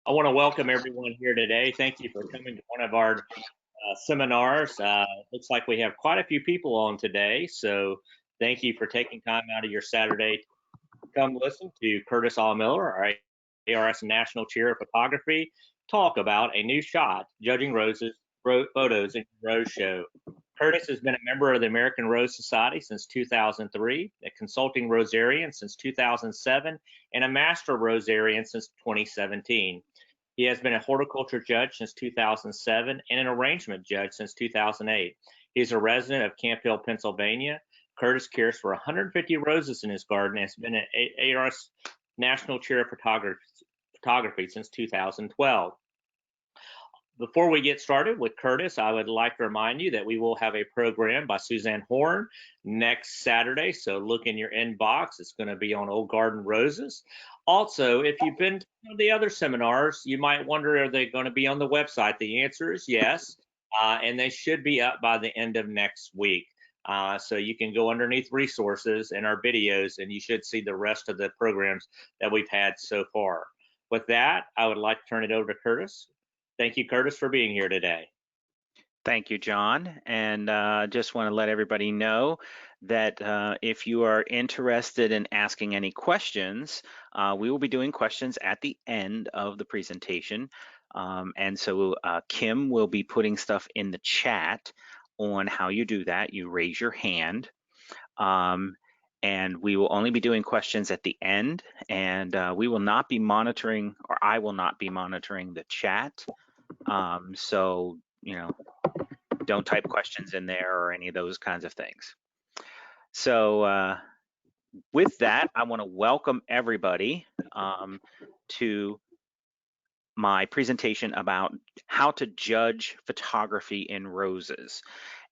I want to welcome everyone here today. Thank you for coming to one of our seminars. Looks like we have quite a few people on today, so thank you for taking time out of your Saturday to come listen to Curtis Aumiller, our ARS National Chair of Photography, talk about a new shot, judging photos in Rose Show. Curtis has been a member of the American Rose Society since 2003, a Consulting Rosarian since 2007, and a Master Rosarian since 2017. He has been a horticulture judge since 2007 and an arrangement judge since 2008. He is a resident of Camp Hill, Pennsylvania. Curtis cares for 150 roses in his garden and has been an ARS National Chair of Photography since 2012. Before we get started with Curtis, I would like to remind you that we will have a program by Suzanne Horn next Saturday. So look in your inbox. It's going to be on Old Garden Roses. Also, if you've been to the other seminars, you might wonder, are they going to be on the website? The answer is yes, and they should be up by the end of next week. So you can go underneath resources and our videos, and you should see the rest of the programs that we've had so far. With that, I would like to turn it over to Curtis. Thank you, Curtis, for being here today. Thank you, John. And just want to let everybody know that if you are interested in asking any questions, we will be doing questions at the end of the presentation. And so Kim will be putting stuff in the chat on how you do that. You raise your hand. And we will only be doing questions at the end, and we will not be monitoring, or I will not be monitoring the chat. So, you know, don't type questions in there or any of those kinds of things. So with that, I want to welcome everybody to my presentation about how to judge photography in roses.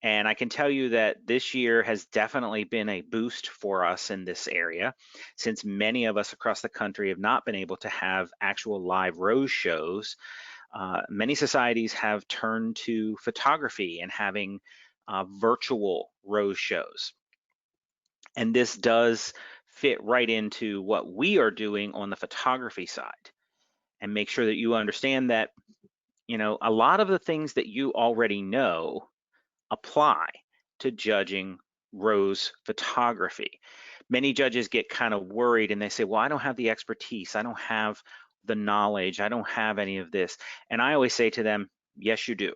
And I can tell you that this year has definitely been a boost for us in this area, since many of us across the country have not been able to have actual live rose shows. Many societies have turned to photography and having virtual rose shows. And this does fit right into what we are doing on the photography side. And make sure that you understand that, you know, a lot of the things that you already know apply to judging rose photography. Many judges get kind of worried and they say, well, I don't have the expertise. I don't have the knowledge. I don't have any of this. And I always say to them, yes, you do.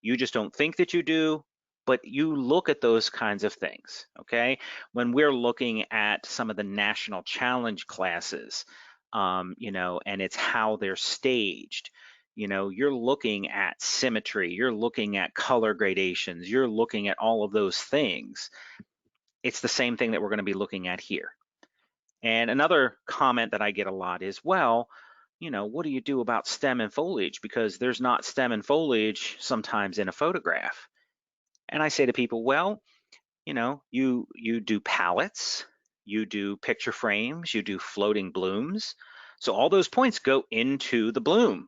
You just don't think that you do, but you look at those kinds of things, okay? When we're looking at some of the national challenge classes, you know, and it's how they're staged, you know, you're looking at symmetry, you're looking at color gradations, you're looking at all of those things. It's the same thing that we're going to be looking at here. And another comment that I get a lot is, well, you know, what do you do about stem and foliage? Because there's not stem and foliage sometimes in a photograph. And I say to people, well, you know, you do palettes, you do picture frames, you do floating blooms. So all those points go into the bloom.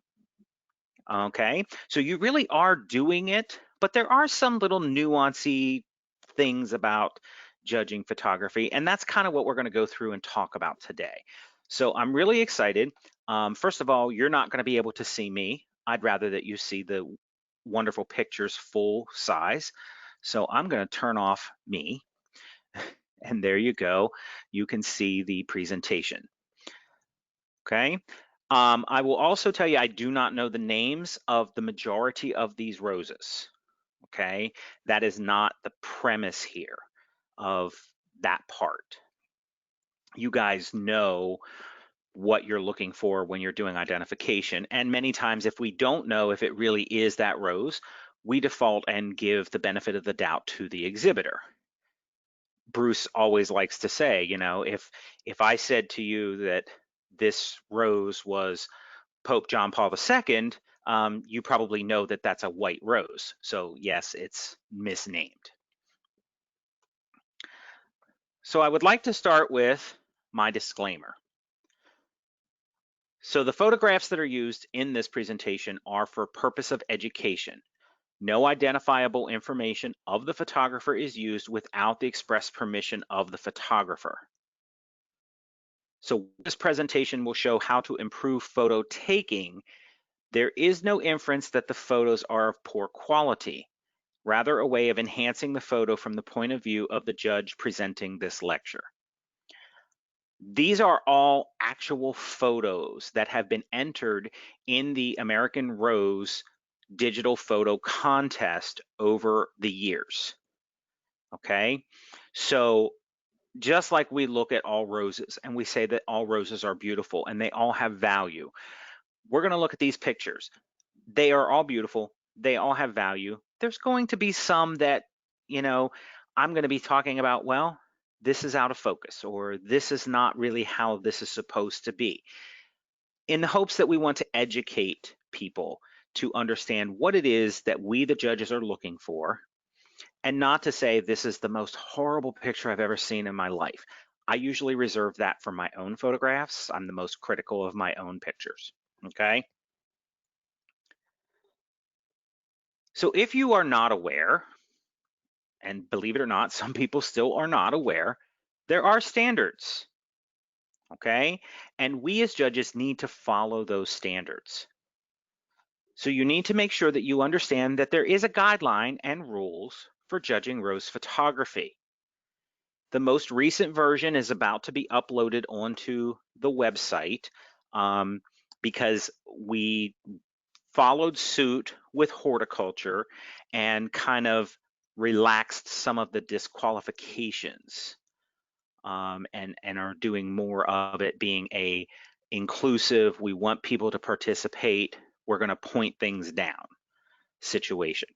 Okay, so you really are doing it, but there are some little nuancy things about judging photography, and that's kind of what we're going to go through and talk about today. So I'm really excited. First of all, you're not going to be able to see me. I'd rather that you see the wonderful pictures full size. So I'm going to turn off me, and there you go. You can see the presentation. Okay. I will also tell you, I do not know the names of the majority of these roses. Okay, that is not the premise here of that part. You guys know what you're looking for when you're doing identification. And many times, if we don't know if it really is that rose, we default and give the benefit of the doubt to the exhibitor. Bruce always likes to say, you know, if I said to you that this rose was Pope John Paul II, you probably know that that's a white rose. So yes, it's misnamed. So I would like to start with my disclaimer. So the photographs that are used in this presentation are for purpose of education. No identifiable information of the photographer is used without the express permission of the photographer. So this presentation will show how to improve photo taking. There is no inference that the photos are of poor quality, rather a way of enhancing the photo from the point of view of the judge presenting this lecture. These are all actual photos that have been entered in the American Rose digital photo contest over the years. Okay, so just like we look at all roses and we say that all roses are beautiful and they all have value, we're going to look at these pictures. They are all beautiful. They all have value. There's going to be some that, I'm going to be talking about, well, this is out of focus, or this is not really how this is supposed to be, in the hopes that we want to educate people to understand what it is that we, the judges, are looking for, and not to say this is the most horrible picture I've ever seen in my life. I usually reserve that for my own photographs. I'm the most critical of my own pictures, okay? So if you are not aware, and believe it or not, some people still are not aware, there are standards, okay? And we as judges need to follow those standards. So you need to make sure that you understand that there is a guideline and rules for judging rose photography. The most recent version is about to be uploaded onto the website because we followed suit with horticulture and kind of relaxed some of the disqualifications and are doing more of it being a inclusive, we want people to participate, we're going to point things down situation.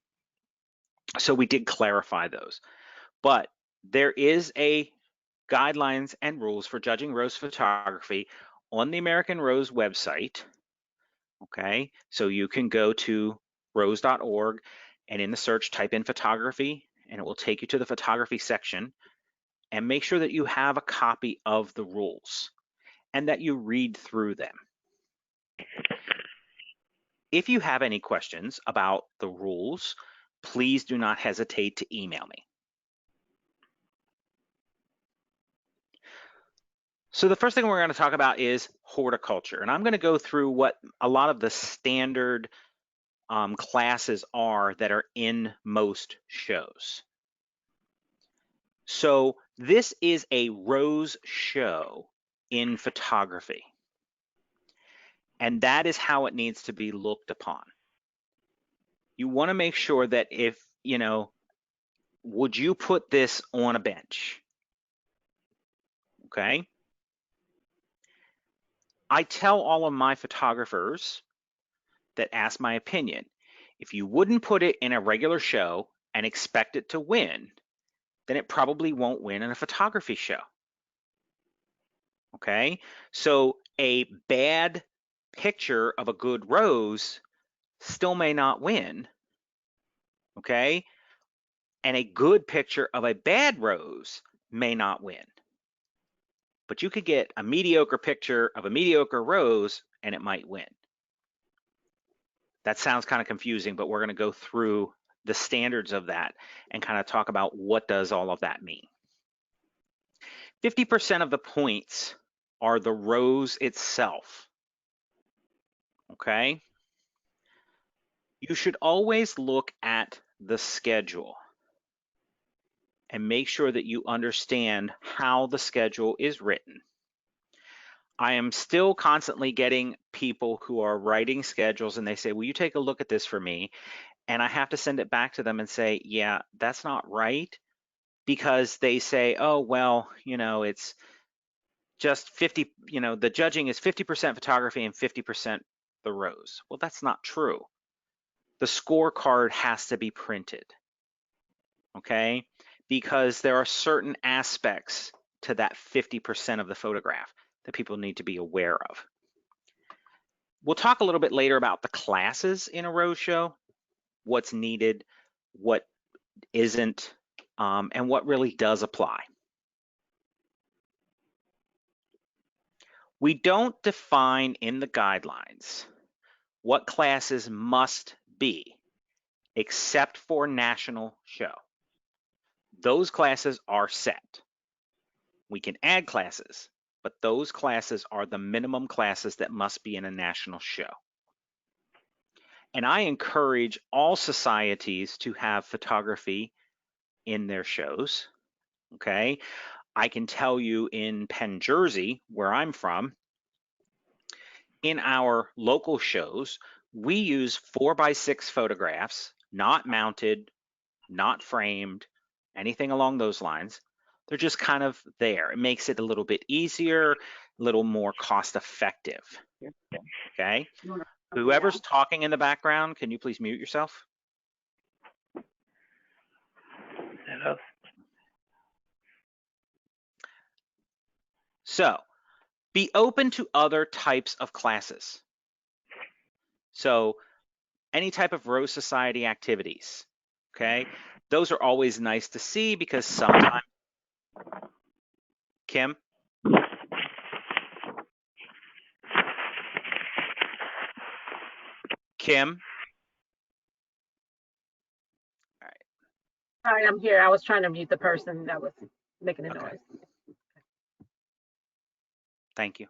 So we did clarify those, but there is a guidelines and rules for judging rose photography on the American Rose website. Okay, so you can go to rose.org and in the search type in photography and it will take you to the photography section, and make sure that you have a copy of the rules and that you read through them. If you have any questions about the rules, please do not hesitate to email me. So the first thing we're going to talk about is horticulture, and I'm going to go through what a lot of the standard classes are that are in most shows. So this is a rose show in photography, and that is how it needs to be looked upon. You want to make sure that if, would you put this on a bench? Okay. I tell all of my photographers that ask my opinion, if you wouldn't put it in a regular show and expect it to win, then it probably won't win in a photography show. Okay, so a bad picture of a good rose still may not win. Okay, and a good picture of a bad rose may not win. But you could get a mediocre picture of a mediocre rose and it might win. That sounds kind of confusing, but we're going to go through the standards of that and kind of talk about what does all of that mean. 50% of the points are the rose itself. Okay? You should always look at the schedule and make sure that you understand how the schedule is written. I am still constantly getting people who are writing schedules and they say, will you take a look at this for me? And I have to send it back to them and say, yeah, that's not right, because they say, oh, well, it's just 50, the judging is 50% photography and 50% the rose. Well, that's not true. The scorecard has to be printed, okay? Because there are certain aspects to that 50% of the photograph that people need to be aware of. We'll talk a little bit later about the classes in a rose show, what's needed, what isn't, and what really does apply. We don't define in the guidelines what classes must be, except for national show. Those classes are set. We can add classes, but those classes are the minimum classes that must be in a national show. And I encourage all societies to have photography in their shows, okay? I can tell you in Penn-Jersey, where I'm from, in our local shows, we use 4x6 photographs, not mounted, not framed, anything along those lines. They're just kind of there. It makes it a little bit easier, a little more cost effective, okay? Whoever's talking in the background, can you please mute yourself? So, be open to other types of classes. So, any type of Rose Society activities, okay? Those are always nice to see because sometimes, Kim? Kim? All right. Sorry, I'm here. I was trying to mute the person that was making a noise. Thank you.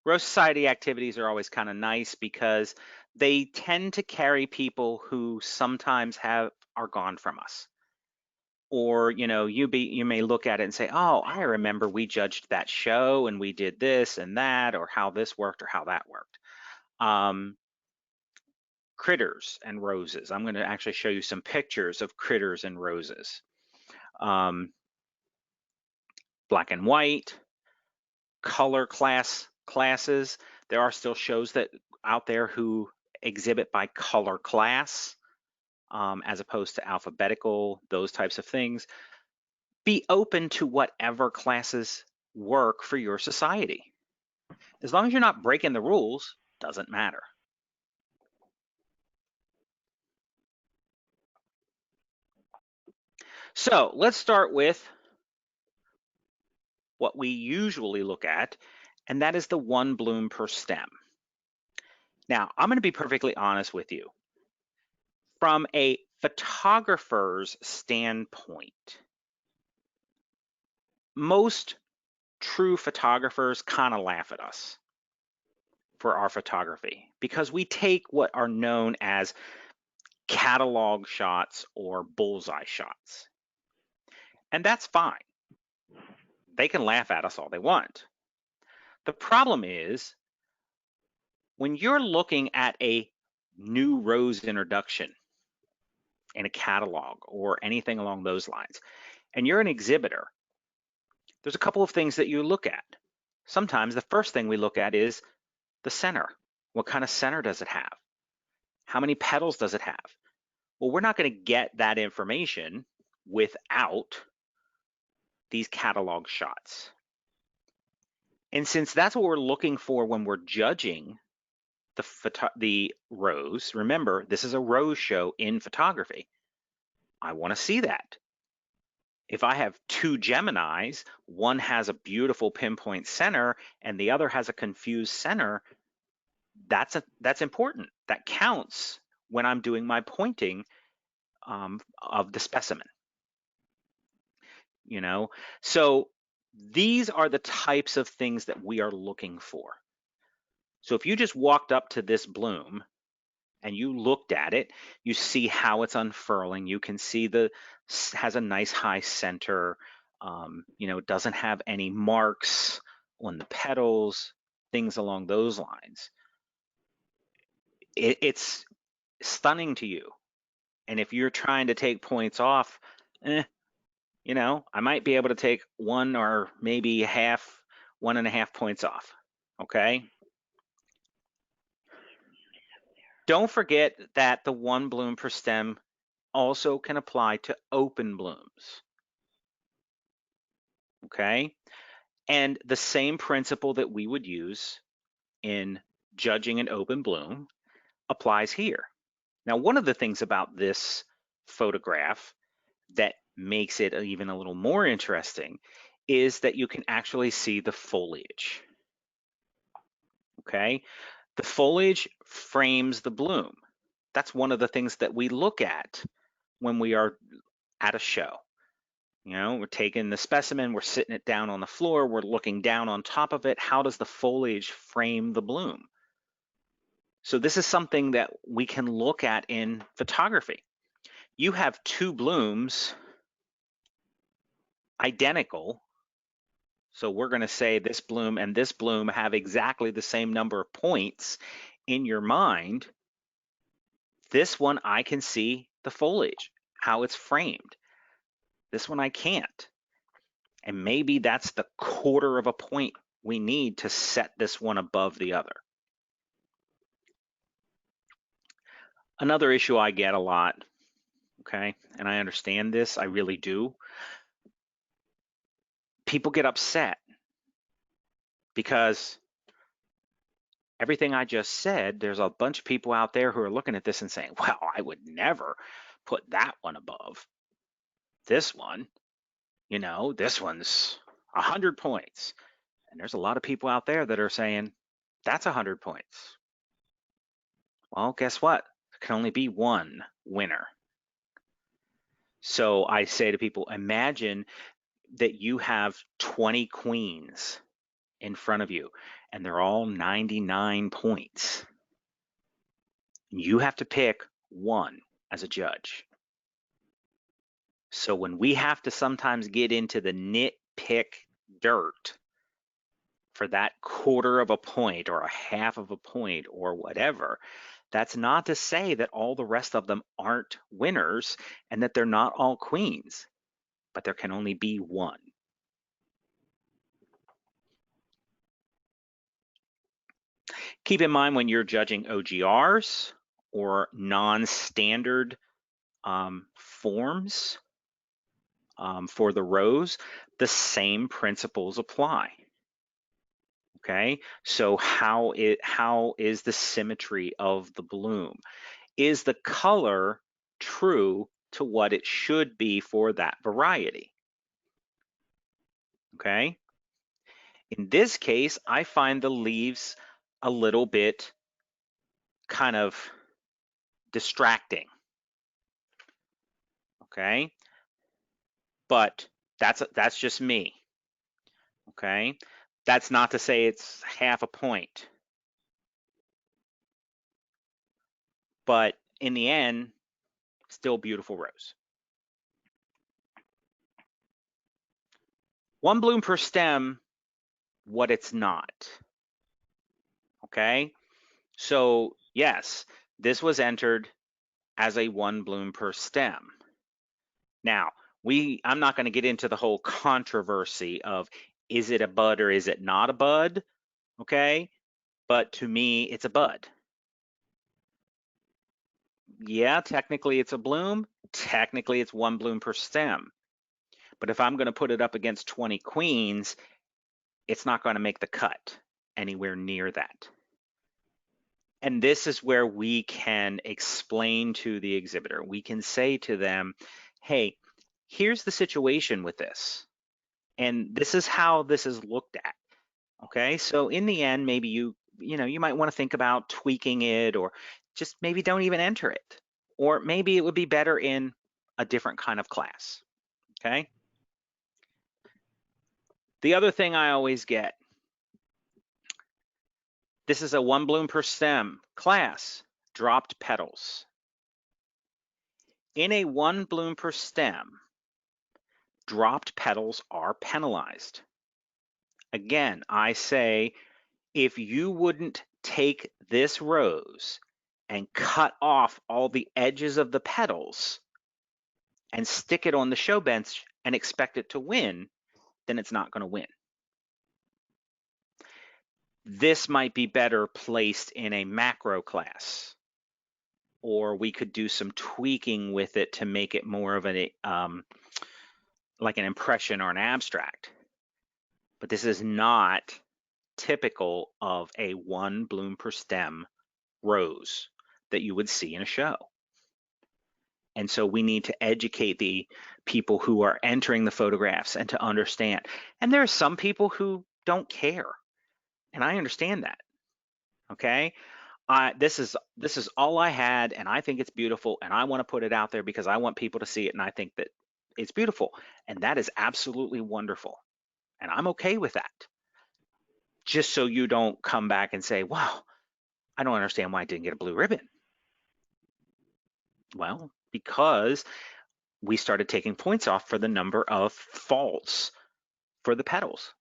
Rose Society activities are always kind of nice because they tend to carry people who sometimes are gone from us. Or, you know, you may look at it and say, oh, I remember we judged that show and we did this and that, or how this worked or how that worked. Critters and roses. I'm going to actually show you some pictures of critters and roses. Black and white, color classes. There are still shows that out there who exhibit by color class as opposed to alphabetical, those types of things. Be open to whatever classes work for your society. As long as you're not breaking the rules, doesn't matter. So let's start with what we usually look at, and that is the one bloom per stem. Now, I'm going to be perfectly honest with you. From a photographer's standpoint, most true photographers kind of laugh at us for our photography because we take what are known as catalog shots or bullseye shots. And that's fine. They can laugh at us all they want. The problem is when you're looking at a new rose introduction in a catalog or anything along those lines, and you're an exhibitor, there's a couple of things that you look at. Sometimes the first thing we look at is the center. What kind of center does it have? How many petals does it have? Well, we're not going to get that information without these catalog shots. And since that's what we're looking for when we're judging the rose, remember, this is a rose show in photography. I want to see that. If I have two Geminis, one has a beautiful pinpoint center and the other has a confused center, that's important. That counts when I'm doing my pointing of the specimen. You know, so these are the types of things that we are looking for. So if you just walked up to this bloom and you looked at it, you see how it's unfurling. You can see has a nice high center. You know, it doesn't have any marks on the petals, things along those lines. It's stunning to you. And if you're trying to take points off, you know, I might be able to take 1 or maybe 1.5 points off, okay? Don't forget that the one bloom per stem also can apply to open blooms, okay? And the same principle that we would use in judging an open bloom applies here. Now, one of the things about this photograph that makes it even a little more interesting is that you can actually see the foliage, okay? The foliage frames the bloom. That's one of the things that we look at when we are at a show. You know, we're taking the specimen, we're sitting it down on the floor, we're looking down on top of it. How does the foliage frame the bloom? So this is something that we can look at in photography. You have two blooms identical. So we're going to say this bloom and this bloom have exactly the same number of points in your mind. This one, I can see the foliage, how it's framed. This one I can't. And maybe that's the quarter of a point we need to set this one above the other. Another issue I get a lot, okay, and I understand this, I really do. People get upset because everything I just said, there's a bunch of people out there who are looking at this and saying, well, I would never put that one above this one. You know, this one's 100 points. And there's a lot of people out there that are saying, that's 100 points. Well, guess what? There can only be one winner. So I say to people, imagine that you have 20 queens in front of you, and they're all 99 points. You have to pick one as a judge. So when we have to sometimes get into the nitpick dirt for that quarter of a point or a half of a point or whatever, that's not to say that all the rest of them aren't winners and that they're not all queens, but there can only be one. Keep in mind when you're judging OGRs or non-standard forms for the rows, the same principles apply. Okay, so how is the symmetry of the bloom? Is the color true to what it should be for that variety? Okay, in this case, I find the leaves a little bit kind of distracting. Okay, but that's just me. Okay, that's not to say it's half a point, but in the end, still beautiful rose. One bloom per stem, what it's not. Okay, so yes, this was entered as a one bloom per stem. Now, I'm not going to get into the whole controversy of is it a bud or is it not a bud, okay? But to me, it's a bud. Yeah, technically it's a bloom. Technically it's one bloom per stem. But if I'm going to put it up against 20 queens, it's not going to make the cut anywhere near that. And this is where we can explain to the exhibitor. We can say to them, hey, here's the situation with this. And this is how this is looked at. Okay, so in the end, maybe you might want to think about tweaking it, or just maybe don't even enter it. Or maybe it would be better in a different kind of class. Okay. The other thing I always get, this is a one bloom per stem class, dropped petals. In a one bloom per stem, dropped petals are penalized. Again, I say, if you wouldn't take this rose and cut off all the edges of the petals and stick it on the show bench and expect it to win, then it's not going to win. This might be better placed in a macro class, or we could do some tweaking with it to make it more of an like an impression or an abstract. But this is not typical of a one bloom per stem rose that you would see in a show. And so we need to educate the people who are entering the photographs and to understand. And there are some people who don't care, and I understand that. Okay, this is all I had, and I think it's beautiful, and I want to put it out there because I want people to see it, and I think that It's beautiful. And that is absolutely wonderful. And I'm okay with that. Just so you don't come back and say, wow, I don't understand why I didn't get a blue ribbon. Well, because we started taking points off for the number of faults for the petals.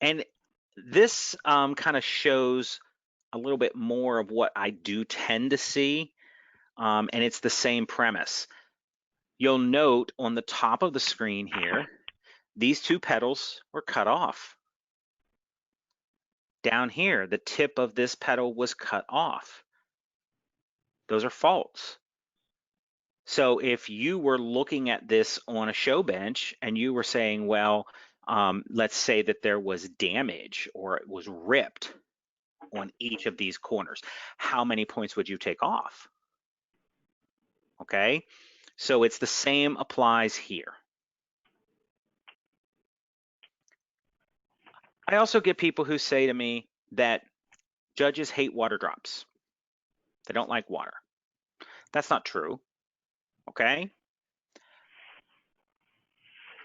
And this kind of shows a little bit more of what I do tend to see, and it's the same premise. You'll note on the top of the screen here, these two petals were cut off. Down here, the tip of this petal was cut off. Those are faults. So if you were looking at this on a show bench and you were saying, well, let's say that there was damage or it was ripped on each of these corners, how many points would you take off? Okay, so it's the same applies here. I also get people who say to me that judges hate water drops. They don't like water. That's not true, okay?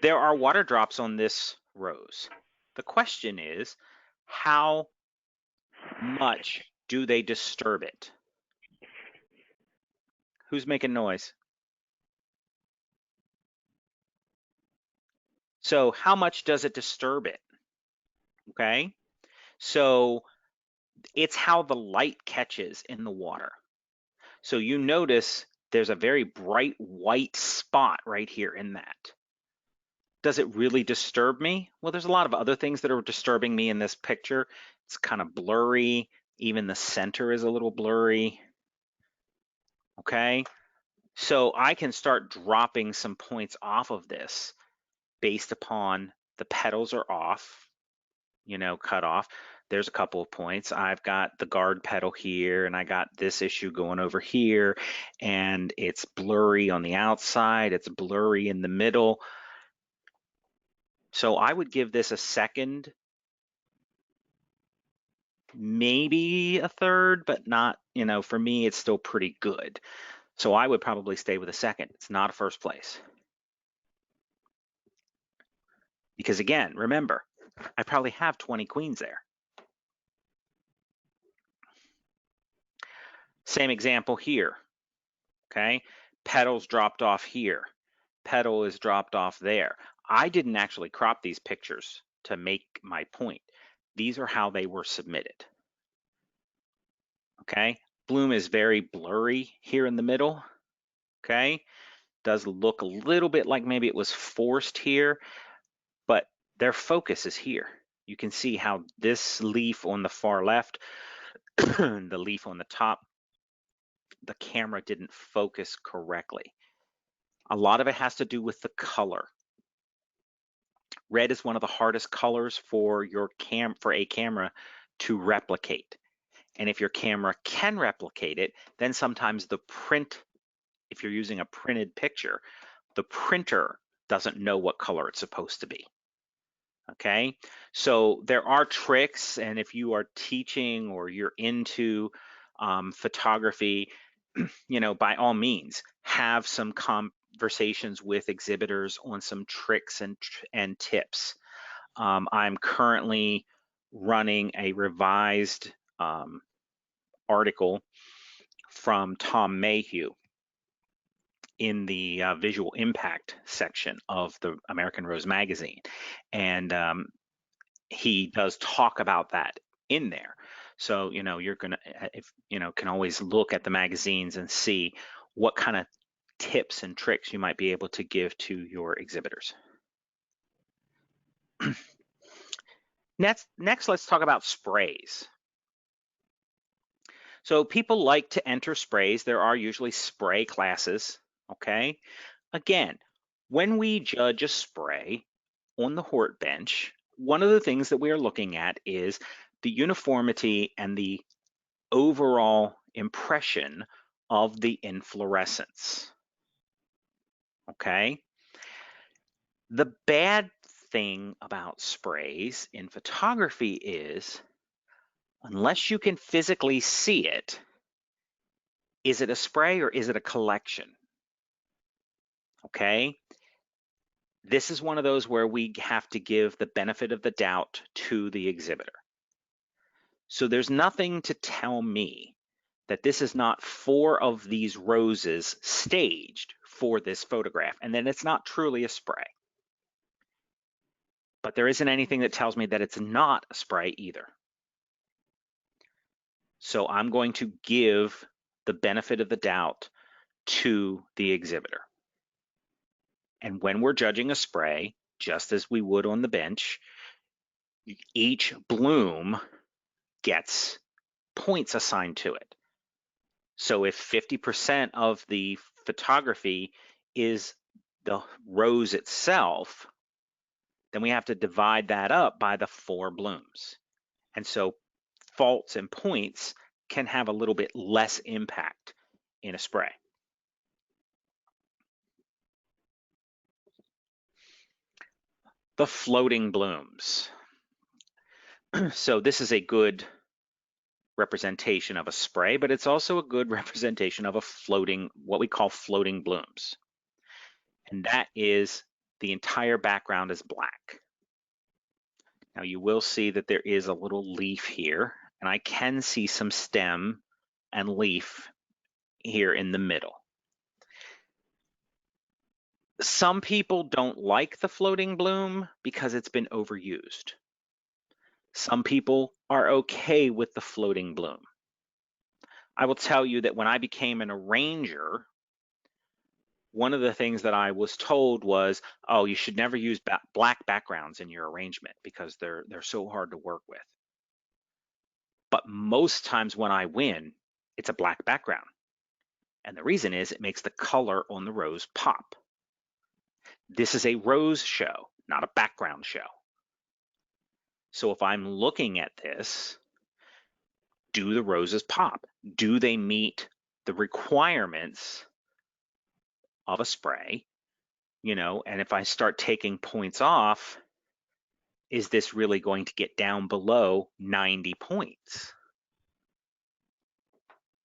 There are water drops on this rose. The question is, how much do they disturb it? Who's making noise? So how much does it disturb it? Okay, so it's how the light catches in the water. So you notice there's a very bright white spot right here in that. Does it really disturb me? Well, there's a lot of other things that are disturbing me in this picture. It's kind of blurry. Even the center is a little blurry. Okay, so I can start dropping some points off of this based upon the petals are off, you know, cut off. There's a couple of points. I've got the guard petal here, and I got this issue going over here, and it's blurry on the outside. It's blurry in the middle. So I would give this a second, maybe a third, but not, you know, for me, it's still pretty good. So I would probably stay with a second. It's not a first place. Because again, remember, I probably have 20 queens there. Same example here, okay? Petals dropped off here. Petal is dropped off there. I didn't actually crop these pictures to make my point. These are how they were submitted, okay? Bloom is very blurry here in the middle, okay? Does look a little bit like maybe it was forced here, but their focus is here. You can see how this leaf on the far left, the leaf on the top, the camera didn't focus correctly. A lot of it has to do with the color. Red is one of the hardest colors for a camera to replicate. And if your camera can replicate it, then sometimes the print, if you're using a printed picture, the printer doesn't know what color it's supposed to be. Okay, so there are tricks, and if you are teaching or you're into photography, you know, by all means, have some conversations with exhibitors on some tricks and tips. I'm currently running a revised article from Tom Mayhew in the visual impact section of the American Rose magazine. And he does talk about that in there. So, you know, you're gonna, if you know, can always look at the magazines and see what kind of tips and tricks you might be able to give to your exhibitors. Next, let's talk about sprays. So people like to enter sprays. There are usually spray classes, okay? Again, when we judge a spray on the Hort bench, one of the things that we are looking at is the uniformity and the overall impression of the inflorescence, okay? The bad thing about sprays in photography is, unless you can physically see it, Is it a spray or is it a collection? Okay. This is one of those where we have to give the benefit of the doubt to the exhibitor. So there's nothing to tell me that this is not 4 of these roses staged for this photograph, and then it's not truly a spray. But there isn't anything that tells me that it's not a spray either. So I'm going to give the benefit of the doubt to the exhibitor. And when we're judging a spray, just as we would on the bench, each bloom gets points assigned to it. So if 50% of the photography is the rose itself, then we have to divide that up by the 4 blooms. And so faults and points can have a little bit less impact in a spray. The floating blooms. So this is a good representation of a spray, but it's also a good representation of a floating, what we call floating blooms. And that is the entire background is black. Now you will see that there is a little leaf here, and I can see some stem and leaf here in the middle. Some people don't like the floating bloom because it's been overused. Some people are okay with the floating bloom. I will tell you that when I became an arranger, one of the things that I was told was, oh, you should never use black backgrounds in your arrangement because they're so hard to work with. But most times when I win, it's a black background. And the reason is it makes the color on the rose pop. This is a rose show, not a background show. So if I'm looking at this, do the roses pop? Do they meet the requirements of a spray? You know, and if I start taking points off, is this really going to get down below 90 points?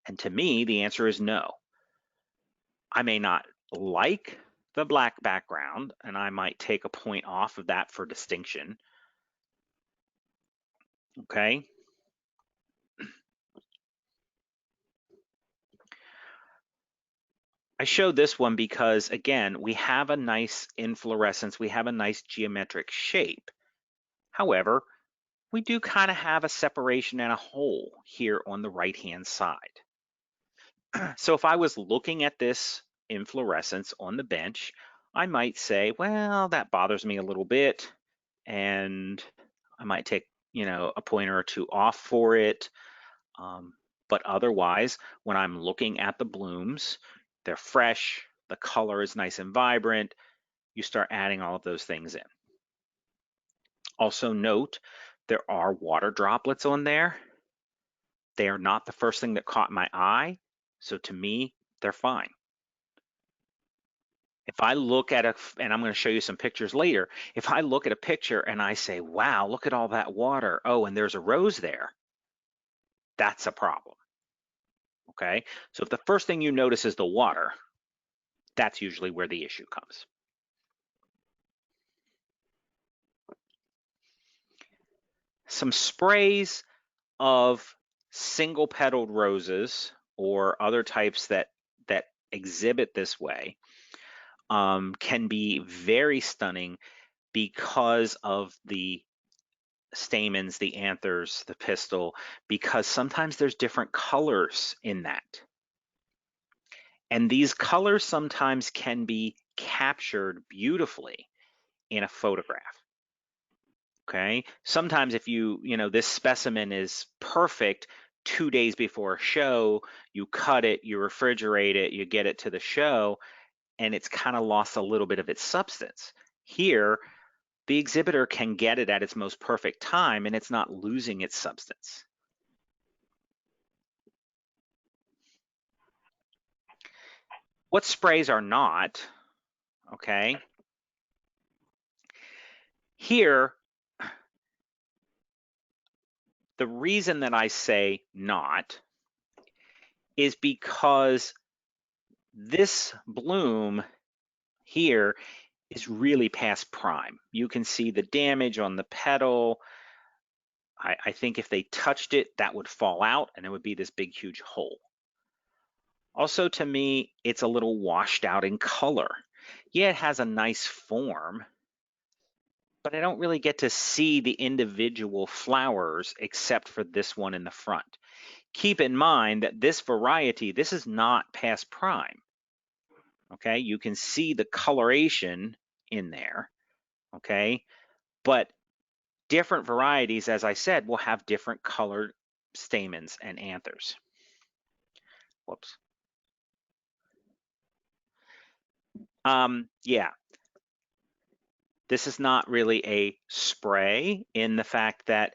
And to me, the answer is no. I may not like the black background, and I might take a point off of that for distinction. Okay. I showed this one because, again, we have a nice inflorescence, we have a nice geometric shape. However, we do kind of have a separation and a hole here on the right-hand side. So if I was looking at this inflorescence on the bench, I might say, well, that bothers me a little bit, and I might take, you know, a pointer or 2 off for it. But otherwise, when I'm looking at the blooms, they're fresh, the color is nice and vibrant, you start adding all of those things in. Also note, there are water droplets on there. They are not the first thing that caught my eye, so to me, they're fine. If I look at and I'm going to show you some pictures later, if I look at a picture and I say, wow, look at all that water, oh, and there's a rose there, that's a problem. Okay, so if the first thing you notice is the water, that's usually where the issue comes. Some sprays of single petaled roses or other types that exhibit this way can be very stunning because of the stamens, the anthers, the pistil, because sometimes there's different colors in that. And these colors sometimes can be captured beautifully in a photograph. Okay, sometimes if you know, this specimen is perfect 2 days before a show, you cut it, you refrigerate it, you get it to the show, and it's kind of lost a little bit of its substance. Here, the exhibitor can get it at its most perfect time and it's not losing its substance. What sprays are not, okay? Here, the reason that I say not is because this bloom here is really past prime. You can see the damage on the petal. I think if they touched it, that would fall out and it would be this big, huge hole. Also, to me, it's a little washed out in color. Yeah, it has a nice form, but I don't really get to see the individual flowers except for this one in the front. Keep in mind that this variety, this is not past prime. Okay, you can see the coloration in there, okay? But different varieties, as I said, will have different colored stamens and anthers. Whoops. Yeah, this is not really a spray in the fact that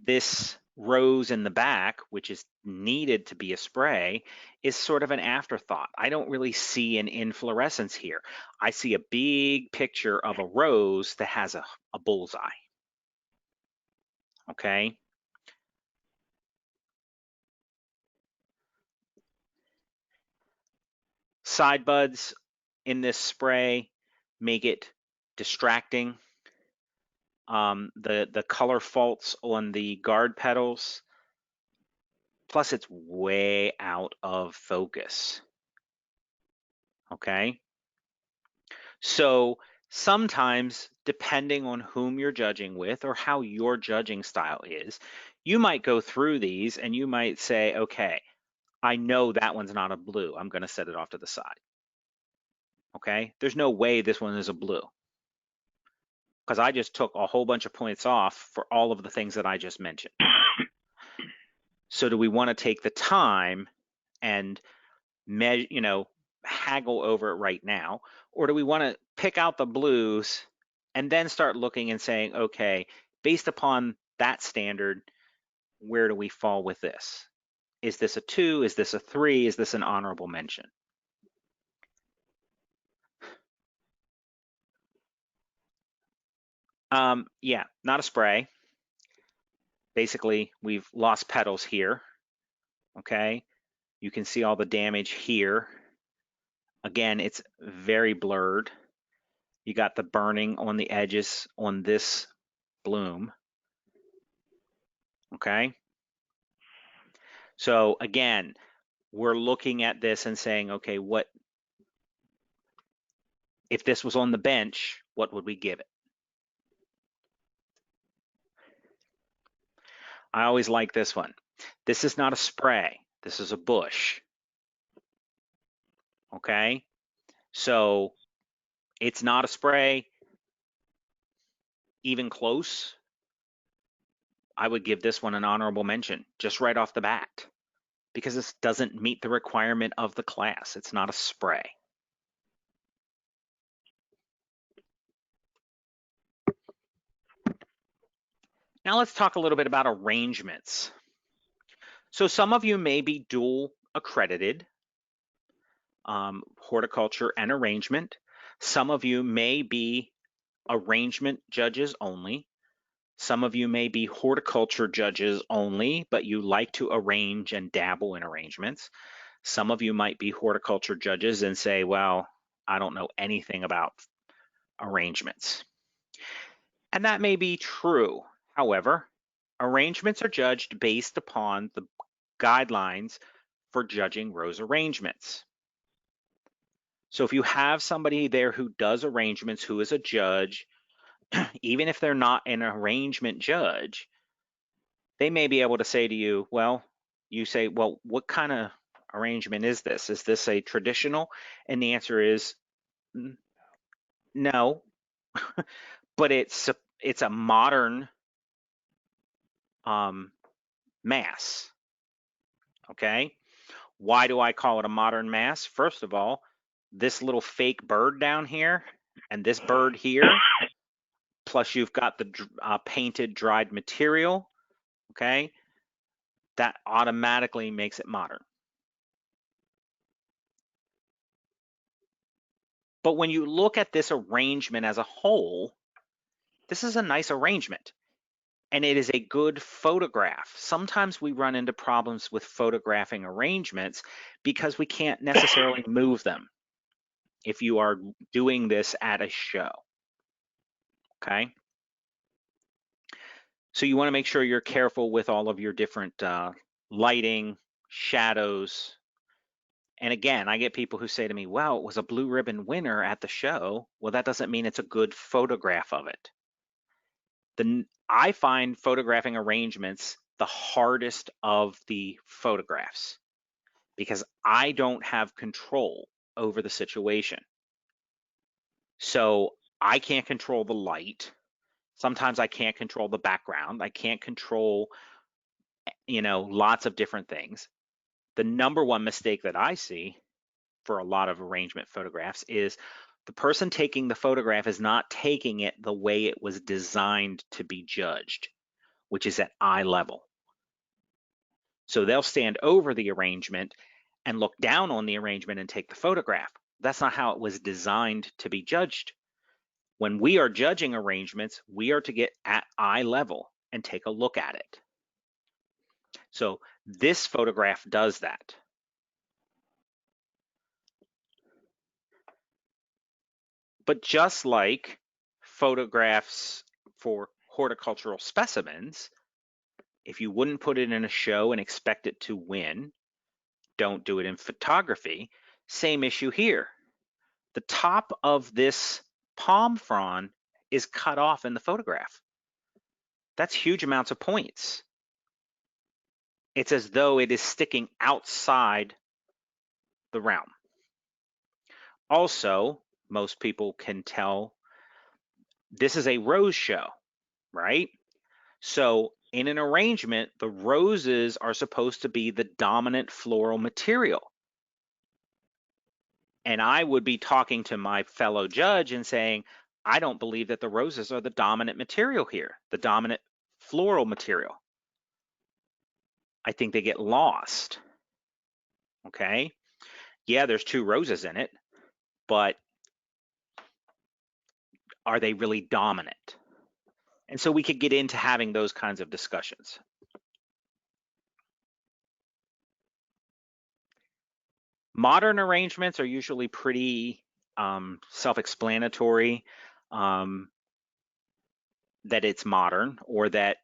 this rose in the back, which is needed to be a spray, is sort of an afterthought. I don't really see an inflorescence here. I see a big picture of a rose that has a bullseye. Okay. Side buds in this spray make it distracting. The color faults on the guard petals, plus it's way out of focus. Okay. So sometimes, depending on whom you're judging with or how your judging style is, you might go through these and you might say, okay, I know that one's not a blue. I'm going to set it off to the side. Okay, there's no way this one is a blue because I just took a whole bunch of points off for all of the things that I just mentioned. So do we want to take the time and haggle over it right now, or do we want to pick out the blues and then start looking and saying, okay, based upon that standard, where do we fall with this? Is this a 2? Is this a 3? Is this an honorable mention? Yeah, not a spray. Basically, we've lost petals here. Okay, you can see all the damage here. Again, it's very blurred. You got the burning on the edges on this bloom. Okay, so again, we're looking at this and saying, okay, what if this was on the bench, what would we give it? I always like this one. This is not a spray. This is a bush. Okay, so it's not a spray, even close. I would give this one an honorable mention just right off the bat because this doesn't meet the requirement of the class. It's not a spray. Now let's talk a little bit about arrangements. So some of you may be dual accredited, horticulture and arrangement. Some of you may be arrangement judges only. Some of you may be horticulture judges only, but you like to arrange and dabble in arrangements. Some of you might be horticulture judges and say, well, I don't know anything about arrangements. And that may be true. However, arrangements are judged based upon the guidelines for judging rose arrangements. So if you have somebody there who does arrangements, who is a judge, even if they're not an arrangement judge, they may be able to say to you, well, you say, well, what kind of arrangement is this? Is this a traditional? And the answer is no, but it's a modern mass. Okay, why do I call it a modern mass? First of all, this little fake bird down here and this bird here, plus you've got the painted dried material, okay, that automatically makes it modern. But when you look at this arrangement as a whole, this is a nice arrangement. and it is a good photograph. Sometimes we run into problems with photographing arrangements because we can't necessarily move them if you are doing this at a show, okay? So you want to make sure you're careful with all of your different lighting, shadows. And again, I get people who say to me, wow, it was a blue ribbon winner at the show. Well, that doesn't mean it's a good photograph of it. I find photographing arrangements the hardest of the photographs because I don't have control over the situation. So I can't control the light. Sometimes I can't control the background. I can't control, lots of different things. The number one mistake that I see for a lot of arrangement photographs is the person taking the photograph is not taking it the way it was designed to be judged, which is at eye level. So they'll stand over the arrangement and look down on the arrangement and take the photograph. That's not how it was designed to be judged. When we are judging arrangements, we are to get at eye level and take a look at it. So this photograph does that. But just like photographs for horticultural specimens, if you wouldn't put it in a show and expect it to win, don't do it in photography. Same issue here. The top of this palm frond is cut off in the photograph. That's huge amounts of points. It's as though it is sticking outside the realm. Also, most people can tell this is a rose show, right? So in an arrangement, the roses are supposed to be the dominant floral material. And I would be talking to my fellow judge and saying, I don't believe that the roses are the dominant material here, the dominant floral material. I think they get lost, okay? Yeah, there's 2 roses in it, but are they really dominant? And so we could get into having those kinds of discussions. Modern arrangements are usually pretty self-explanatory, that it's modern or that,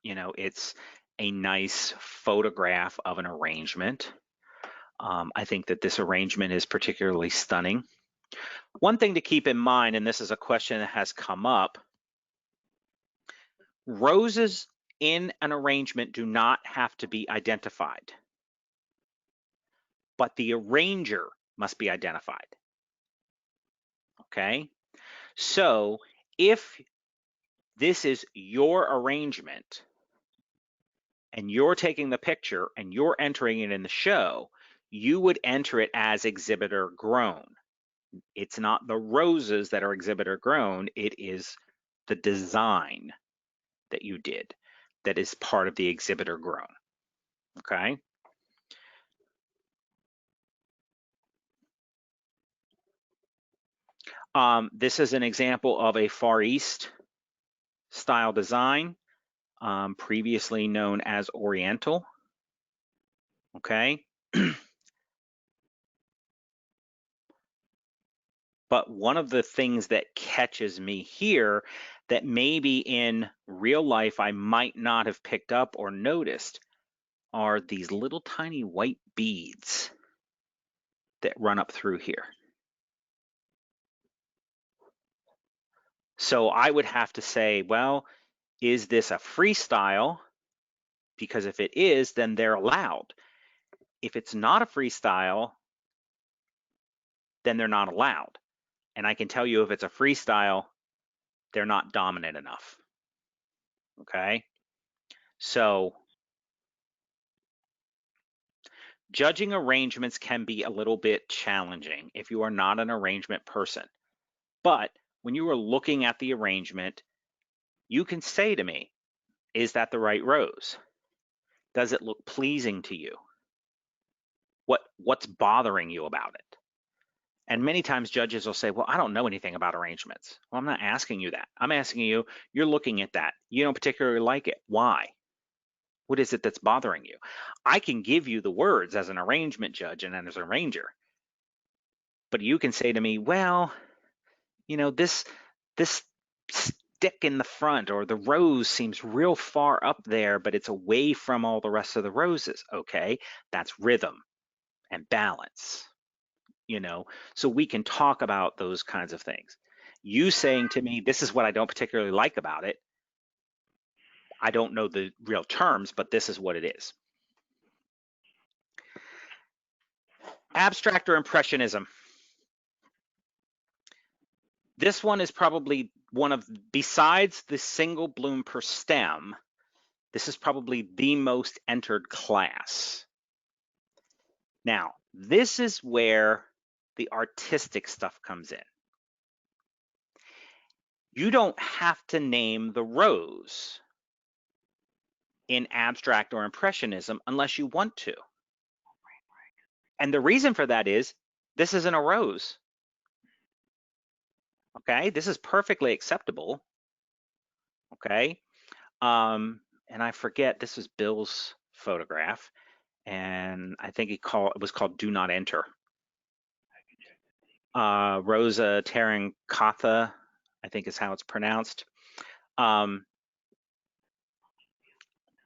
it's a nice photograph of an arrangement. I think that this arrangement is particularly stunning. One thing to keep in mind, and this is a question that has come up, roses in an arrangement do not have to be identified, but the arranger must be identified. Okay? So if this is your arrangement and you're taking the picture and you're entering it in the show, you would enter it as exhibitor grown. It's not the roses that are exhibitor grown, it is the design that you did that is part of the exhibitor grown, okay? This is an example of a Far East style design, previously known as Oriental, okay? But one of the things that catches me here that maybe in real life I might not have picked up or noticed are these little tiny white beads that run up through here. So I would have to say, well, is this a freestyle? Because if it is, then they're allowed. If it's not a freestyle, then they're not allowed. And I can tell you if it's a freestyle, they're not dominant enough. Okay? So judging arrangements can be a little bit challenging if you are not an arrangement person. But when you are looking at the arrangement, you can say to me, is that the right rose? Does it look pleasing to you? What's bothering you about it? And many times judges will say, well, I don't know anything about arrangements. Well, I'm not asking you that. I'm asking you, you're looking at that. You don't particularly like it. Why? What is it that's bothering you? I can give you the words as an arrangement judge and as an arranger. But you can say to me, well, you know, this stick in the front or the rose seems real far up there, but it's away from all the rest of the roses. Okay, that's rhythm and balance. You know, so we can talk about those kinds of things. You saying to me, this is what I don't particularly like about it. I don't know the real terms, but this is what it is. Abstract or Impressionism. This one is probably one of, besides the single bloom per stem, this is probably the most entered class. Now, this is where the artistic stuff comes in. You don't have to name the rose in abstract or impressionism unless you want to. And the reason for that is this isn't a rose. Okay, this is perfectly acceptable. Okay, and I forget, this was Bill's photograph, and I think it was called "Do Not Enter." Rosa Tarancatha, I think is how it's pronounced. But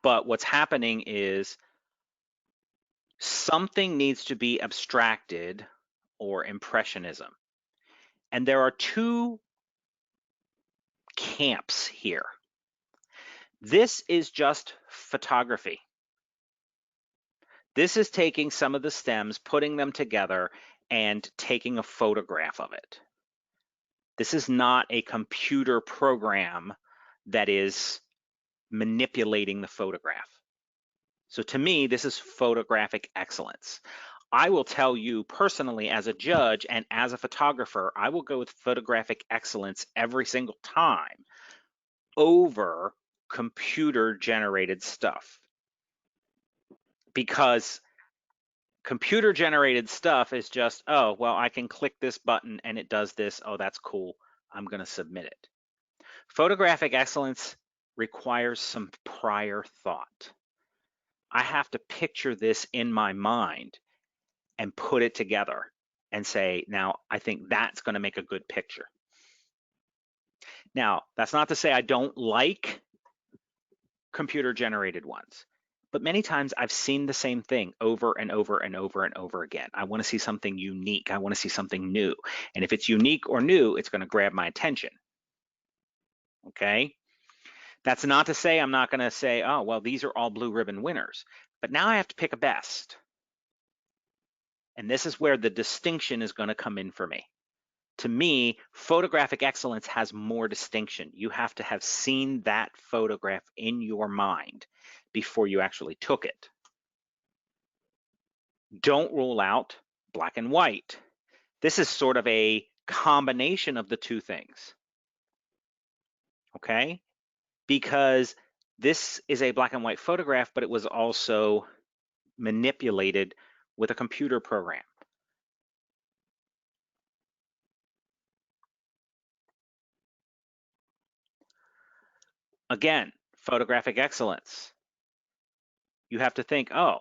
what's happening is something needs to be abstracted or impressionism. And there are two camps here. This is just photography. This is taking some of the stems, putting them together, and taking a photograph of it. This is not a computer program that is manipulating the photograph. So to me, this is photographic excellence. I will tell you personally, as a judge and as a photographer, I will go with photographic excellence every single time over computer generated stuff. Because computer generated stuff is just, oh, well, I can click this button and it does this. Oh, that's cool. I'm going to submit it. Photographic excellence requires some prior thought. I have to picture this in my mind and put it together and say, now, I think that's going to make a good picture. Now, that's not to say I don't like computer generated ones, but many times I've seen the same thing over and over and over and over again. I want to see something unique. I want to see something new. And if it's unique or new, it's going to grab my attention. Okay? That's not to say I'm not going to say, oh, well, these are all blue ribbon winners. But now I have to pick a best. And this is where the distinction is going to come in for me. To me, photographic excellence has more distinction. You have to have seen that photograph in your mind before you actually took it. Don't rule out black and white. This is sort of a combination of the two things. Okay? Because this is a black and white photograph, but it was also manipulated with a computer program. Again, photographic excellence. You have to think, oh,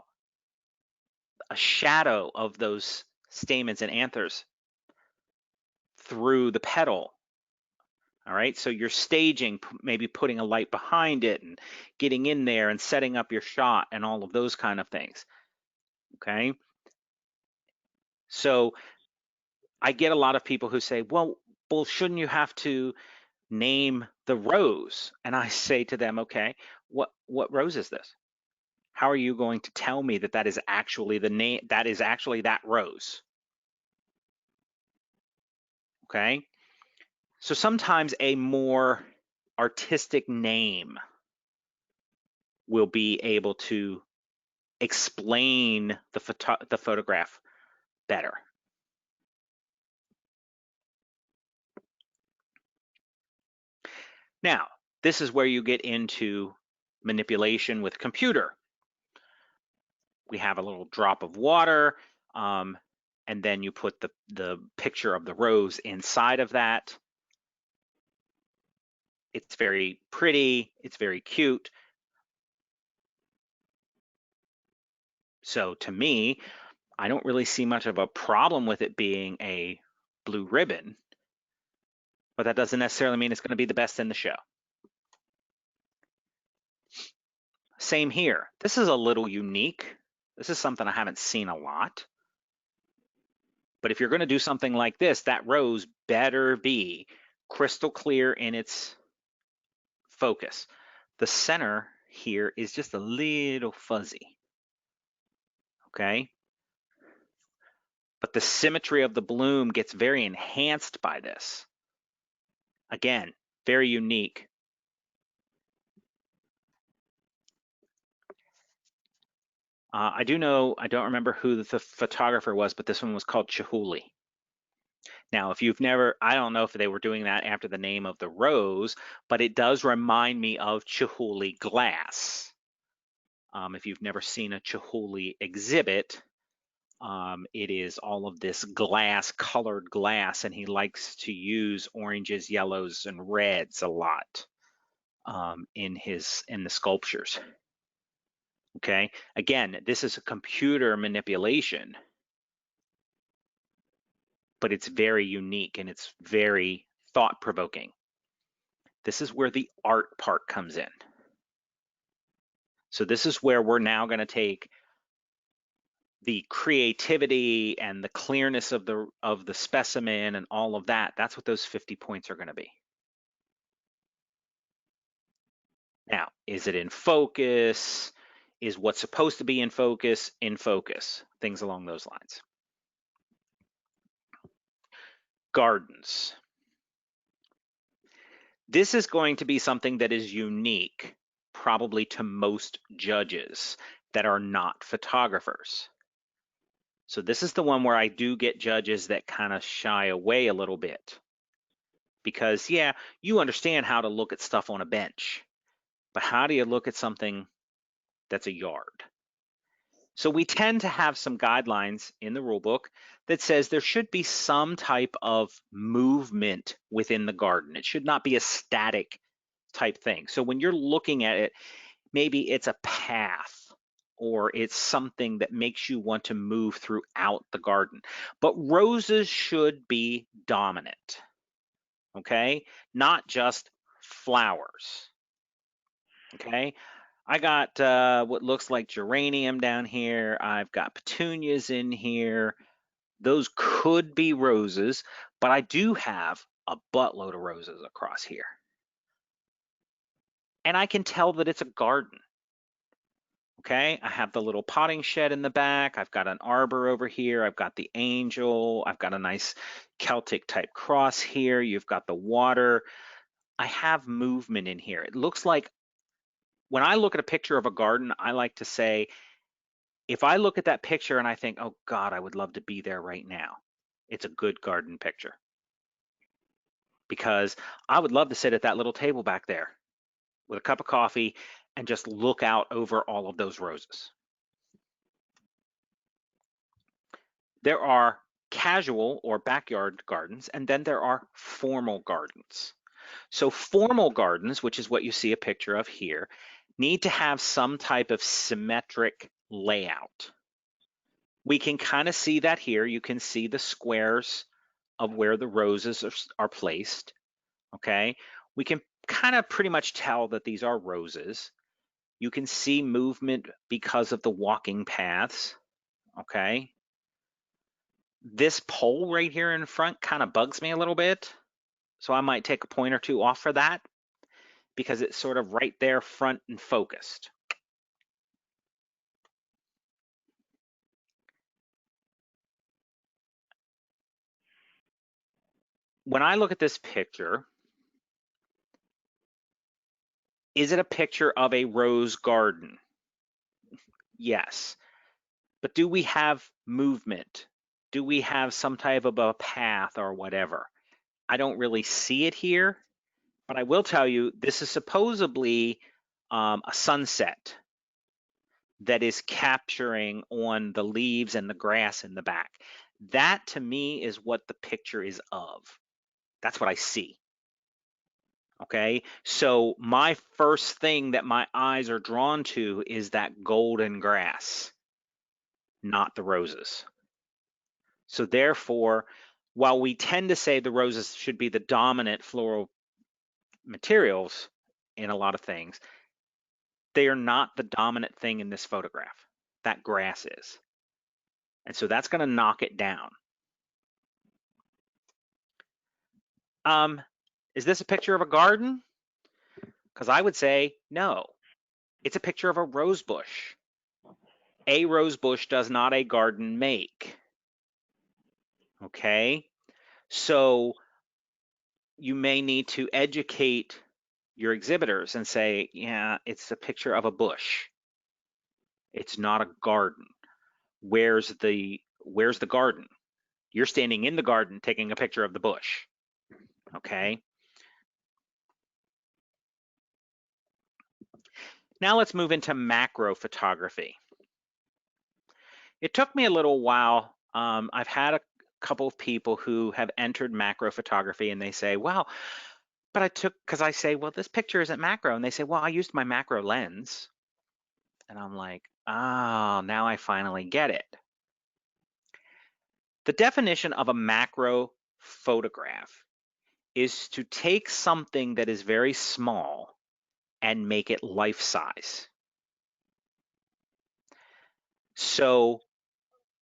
a shadow of those stamens and anthers through the petal. All right, so you're staging, maybe putting a light behind it and getting in there and setting up your shot and all of those kind of things. Okay, so I get a lot of people who say, well, shouldn't you have to name the rose? And I say to them, okay, what rose is this? How are you going to tell me that that is actually the name, that is actually that rose? Okay, so sometimes a more artistic name will be able to explain the photograph better. Now, this is where you get into manipulation with computer. We have a little drop of water, and and then you put the picture of the rose inside of that. It's very pretty, it's very cute. So to me, I don't really see much of a problem with it being a blue ribbon, but that doesn't necessarily mean it's going to be the best in the show. Same here. This is a little unique. This is something I haven't seen a lot. But if you're going to do something like this, that rose better be crystal clear in its focus. The center here is just a little fuzzy. Okay? But the symmetry of the bloom gets very enhanced by this. Again, very unique. I do know, I don't remember who the photographer was, but this one was called Chihuly. Now, if you've never, I don't know if they were doing that after the name of the rose, but it does remind me of Chihuly glass. If you've never seen a Chihuly exhibit, it is all of this glass, colored glass, and he likes to use oranges, yellows, and reds a lot in the sculptures. Okay, again, this is a computer manipulation, but it's very unique and it's very thought-provoking. This is where the art part comes in. So this is where we're now going to take the creativity and the clearness of the specimen and all of that. That's what those 50 points are going to be. Now, is it in focus? Is what's supposed to be in focus? Things along those lines. Gardens. This is going to be something that is unique, probably to most judges that are not photographers. So this is the one where I do get judges that kind of shy away a little bit. Because, yeah, you understand how to look at stuff on a bench, but how do you look at something that's a yard? So we tend to have some guidelines in the rule book that says there should be some type of movement within the garden. It should not be a static type thing. So when you're looking at it, maybe it's a path or it's something that makes you want to move throughout the garden. But roses should be dominant, okay? Not just flowers, okay? I got what looks like geranium down here. I've got petunias in here. Those could be roses, but I do have a buttload of roses across here. And I can tell that it's a garden. Okay, I have the little potting shed in the back. I've got an arbor over here. I've got the angel. I've got a nice Celtic type cross here. You've got the water. I have movement in here. It looks like when I look at a picture of a garden, I like to say, if I look at that picture and I think, oh God, I would love to be there right now, it's a good garden picture. Because I would love to sit at that little table back there with a cup of coffee and just look out over all of those roses. There are casual or backyard gardens, and then there are formal gardens. So formal gardens, which is what you see a picture of here, need to have some type of symmetric layout. We can kind of see that here. You can see the squares of where the roses are placed, okay? We can kind of pretty much tell that these are roses. You can see movement because of the walking paths, okay? This pole right here in front kind of bugs me a little bit, so I might take a point or two off for that because it's sort of right there front and focused. When I look at this picture, is it a picture of a rose garden? Yes. But do we have movement? Do we have some type of a path or whatever? I don't really see it here, but I will tell you this is supposedly a sunset that is capturing on the leaves and the grass in the back. That to me is what the picture is of. That's what I see. Okay, so my first thing that my eyes are drawn to is that golden grass, not the roses. So therefore, while we tend to say the roses should be the dominant floral materials in a lot of things, they are not the dominant thing in this photograph. That grass is. And so that's going to knock it down. Is this a picture of a garden? Because I would say no. It's a picture of a rose bush. A rose bush does not a garden make. Okay? So you may need to educate your exhibitors and say, yeah, it's a picture of a bush. It's not a garden. Where's the garden? You're standing in the garden taking a picture of the bush. Okay? Now let's move into macro photography. It took me a little while. I've had a couple of people who have entered macro photography and they say, wow, but because I say, well, this picture isn't macro. And they say, well, I used my macro lens. And I'm like, oh, now I finally get it. The definition of a macro photograph is to take something that is very small and make it life size. So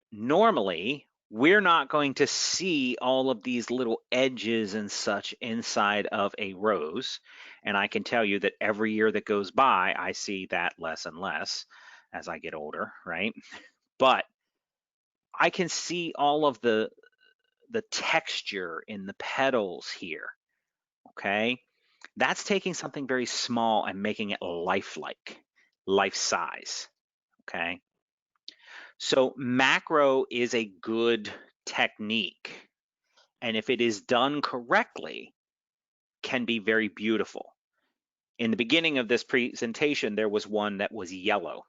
normally, we're not going to see all of these little edges and such inside of a rose. And I can tell you that every year that goes by, I see that less and less as I get older, right? But I can see all of the texture in the petals here, okay? That's taking something very small and making it lifelike, life size, okay? So macro is a good technique, and if it is done correctly, can be very beautiful. In the beginning of this presentation, there was one that was yellow.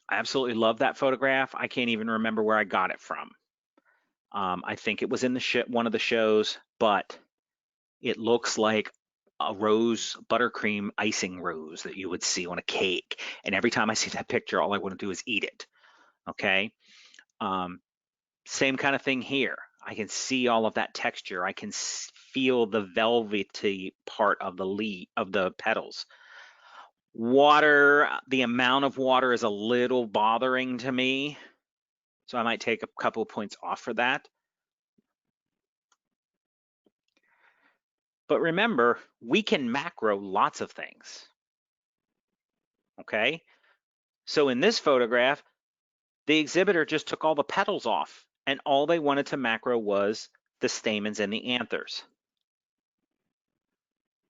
I absolutely love that photograph. I can't even remember where I got it from. I think it was in one of the shows, but it looks like a rose buttercream icing rose that you would see on a cake. And every time I see that picture, all I want to do is eat it. Okay. Same kind of thing here. I can see all of that texture. I can feel the velvety part of the petals. Water, the amount of water is a little bothering to me. So I might take a couple of points off for that. But remember, we can macro lots of things. Okay? So in this photograph, the exhibitor just took all the petals off, and all they wanted to macro was the stamens and the anthers.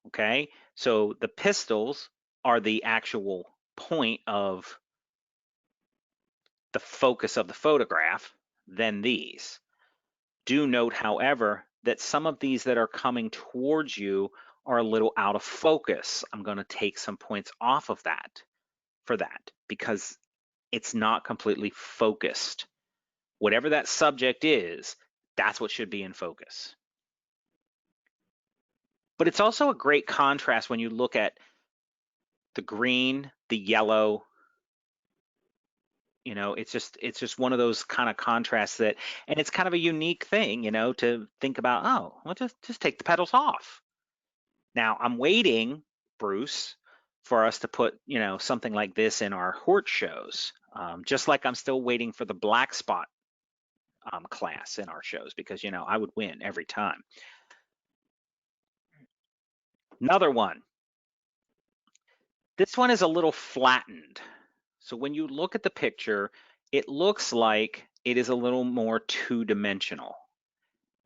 Okay? So the pistils are the actual point of the focus of the photograph than these. Do note, however, that some of these that are coming towards you are a little out of focus. I'm going to take some points off of that for that because it's not completely focused. Whatever that subject is, that's what should be in focus. But it's also a great contrast when you look at the green, the yellow. You know, it's just one of those kind of contrasts that, and it's kind of a unique thing, you know, to think about, oh, well, just take the petals off. Now I'm waiting, Bruce, for us to put, you know, something like this in our hort shows, just like I'm still waiting for the black spot class in our shows, because, you know, I would win every time. Another one. This one is a little flattened. So when you look at the picture, it looks like it is a little more two-dimensional.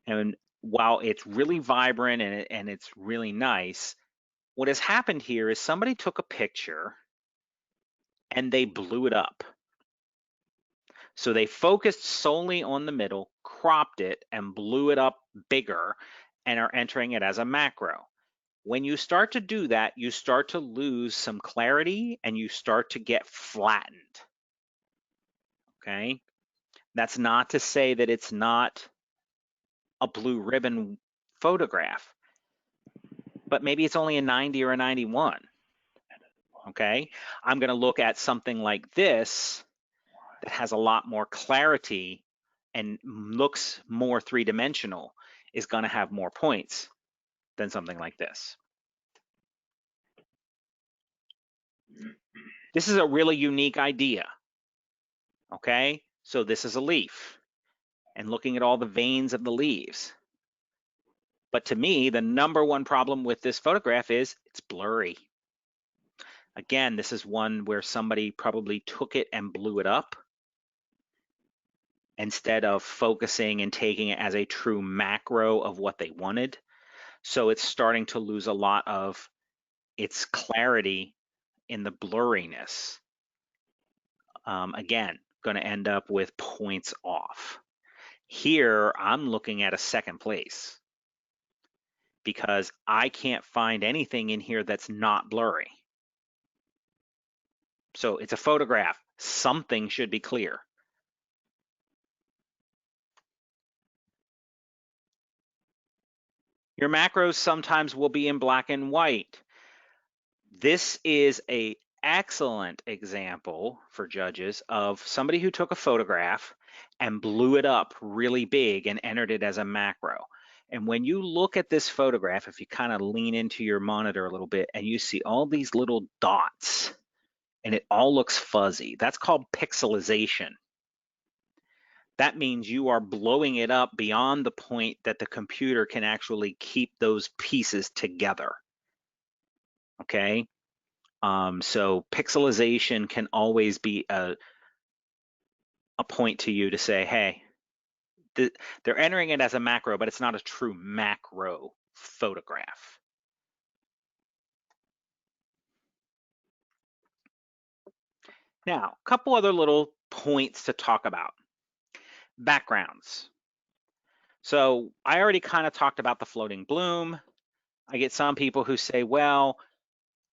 And while it's really vibrant and it's really nice, what has happened here is somebody took a picture and they blew it up. So they focused solely on the middle, cropped it, and blew it up bigger and are entering it as a macro. When you start to do that, you start to lose some clarity and you start to get flattened. Okay? That's not to say that it's not a blue ribbon photograph, but maybe it's only a 90 or a 91. Okay, I'm going to look at something like this that has a lot more clarity and looks more three-dimensional, is going to have more points than something like this. This is a really unique idea. Okay, so this is a leaf, and looking at all the veins of the leaves. But to me, the number one problem with this photograph is it's blurry. Again, this is one where somebody probably took it and blew it up instead of focusing and taking it as a true macro of what they wanted. So it's starting to lose a lot of its clarity in the blurriness. Again, going to end up with points off. Here, I'm looking at a second place because I can't find anything in here that's not blurry. So it's a photograph. Something should be clear. Your macros sometimes will be in black and white. This is an excellent example for judges of somebody who took a photograph and blew it up really big and entered it as a macro. And when you look at this photograph, if you kind of lean into your monitor a little bit and you see all these little dots and it all looks fuzzy, that's called pixelization. That means you are blowing it up beyond the point that the computer can actually keep those pieces together. Okay, so pixelization can always be a point to you to say, hey, they're entering it as a macro, but it's not a true macro photograph. Now, a couple other little points to talk about. Backgrounds. So I already kind of talked about the floating bloom. I get some people who say, well,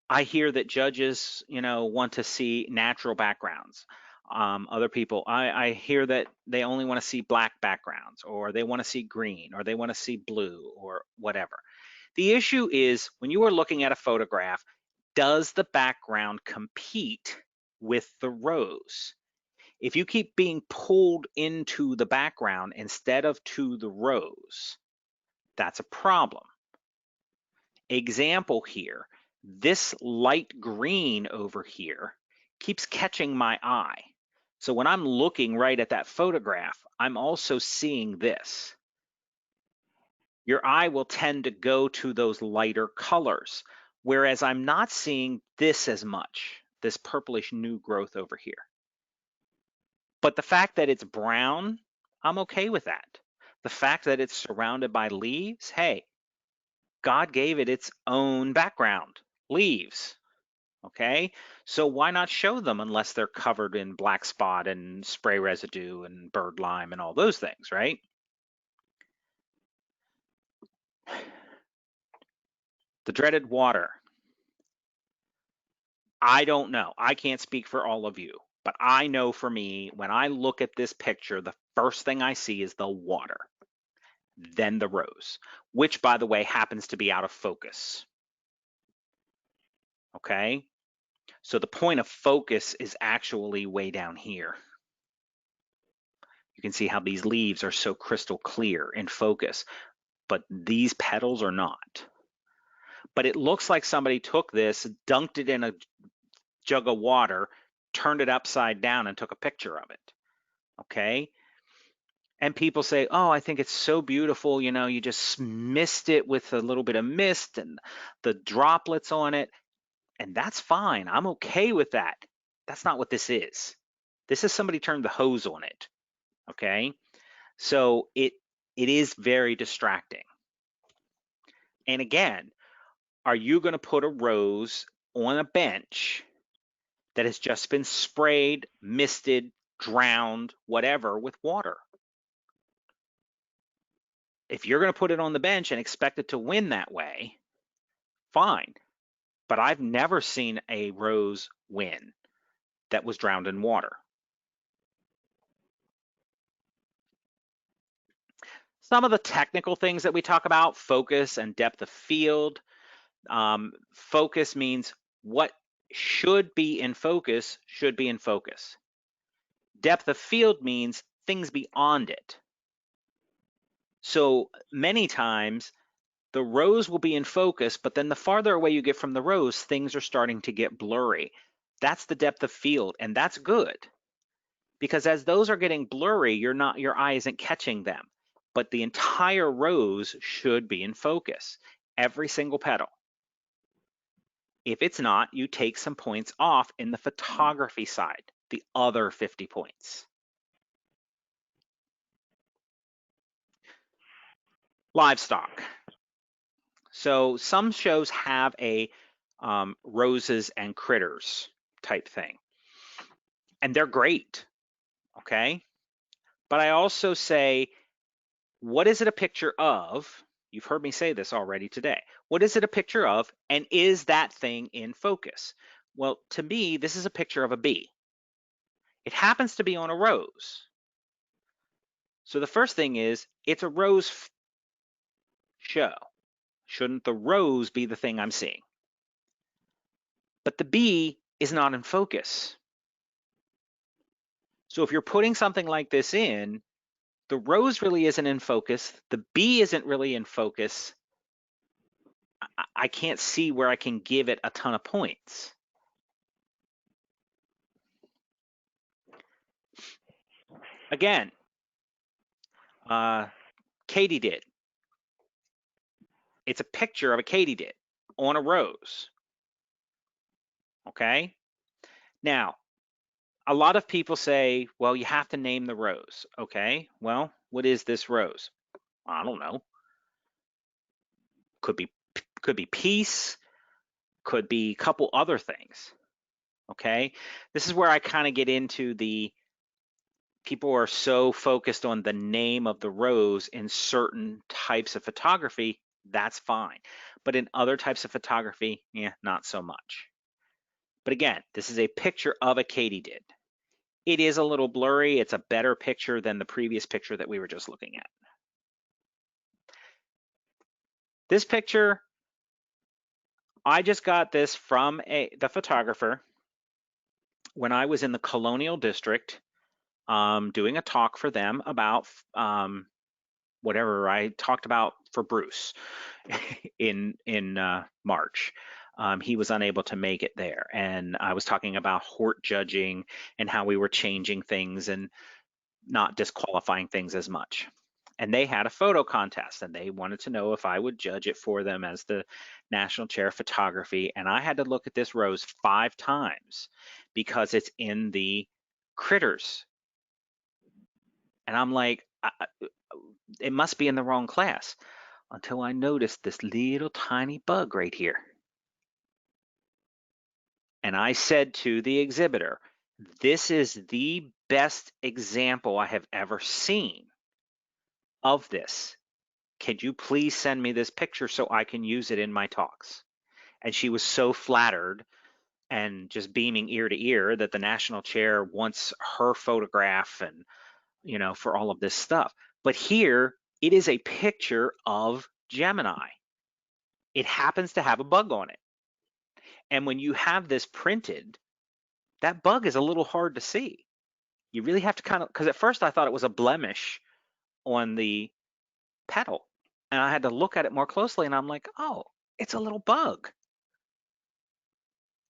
I hear that judges, want to see natural backgrounds. Other people, I hear that they only want to see black backgrounds, or they want to see green, or they want to see blue, or whatever. The issue is when you are looking at a photograph, does the background compete with the rose? If you keep being pulled into the background instead of to the rose, that's a problem. Example here, this light green over here keeps catching my eye. So when I'm looking right at that photograph, I'm also seeing this. Your eye will tend to go to those lighter colors, whereas I'm not seeing this as much, this purplish new growth over here. But the fact that it's brown, I'm okay with that. The fact that it's surrounded by leaves, hey, God gave it its own background, leaves. Okay, so why not show them unless they're covered in black spot and spray residue and bird lime and all those things, right? The dreaded water. I don't know. I can't speak for all of you, but I know for me, when I look at this picture, the first thing I see is the water, then the rose, which, by the way, happens to be out of focus. Okay, so the point of focus is actually way down here. You can see how these leaves are so crystal clear in focus, but these petals are not. But it looks like somebody took this, dunked it in a jug of water, turned it upside down and took a picture of it. Okay, and people say, oh, I think it's so beautiful, you just mist it with a little bit of mist and the droplets on it, and that's fine. I'm okay with that. That's not what this is. This is somebody turned the hose on it. Okay, so it is very distracting. And again, are you going to put a rose on a bench that has just been sprayed, misted, drowned, whatever, with water? If you're going to put it on the bench and expect it to win that way, fine. But I've never seen a rose win that was drowned in water. Some of the technical things that we talk about, focus and depth of field. Focus means what should be in focus should be in focus. Depth of field means things beyond it. So many times the rose will be in focus, but then the farther away you get from the rose, things are starting to get blurry. That's the depth of field, and that's good. Because as those are getting blurry, your eye isn't catching them. But the entire rose should be in focus, every single petal. If it's not, you take some points off in the photography side, the other 50 points. Livestock. So some shows have a roses and critters type thing, and they're great, okay? But I also say, what is it a picture of? You've heard me say this already today. What is it a picture of, and is that thing in focus? Well, to me, this is a picture of a bee. It happens to be on a rose. So the first thing is, it's a rose show. Shouldn't the rose be the thing I'm seeing? But the bee is not in focus. So if you're putting something like this in, the rose really isn't in focus. The bee isn't really in focus. I can't see where I can give it a ton of points. Again, katydid. It's a picture of a katydid on a rose. Okay? Now, a lot of people say, well, you have to name the rose. Okay, well, what is this rose? I don't know. Could be peace, could be a couple other things. Okay? This is where I kind of get into the people are so focused on the name of the rose in certain types of photography, that's fine. But in other types of photography, yeah, not so much. But again, this is a picture of a katydid. It is a little blurry. It's a better picture than the previous picture that we were just looking at. This picture, I just got this from the photographer when I was in the Colonial District doing a talk for them about whatever I talked about for Bruce in March. He was unable to make it there, and I was talking about hort judging and how we were changing things and not disqualifying things as much. And they had a photo contest, and they wanted to know if I would judge it for them as the National Chair of Photography. And I had to look at this rose 5 times because it's in the critters. And I'm like, it must be in the wrong class, until I noticed this little tiny bug right here. And I said to the exhibitor, this is the best example I have ever seen of this. Could you please send me this picture so I can use it in my talks? And she was so flattered and just beaming ear to ear that the national chair wants her photograph and, you know, for all of this stuff. But here, it is a picture of Gemini. It happens to have a bug on it. And when you have this printed, that bug is a little hard to see. You really have to kind of, because at first I thought it was a blemish on the petal. And I had to look at it more closely and I'm like, oh, it's a little bug.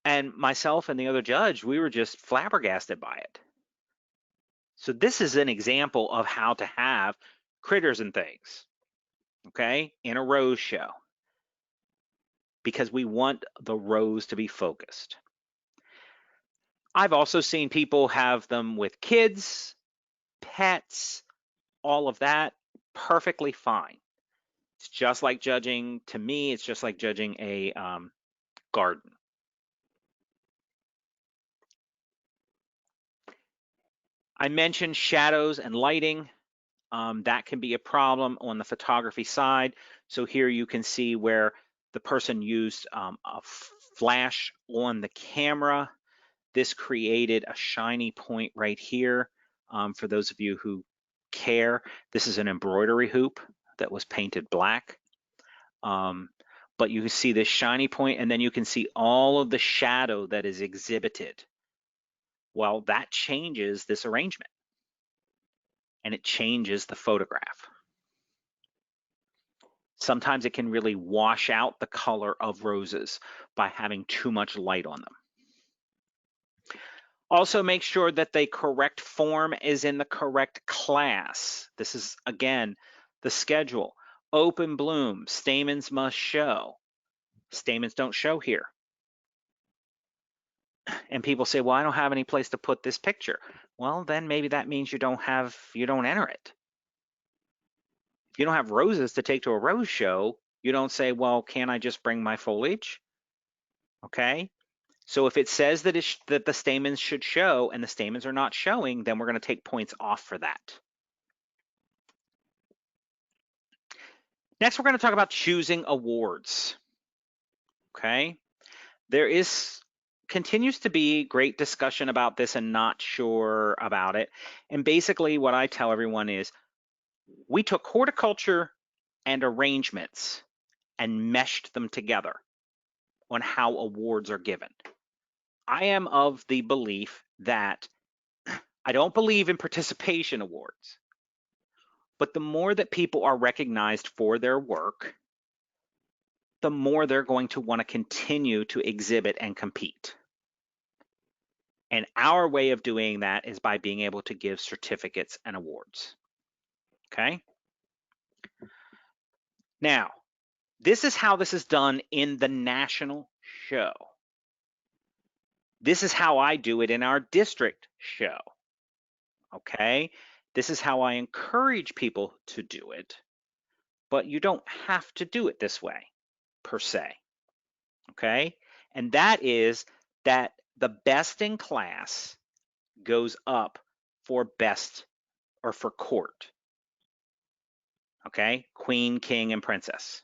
And myself and the other judge, we were just flabbergasted by it. So this is an example of how to have critters and things, okay, in a rose show, because we want the rose to be focused. I've also seen people have them with kids, pets, all of that, perfectly fine. It's just like judging, to me, it's just like judging a garden. I mentioned shadows and lighting. That can be a problem on the photography side. So here you can see where the person used a flash on the camera. This created a shiny point right here. For those of you who care. This is an embroidery hoop that was painted black. But you can see this shiny point, and then you can see all of the shadow that is exhibited. Well, that changes this arrangement, and it changes the photograph. Sometimes it can really wash out the color of roses by having too much light on them. Also, make sure that the correct form is in the correct class. This is, again, the schedule. Open bloom, stamens must show. Stamens don't show here. And people say, well, I don't have any place to put this picture. Well, then maybe that means you don't enter it. If you don't have roses to take to a rose show, you don't say, well, can I just bring my foliage? Okay. So if it says that that the stamens should show and the stamens are not showing, then we're going to take points off for that. Next, we're going to talk about choosing awards. Okay. There continues to be great discussion about this and not sure about it. And basically what I tell everyone is we took horticulture and arrangements and meshed them together on how awards are given. I am of the belief that I don't believe in participation awards, but the more that people are recognized for their work, the more they're going to want to continue to exhibit and compete. And our way of doing that is by being able to give certificates and awards. Okay? Now, this is how this is done in the national show. This is how I do it in our district show. Okay? This is how I encourage people to do it, but you don't have to do it this way, per se. Okay? And that is that the best in class goes up for best or for court. Okay? Queen, king, and princess.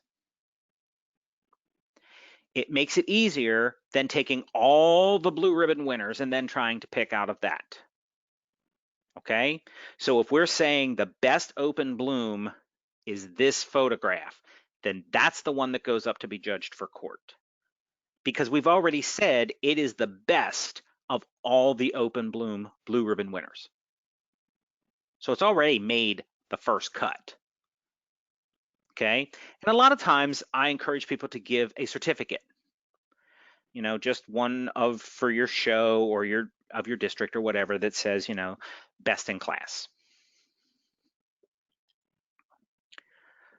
It makes it easier than taking all the blue ribbon winners and then trying to pick out of that. Okay? So if we're saying the best open bloom is this photograph, then that's the one that goes up to be judged for court. Because we've already said it is the best of all the open bloom blue ribbon winners. So it's already made the first cut. Okay? And a lot of times I encourage people to give a certificate. You know, just one for your show or your district or whatever that says, you know, best in class.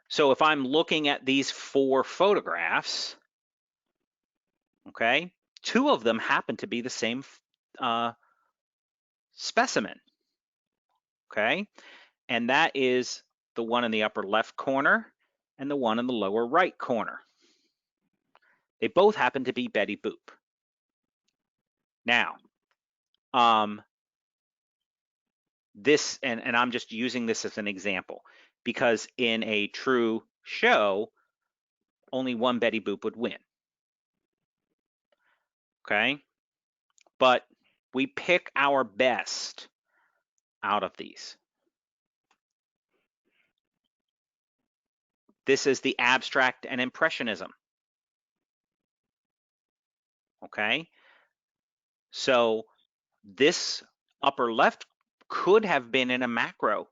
So if I'm looking at these 4 photographs, okay, 2 of them happen to be the same specimen, okay? And that is the one in the upper left corner and the one in the lower right corner. They both happen to be Betty Boop. Now, this, and I'm just using this as an example, because in a true show, only one Betty Boop would win. Okay? But we pick our best out of these. This is the abstract and impressionism. Okay? So this upper left could have been in a macro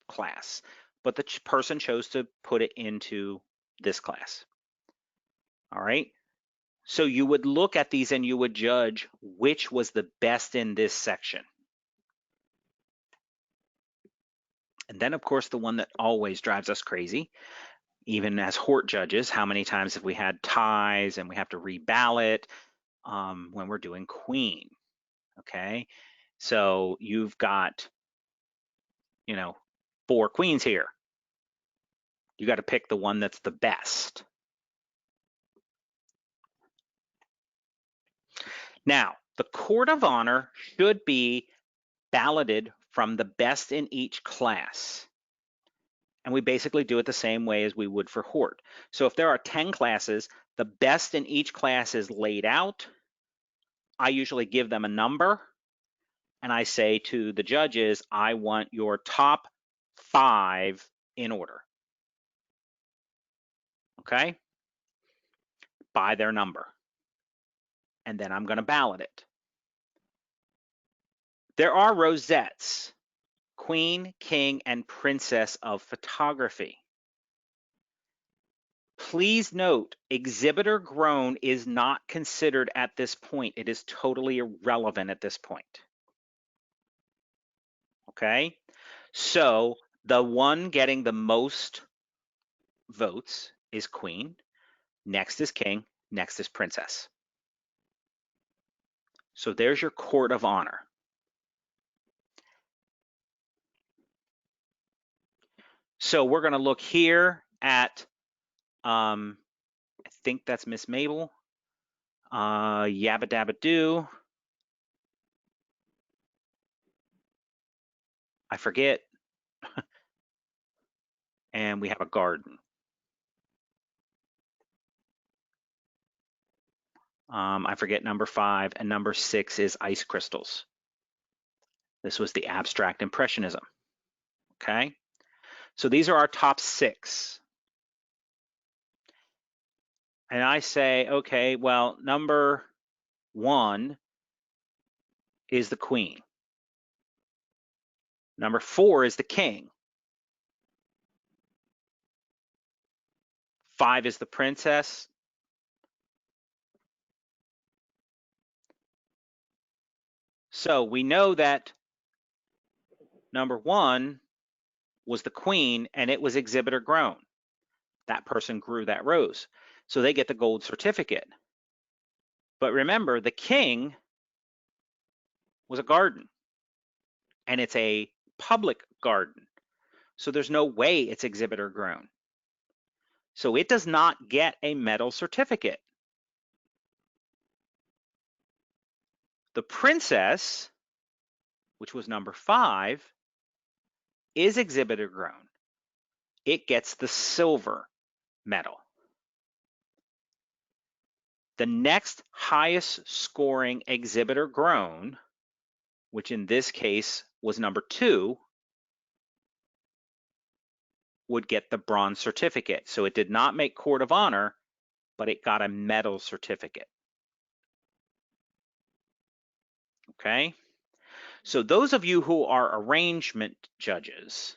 class, but the person chose to put it into this class. All right? So you would look at these and you would judge which was the best in this section. And then, of course, the one that always drives us crazy, even as hort judges, how many times have we had ties and we have to reballot when we're doing queen, okay? So you've got, you know, 4 queens here. You got to pick the one that's the best. Now, the court of honor should be balloted from the best in each class. And we basically do it the same way as we would for hort. So if there are 10 classes, the best in each class is laid out. I usually give them a number, and I say to the judges, I want your top 5 in order, okay, by their number. And then I'm going to ballot it. There are rosettes, Queen, King, and Princess of Photography. Please note, exhibitor grown is not considered at this point. It is totally irrelevant at this point. Okay, so the one getting the most votes is Queen, next is King, next is Princess. So there's your court of honor. So we're going to look here at, I think that's Miss Mabel. Yabba dabba doo. I forget. And we have a garden. I forget number 5, and number 6 is ice crystals. This was the abstract impressionism. Okay, so these are our top 6. And I say, okay, well, number 1 is the Queen. Number 4 is the King. 5 is the Princess. So we know that number 1 was the Queen, and it was exhibitor grown. That person grew that rose. So they get the gold certificate. But remember, the King was a garden, and it's a public garden. So there's no way it's exhibitor grown. So it does not get a medal certificate. The Princess, which was number 5, is exhibitor grown. It gets the silver medal. The next highest scoring exhibitor grown, which in this case was number 2, would get the bronze certificate. So it did not make court of honor, but it got a medal certificate. Okay, so those of you who are arrangement judges,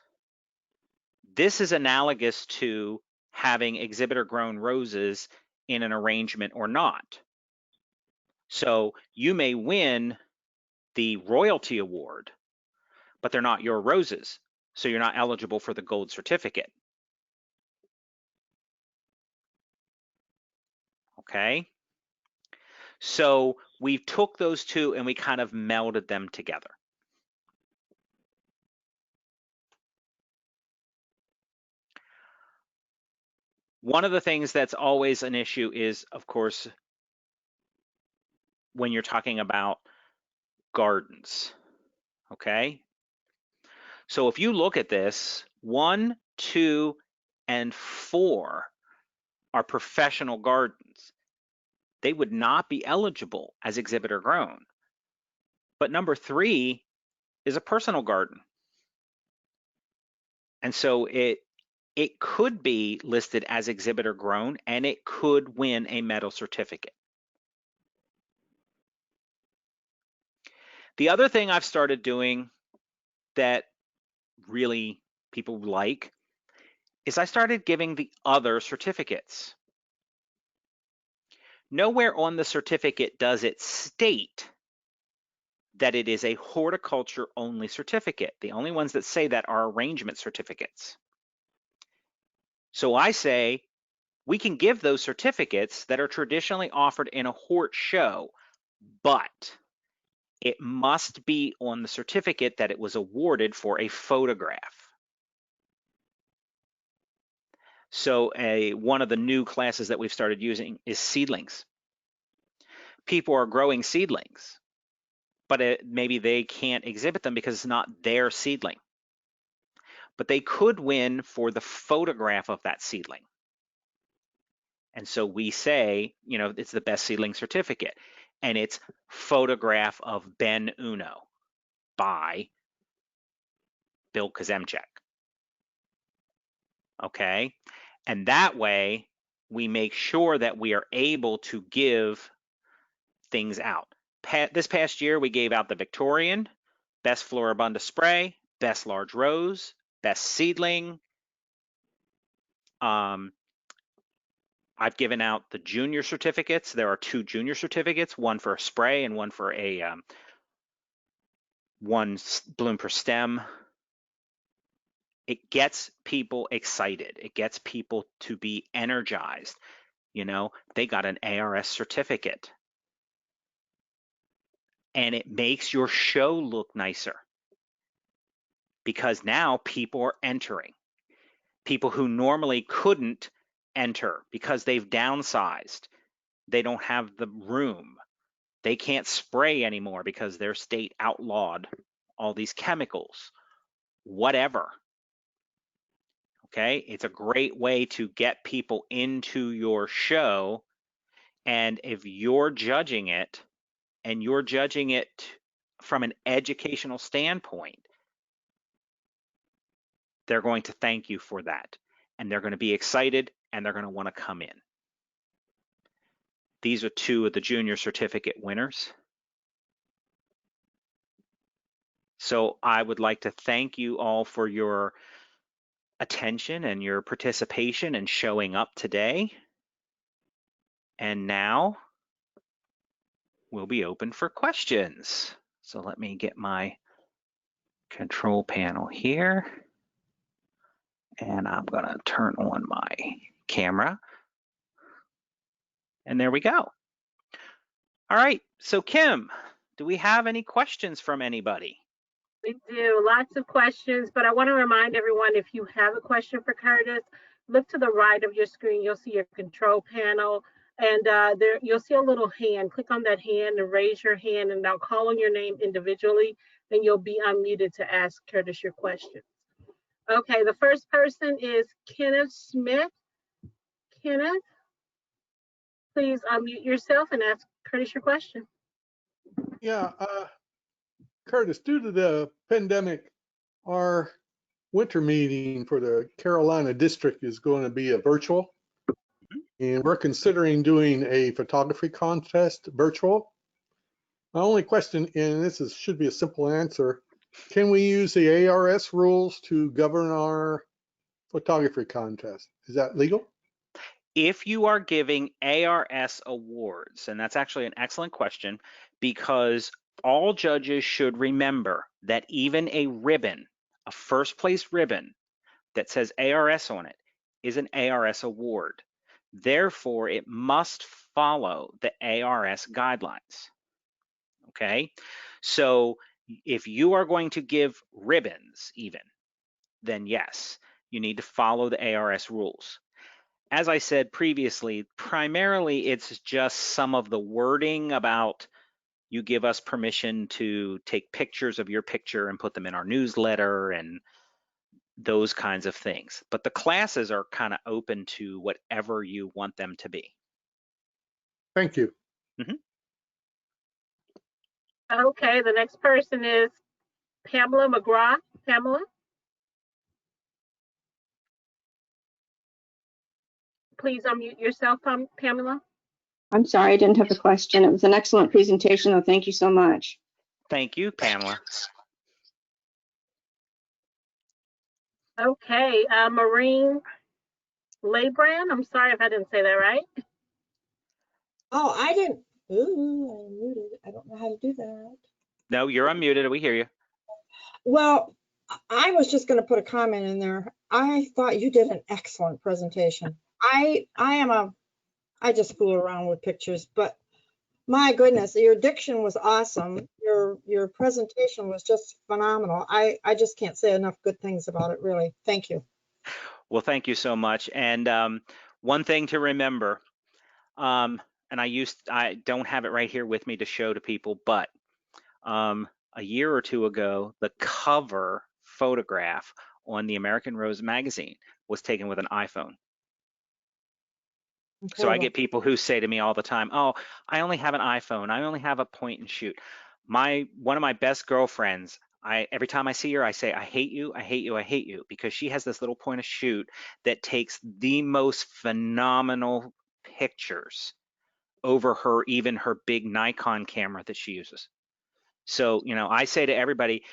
this is analogous to having exhibitor grown roses in an arrangement or not. So you may win the royalty award, but they're not your roses, so you're not eligible for the gold certificate. Okay, so we took those two and we kind of melded them together. One of the things that's always an issue is, of course, when you're talking about gardens. Okay, so if you look at this, 1, 2, and 4 are professional gardens. They would not be eligible as exhibitor grown. But number 3 is a personal garden. And so it could be listed as exhibitor grown, and it could win a medal certificate. The other thing I've started doing that really people like is I started giving the other certificates. Nowhere on the certificate does it state that it is a horticulture only certificate. The only ones that say that are arrangement certificates. So I say we can give those certificates that are traditionally offered in a hort show, but it must be on the certificate that it was awarded for a photograph. So one of the new classes that we've started using is seedlings. People are growing seedlings, but maybe they can't exhibit them because it's not their seedling. But they could win for the photograph of that seedling. And so we say, you know, it's the best seedling certificate, and it's photograph of Ben Uno by Bill Kazemchak. okay? And that way, we make sure that we are able to give things out. This past year, we gave out the Victorian, Best Floribunda Spray, Best Large Rose, Best Seedling. I've given out the junior certificates. There are 2 junior certificates, one for a spray and one for a one bloom per stem. It gets people excited. It gets people to be energized. You know, they got an ARS certificate. And it makes your show look nicer because now people are entering. People who normally couldn't enter because they've downsized. They don't have the room. They can't spray anymore because their state outlawed all these chemicals, whatever. Okay, it's a great way to get people into your show. And if you're judging it and you're judging it from an educational standpoint, they're going to thank you for that. And they're going to be excited and they're going to want to come in. These are 2 of the junior certificate winners. So I would like to thank you all for your attention and your participation and showing up today. And now we'll be open for questions. So let me get my control panel here. And I'm going to turn on my camera. And there we go. All right, so Kim, do we have any questions from anybody? We do, lots of questions, but I want to remind everyone, if you have a question for Curtis, look to the right of your screen. You'll see your control panel, and there you'll see a little hand. Click on that hand and raise your hand, and I'll call on your name individually, and you'll be unmuted to ask Curtis your question. Okay, the first person is Kenneth Smith. Kenneth, please unmute yourself and ask Curtis your question. Yeah, Curtis, due to the pandemic, our winter meeting for the Carolina district is going to be a virtual. And we're considering doing a photography contest virtual. My only question, and this should be a simple answer, can we use the ARS rules to govern our photography contest? Is that legal? If you are giving ARS awards, and that's actually an excellent question, because all judges should remember that even a ribbon, a first place ribbon that says ARS on it, is an ARS award. Therefore, it must follow the ARS guidelines. Okay, so if you are going to give ribbons even, then yes, you need to follow the ARS rules. As I said previously, primarily it's just some of the wording about you give us permission to take pictures of your picture and put them in our newsletter and those kinds of things. But the classes are kind of open to whatever you want them to be. Thank you. Mm-hmm. Okay, the next person is Pamela McGraw. Pamela? Please unmute yourself, Pamela. I'm sorry, I didn't have a question. It was an excellent presentation, though. Thank you so much. Thank you, Pamela. Okay, Maureen Labran. I'm sorry if I didn't say that right. Oh, I didn't. Ooh, I'm muted. I don't know how to do that. No, you're unmuted. We hear you. Well, I was just going to put a comment in there. I thought you did an excellent presentation. I just fool around with pictures, but my goodness, your diction was awesome. Your presentation was just phenomenal. I just can't say enough good things about it, really. Thank you. Well, thank you so much. And one thing to remember, and I don't have it right here with me to show to people, but a year or two ago, the cover photograph on the American Rose magazine was taken with an iPhone. So I get people who say to me all the time, oh, I only have an iPhone. I only have a point and shoot. One of my best girlfriends every time I see her, I say, I hate you, I hate you, I hate you, because she has this little point of shoot that takes the most phenomenal pictures over even her big Nikon camera that she uses. So, you know, I say to everybody,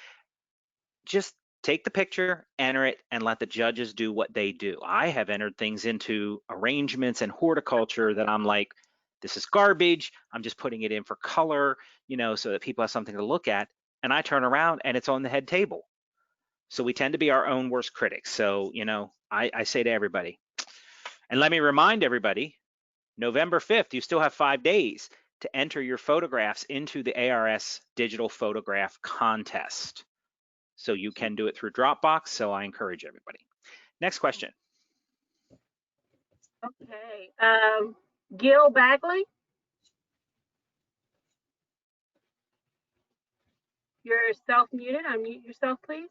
just take the picture, enter it, and let the judges do what they do. I have entered things into arrangements and horticulture that I'm like, this is garbage. I'm just putting it in for color, you know, so that people have something to look at. And I turn around and it's on the head table. So we tend to be our own worst critics. So, you know, I say to everybody, and let me remind everybody, November 5th, you still have 5 days to enter your photographs into the ARS Digital Photograph Contest. So you can do it through Dropbox. So I encourage everybody. Next question. Okay. Gil Bagley. You're self-muted. Unmute yourself, please.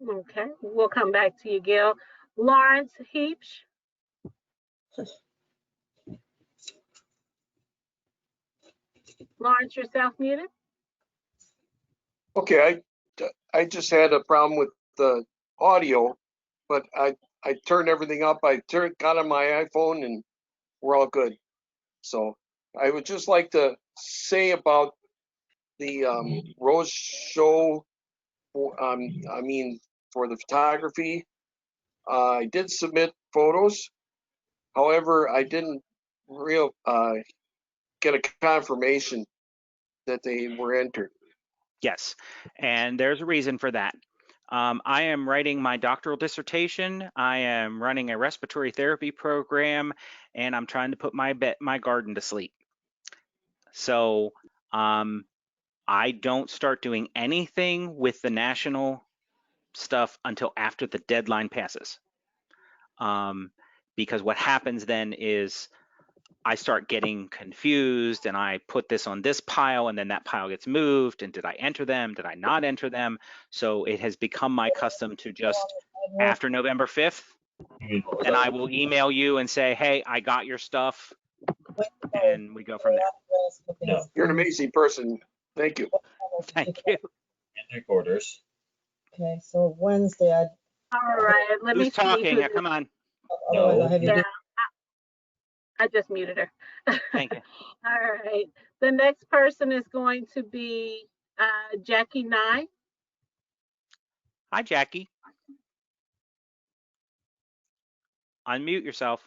Okay, we'll come back to you, Gil. Lawrence Heapsch. Lawrence, you're self-muted. Okay, I just had a problem with the audio, but I turned everything up. Got on my iPhone and we're all good. So I would just like to say about the Rose Show. I mean, for the photography, I did submit photos. However, I didn't get a confirmation that they were entered. Yes, and there's a reason for that. I am writing my doctoral dissertation. I am running a respiratory therapy program, and I'm trying to put my garden to sleep. So I don't start doing anything with the national stuff until after the deadline passes. Because what happens then is I start getting confused and I put this on this pile and then that pile gets moved. And did I enter them? Did I not enter them? So it has become my custom to just after November 5th, then I will email you and say, hey, I got your stuff. And we go from there. No. You're an amazing person. Thank you. Thank you. And recorders. Okay, so Wednesday, All right, let me Who's see. talking? Come on. otherwise I'll have you Yeah, do. I just muted her. Thank you. All right, the next person is going to be Jackie Nye. Hi, Jackie. Unmute yourself.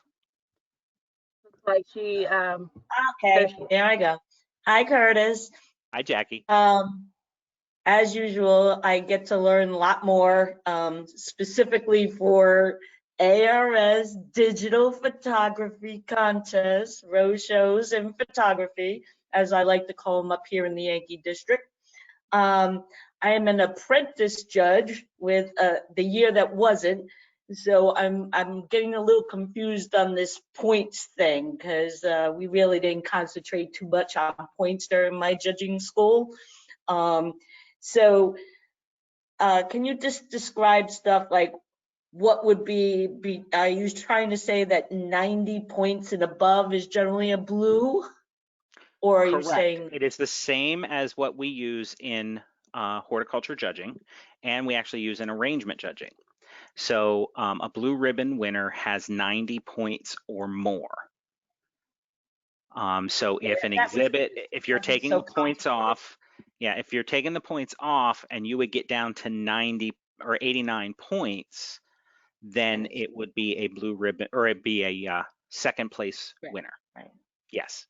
Looks like she. Okay, there I go. Hi, Curtis. Hi, Jackie. As usual, I get to learn a lot more, specifically for ARS Digital Photography Contest, road shows and photography, as I like to call them up here in the Yankee District. I am an apprentice judge with the year that wasn't. So I'm getting a little confused on this points thing because we really didn't concentrate too much on points during my judging school. So can you just describe stuff like what would be are you trying to say that 90 points and above is generally a blue? Or are you saying? It is the same as what we use in horticulture judging, and we actually use in arrangement judging. So a blue ribbon winner has 90 points or more. So if an exhibit, if you're taking the points off, yeah, if you're taking the points off and you would get down to 90 or 89 points, then it would be a blue ribbon or it'd be a second place winner. Right. Yes.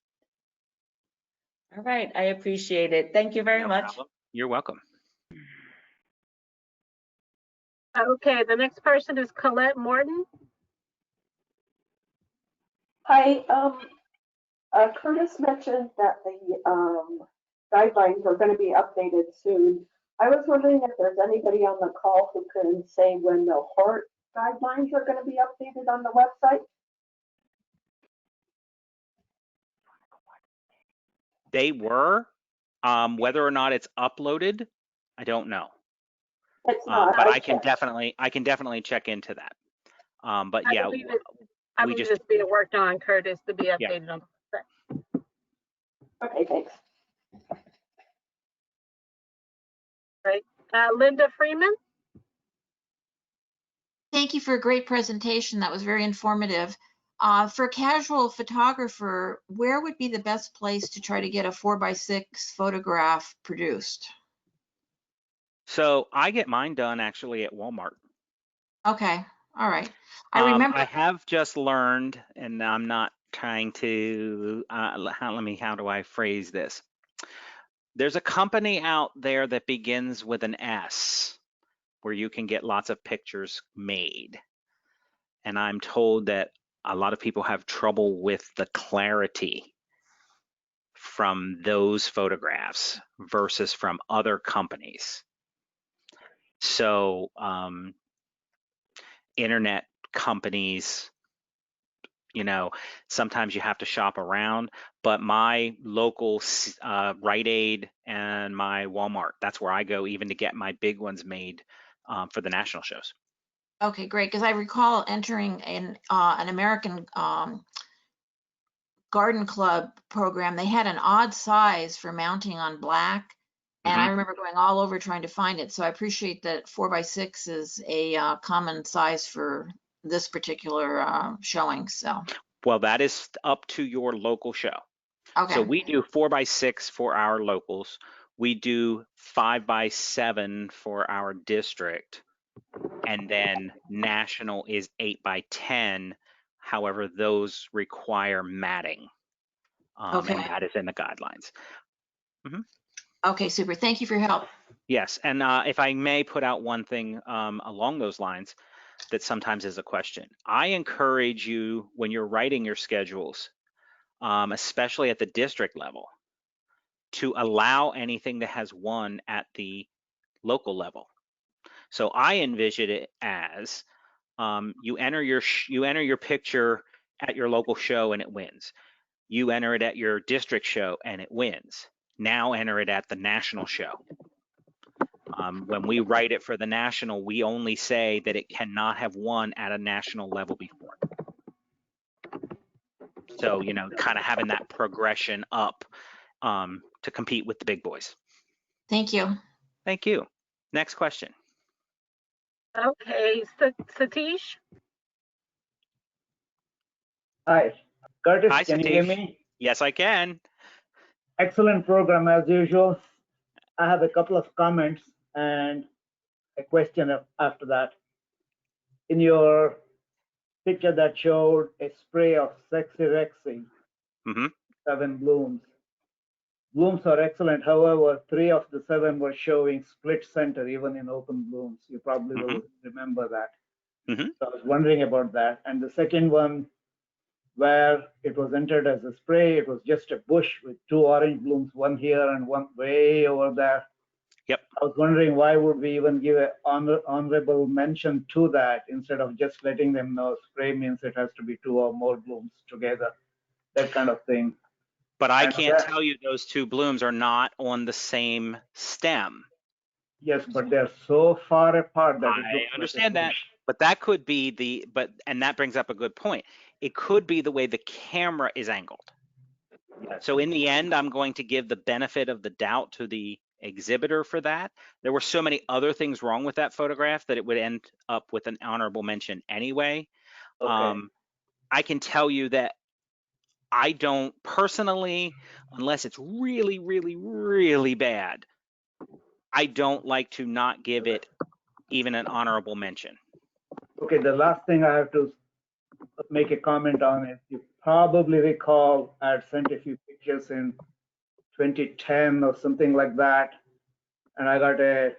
All right, I appreciate it. Thank you very much. Problem. You're welcome. Okay, the next person is Colette Morton. Hi, Curtis mentioned that the guidelines are going to be updated soon. I was wondering if there's anybody on the call who can say when the HORT guidelines are going to be updated on the website? They were. Whether or not it's uploaded, I don't know. It's not. But I can definitely check into that. But yeah, I We believe just, it's being worked on, Curtis, to be yeah. updated on. Okay, thanks. Right. Linda Freeman? Thank you for a great presentation. That was very informative. For a casual photographer, where would be the best place to try to get a 4x6 photograph produced? So I get mine done actually at Walmart. Okay, all right. I remember. I have just learned, and I'm not trying to, how do I phrase this? There's a company out there that begins with an S where you can get lots of pictures made. And I'm told that a lot of people have trouble with the clarity from those photographs versus from other companies. So internet companies, you know, sometimes you have to shop around, but my local Rite Aid and my Walmart, that's where I go even to get my big ones made for the national shows. Okay, great, because I recall entering an American garden club program. They had an odd size for mounting on black, and I remember going all over trying to find it. So I appreciate that 4x6 is a common size for this particular showing. So. Well, that is up to your local show. Okay. So we do 4x6 for our locals. We do 5x7 for our district. And then national is 8x10. However, those require matting. Okay. And that is in the guidelines. Okay, super. Thank you for your help. Yes. And if I may put out one thing along those lines that sometimes is a question. I encourage you when you're writing your schedules, especially at the district level, to allow anything that has won at the local level. So I envision it as you enter your picture at your local show and it wins. You enter it at your district show and it wins. Now enter it at the national show. When we write it for the national, we only say that it cannot have won at a national level before. So, you know, kind of having that progression up to compete with the big boys. Thank you. Thank you. Next question. Okay, Satish? Hi, Curtis, Hi, can you Satish. hear me? Yes, I can. Excellent program as usual. I have a couple of comments and a question after that. In your picture that showed a spray of Sexy Rexy, 7 blooms. Blooms are excellent. However, 3 of the 7 were showing split center even in open blooms. You probably will remember that. So I was wondering about that. And the second one, where it was entered as a spray, it was just a bush with 2 orange blooms, one here and one way over there. Yep. I was wondering why would we even give an honorable mention to that instead of just letting them know spray means it has to be 2 or more blooms together, that kind of thing. But I can't tell you those 2 blooms are not on the same stem. Yes, but they're so far apart that I understand that, but that could be and that brings up a good point. It could be the way the camera is angled. Yes. So in the end, I'm going to give the benefit of the doubt to the exhibitor for that. There were so many other things wrong with that photograph that it would end up with an honorable mention anyway. Okay. I can tell you that I don't personally, unless it's really, really, really bad, I don't like to not give it even an honorable mention. Okay, the last thing I have to make a comment on is you probably recall I had sent a few pictures in 2010 or something like that, and I got a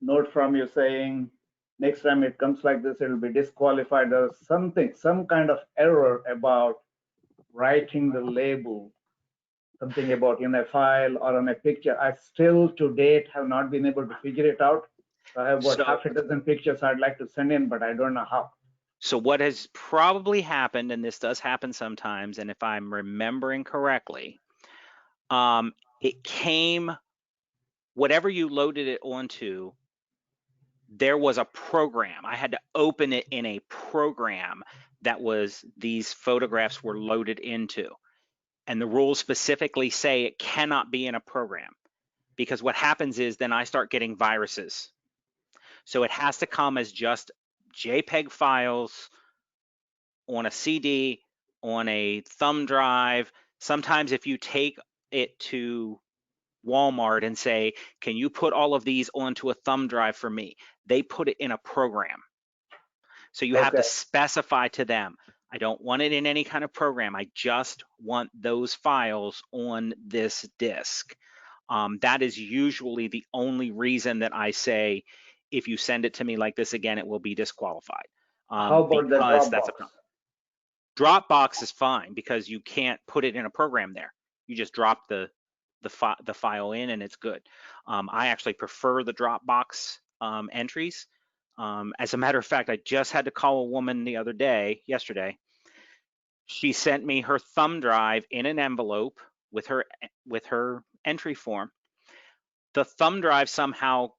note from you saying next time it comes like this, it'll be disqualified or something, some kind of error about writing the label, something about in a file or on a picture. I still to date have not been able to figure it out. So I have about half a dozen pictures I'd like to send in, but I don't know how. So what has probably happened, and this does happen sometimes, and if I'm remembering correctly, it came, whatever you loaded it onto, there was a program. I had to open it in a program these photographs were loaded into. And the rules specifically say it cannot be in a program, because what happens is then I start getting viruses. So it has to come as just JPEG files on a CD, on a thumb drive. Sometimes if you take it to Walmart and say, can you put all of these onto a thumb drive for me? They put it in a program. So you have to specify to them, I don't want it in any kind of program. I just want those files on this disk. That is usually the only reason that I say, if you send it to me like this again, it will be disqualified. How about the Dropbox? Dropbox is fine because you can't put it in a program there. You just drop the file in and it's good. I actually prefer the Dropbox entries. As a matter of fact, I just had to call a woman yesterday. She sent me her thumb drive in an envelope with her entry form. The thumb drive somehow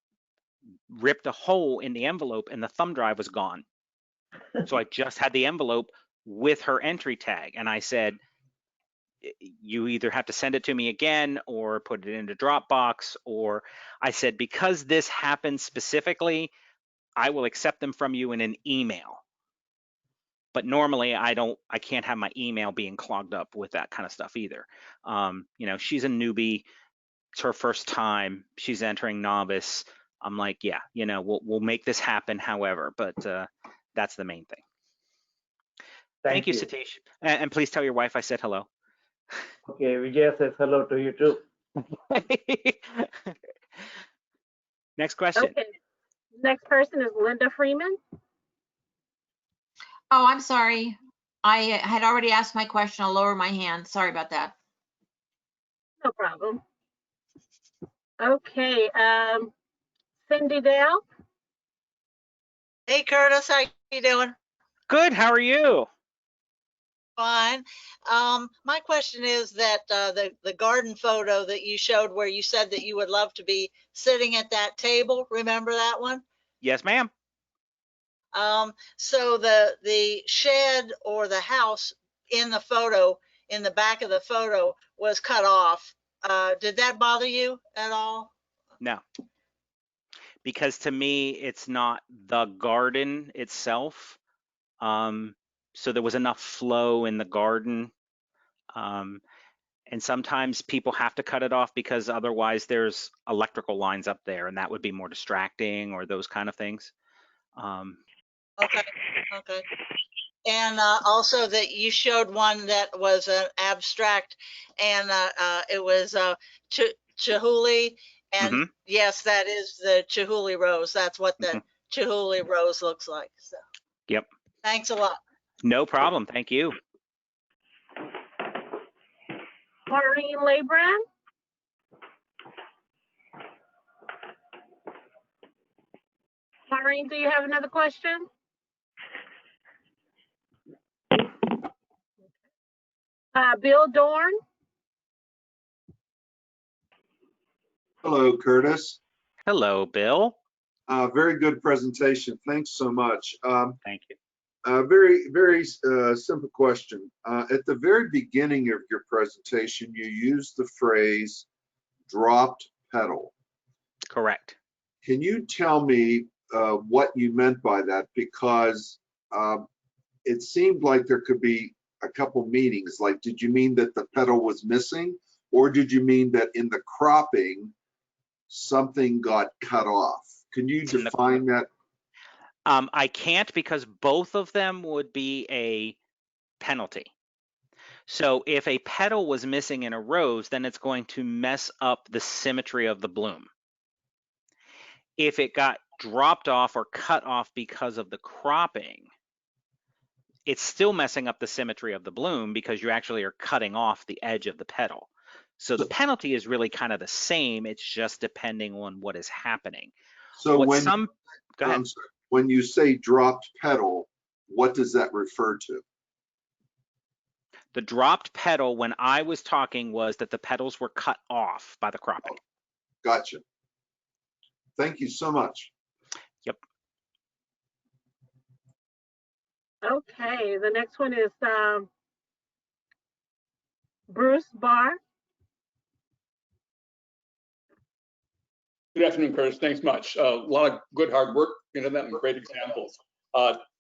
ripped a hole in the envelope and the thumb drive was gone. So I just had the envelope with her entry tag. And I said, you either have to send it to me again or put it into Dropbox, or I said, because this happened specifically, I will accept them from you in an email. But normally I can't have my email being clogged up with that kind of stuff either. She's a newbie. It's her first time. She's entering novice. I'm like, yeah, we'll make this happen however, but that's the main thing. Thank you, Satish. And please tell your wife I said hello. Okay, Vijay says hello to you too. Next question. Okay. Next person is Linda Freeman. Oh, I'm sorry. I had already asked my question. I'll lower my hand. Sorry about that. No problem. Okay, Cindy Dale. Hey, Curtis, how you doing? Good. How are you? Fine. My question is that the garden photo that you showed where you said that you would love to be sitting at that table, remember that one? Yes, ma'am. So the shed or the house in the photo, in the back of the photo, was cut off. Did that bother you at all? No. Because to me, it's not the garden itself. So there was enough flow in the garden. And sometimes people have to cut it off because otherwise there's electrical lines up there and that would be more distracting or those kind of things. Okay. And also that you showed one that was an abstract and it was Chihuly. And yes, that is the Chihuly rose. That's what the Chihuly rose looks like. So. Yep. Thanks a lot. No problem. Thank you. Maureen Labran. Maureen, do you have another question? Bill Dorn. Hello, Curtis. Hello, Bill. Very good presentation. Thanks so much. Thank you. Very simple question. At the very beginning of your presentation, you used the phrase dropped petal. Correct. Can you tell me what you meant by that? Because it seemed like there could be a couple meanings. Like, did you mean that the petal was missing? Or did you mean that in the cropping, something got cut off? Can you define that? I can't, because both of them would be a penalty. So if a petal was missing in a rose, then it's going to mess up the symmetry of the bloom. If it got dropped off or cut off because of the cropping, it's still messing up the symmetry of the bloom because you actually are cutting off the edge of the petal. So the penalty is really kind of the same. It's just depending on what is happening. So what when, some, go ahead. When you say dropped petal, what does that refer to? The dropped petal, when I was talking, was that the petals were cut off by the cropping. Gotcha. Thank you so much. Yep. Okay, the next one is Bruce Barr. Good afternoon, Curtis. Thanks much. A lot of good hard work into that and great examples.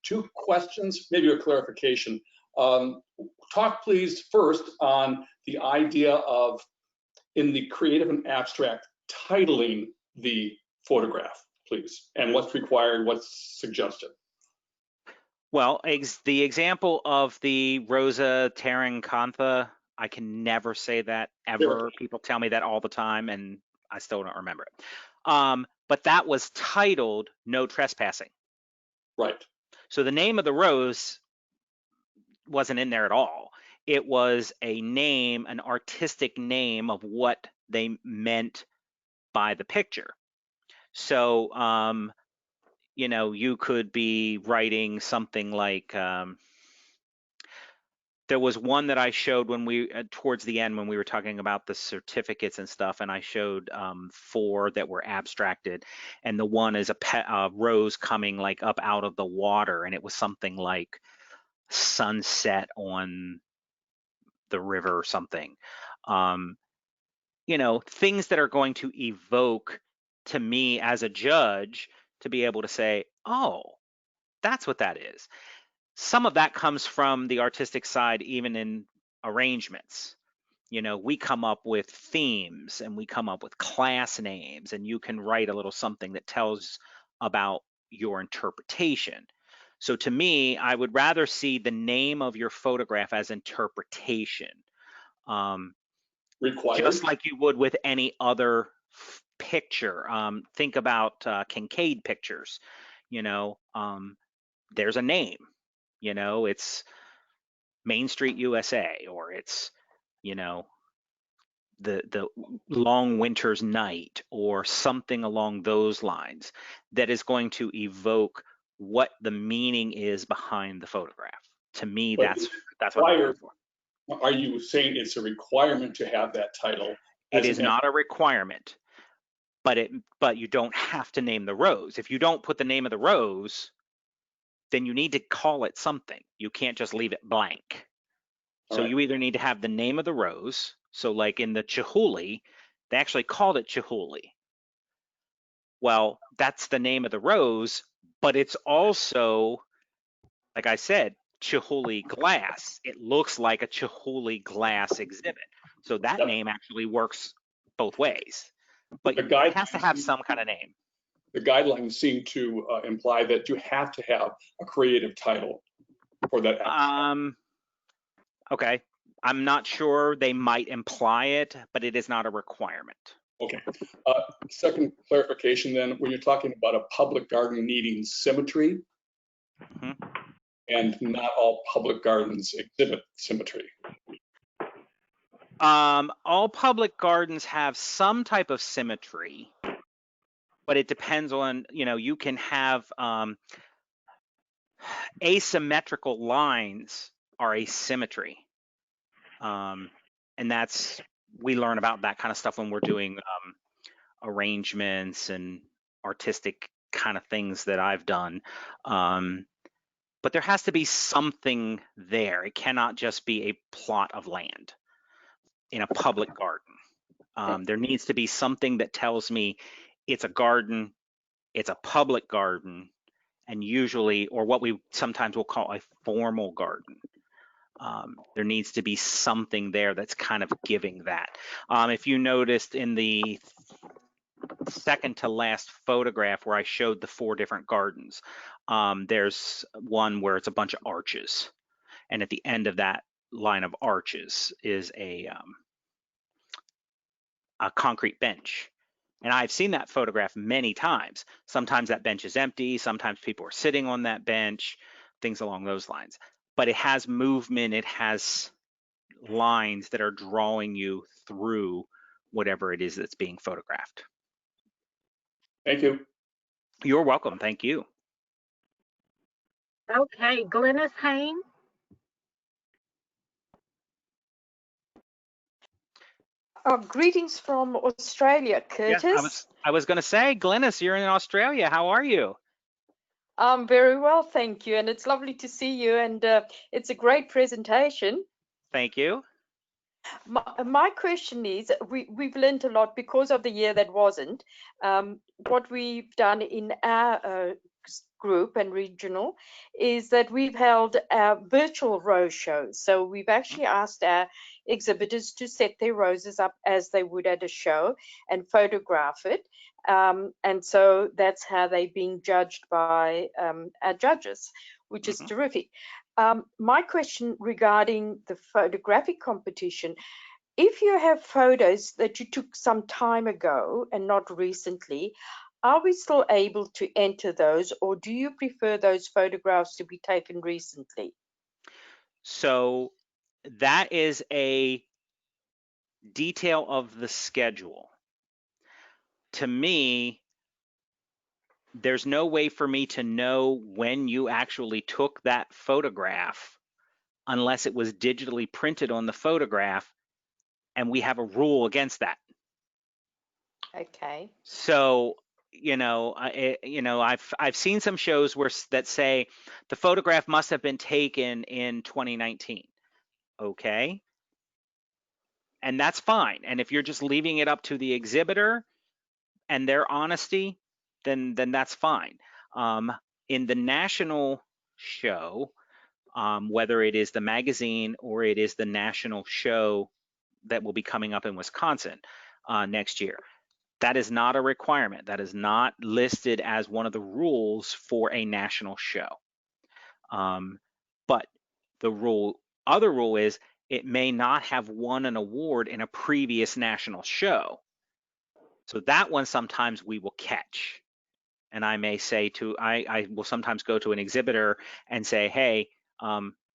Two questions, maybe a clarification. Talk please first on the idea of, in the creative and abstract, titling the photograph, please, and what's required, what's suggested. Well, the example of the Rosa Tarancantha, I can never say that ever. Sure. People tell me that all the time, and I still don't remember it. But that was titled No Trespassing. Right. So the name of the rose wasn't in there at all. It was a name, an artistic name of what they meant by the picture. So, you know, you could be writing something like, there was one that I showed when we, towards the end, when we were talking about the certificates and stuff, and I showed 4 that were abstracted, and the one is a rose coming like up out of the water, and it was something like sunset on the river or something. You know, things that are going to evoke to me as a judge to be able to say, oh, that's what that is. Some of that comes from the artistic side, even in arrangements. You know, we come up with themes and we come up with class names, and you can write a little something that tells about your interpretation. So to me, I would rather see the name of your photograph as interpretation. Required? Just like you would with any other picture. Think about Kincaid pictures. You know, there's a name. You know, it's Main Street USA, or it's, you know, the Long Winter's Night, or something along those lines that is going to evoke what the meaning is behind the photograph. To me, But that's what I'm looking for. Are you saying it's a requirement to have that title? It is not a requirement, but you don't have to name the rose. If you don't put the name of the rose, then you need to call it something. You can't just leave it blank. So you either need to have the name of the rose. So like in the Chihuly, they actually called it Chihuly. Well, that's the name of the rose, but it's also, like I said, Chihuly glass. It looks like a Chihuly glass exhibit. So that name actually works both ways, but it has to have some kind of name. The guidelines seem to imply that you have to have a creative title for that. Okay, I'm not sure. They might imply it, but it is not a requirement. Okay. Second clarification then, when you're talking about a public garden needing symmetry, and not all public gardens exhibit symmetry. All public gardens have some type of symmetry, but it depends on, you know, you can have asymmetrical lines are asymmetry. And that's, we learn about that kind of stuff when we're doing arrangements and artistic kind of things that I've done. But there has to be something there. It cannot just be a plot of land in a public garden. There needs to be something that tells me it's a garden, it's a public garden, and usually, or what we sometimes will call a formal garden. There needs to be something there that's kind of giving that. If you noticed in the second to last photograph where I showed the 4 different gardens, there's one where it's a bunch of arches, and at the end of that line of arches is a concrete bench. And I've seen that photograph many times. Sometimes that bench is empty, sometimes people are sitting on that bench, things along those lines. But it has movement, it has lines that are drawing you through whatever it is that's being photographed. Thank you. You're welcome. Thank you. Okay, Glennis Hain. Greetings from Australia, Curtis. Yes, I was going to say, Glennis, you're in Australia. How are you? I'm very well, thank you. And it's lovely to see you. And it's a great presentation. Thank you. My question is, we've learned a lot because of the year that wasn't. What we've done in our group and regional is that we've held virtual rose shows. So we've actually asked our exhibitors to set their roses up as they would at a show and photograph it. And so that's how they're being judged by our judges, which is terrific. My question regarding the photographic competition, if you have photos that you took some time ago and not recently, are we still able to enter those, or do you prefer those photographs to be taken recently? So that is a detail of the schedule. To me, there's no way for me to know when you actually took that photograph unless it was digitally printed on the photograph, and we have a rule against that. Okay. So, I've seen some shows that say the photograph must have been taken in 2019. Okay. And that's fine. And if you're just leaving it up to the exhibitor and their honesty, then that's fine. In the national show, whether it is the magazine or it is the national show that will be coming up in Wisconsin next year, that is not a requirement. That is not listed as one of the rules for a national show. But the other rule is it may not have won an award in a previous national show. So that one sometimes we will catch. And I may say I will sometimes go to an exhibitor and say, hey,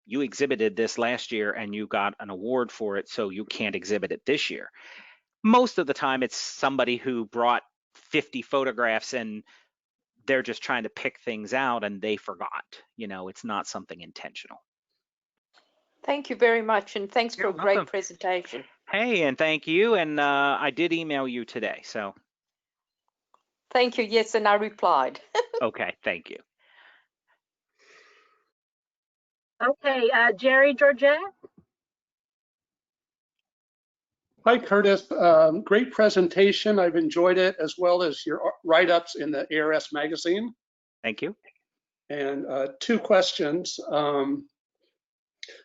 you exhibited this last year and you got an award for it, so you can't exhibit it this year. Most of the time it's somebody who brought 50 photographs and they're just trying to pick things out and they forgot. It's not something intentional. Thank you very much, and thanks for You're a great welcome. presentation. Hey, and thank you. And I did email you today, so. Thank you. Yes, and I replied. Okay, thank you. Okay, Jerry Georgette. Hi, Curtis. Great presentation. I've enjoyed it, as well as your write-ups in the ARS magazine. Thank you. And two questions.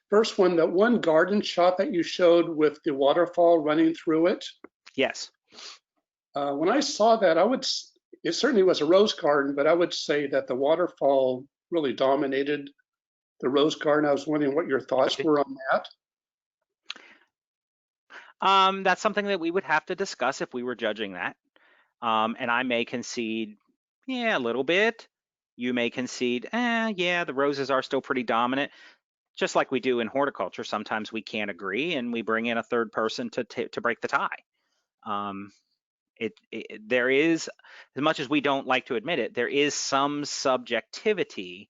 First one, that one garden shot that you showed with the waterfall running through it. Yes. When I saw that, it certainly was a rose garden, but I would say that the waterfall really dominated the rose garden. I was wondering what your thoughts were on that. That's something that we would have to discuss if we were judging that. And I may concede, yeah, a little bit. You may concede, yeah, the roses are still pretty dominant. Just like we do in horticulture, sometimes we can't agree and we bring in a third person to break the tie. There is, as much as we don't like to admit it, there is some subjectivity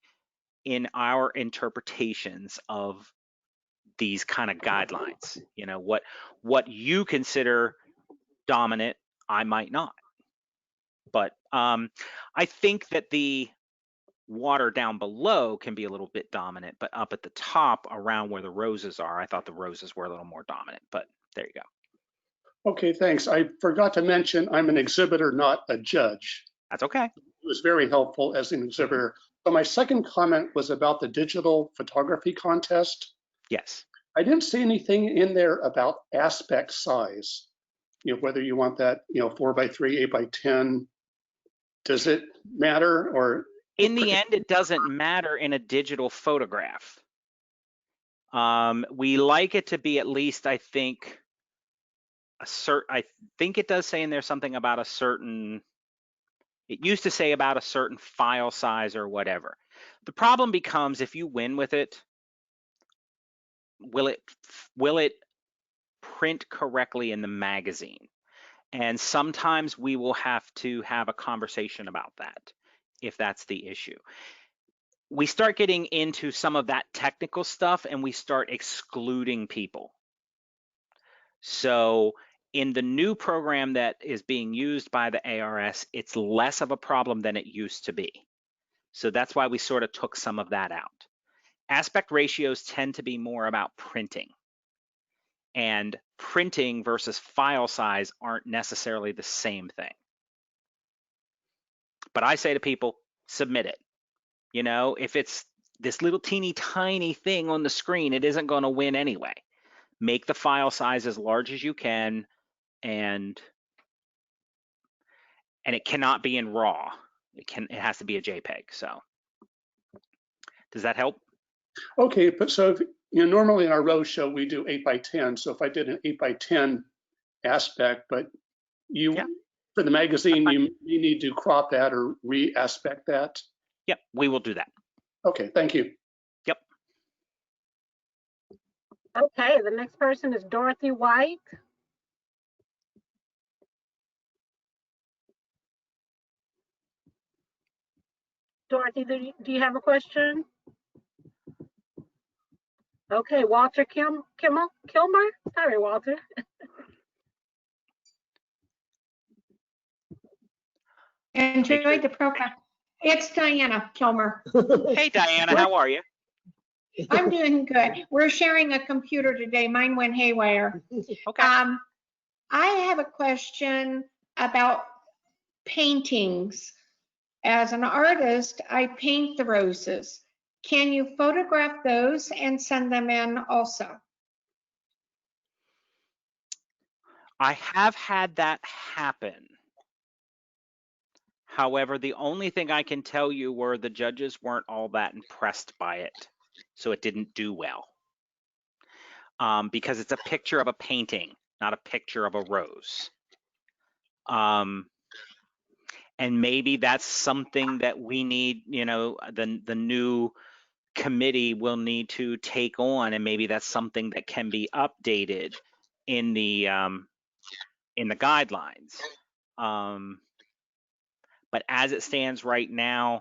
in our interpretations of these kind of guidelines. What you consider dominant, I might not. But I think that the water down below can be a little bit dominant, but up at the top around where the roses are, I thought the roses were a little more dominant, but there you go. Okay, thanks. I forgot to mention I'm an exhibitor, not a judge. That's okay. It was very helpful as an exhibitor. So my second comment was about the digital photography contest. Yes. I didn't see anything in there about aspect size, whether you want that, 4x3, 8x10. Does it matter, or? In the end, it doesn't matter in a digital photograph. We like it to be at least, I think, I think it does say in there something about a certain, it used to say about a certain file size or whatever. The problem becomes if you win with it, will it print correctly in the magazine? And sometimes we will have to have a conversation about that if that's the issue. We start getting into some of that technical stuff and we start excluding people. So in the new program that is being used by the ARS, it's less of a problem than it used to be. So that's why we sort of took some of that out. Aspect ratios tend to be more about printing. And printing versus file size aren't necessarily the same thing. But I say to people, submit it. You know, if it's this little teeny tiny thing on the screen, it isn't going to win anyway. Make the file size as large as you can, and it cannot be in RAW. It has to be a JPEG. So does that help? Okay, but so if, you know, normally in our Rose show we do 8x10. So if I did an 8x10 aspect, but you for the magazine you need to crop that or re-aspect that. Yep, we will do that. Okay, thank you. Yep. Okay, the next person is Dorothy White. Dorothy, do you have a question? Okay, Walter Kilmer? Sorry, Walter. Enjoyed the program. It's Diana Kilmer. Hey, Diana, how are you? I'm doing good. We're sharing a computer today. Mine went haywire. Okay. I have a question about paintings. As an artist, I paint the roses. Can you photograph those and send them in also? I have had that happen. However, the only thing I can tell you were the judges weren't all that impressed by it, so it didn't do well. Because it's a picture of a painting, not a picture of a rose. And maybe that's something that we need, you know, the new committee will need to take on, and maybe that's something that can be updated in the guidelines. But as it stands right now,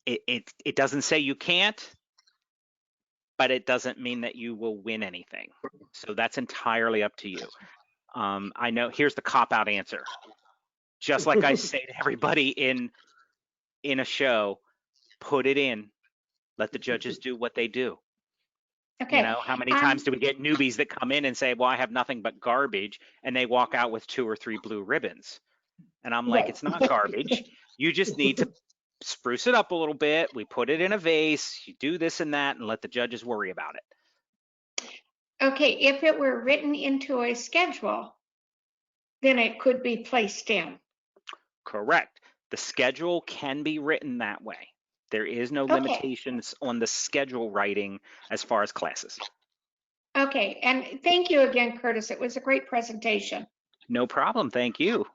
it doesn't say you can't, but it doesn't mean that you will win anything. So that's entirely up to you. I know here's the cop-out answer. Just like I say to everybody in a show, put it in, let the judges do what they do. Okay. You know, how many times do we get newbies that come in and say, well, I have nothing but garbage, and they walk out with 2 or 3 blue ribbons. And I'm like, it's not garbage. You just need to spruce it up a little bit. We put it in a vase, you do this and that, and let the judges worry about it. Okay, if it were written into a schedule, then it could be placed in. Correct. The schedule can be written that way. There is no limitations on the schedule writing as far as classes. Okay, and thank you again, Curtis. It was a great presentation. No problem. Thank you.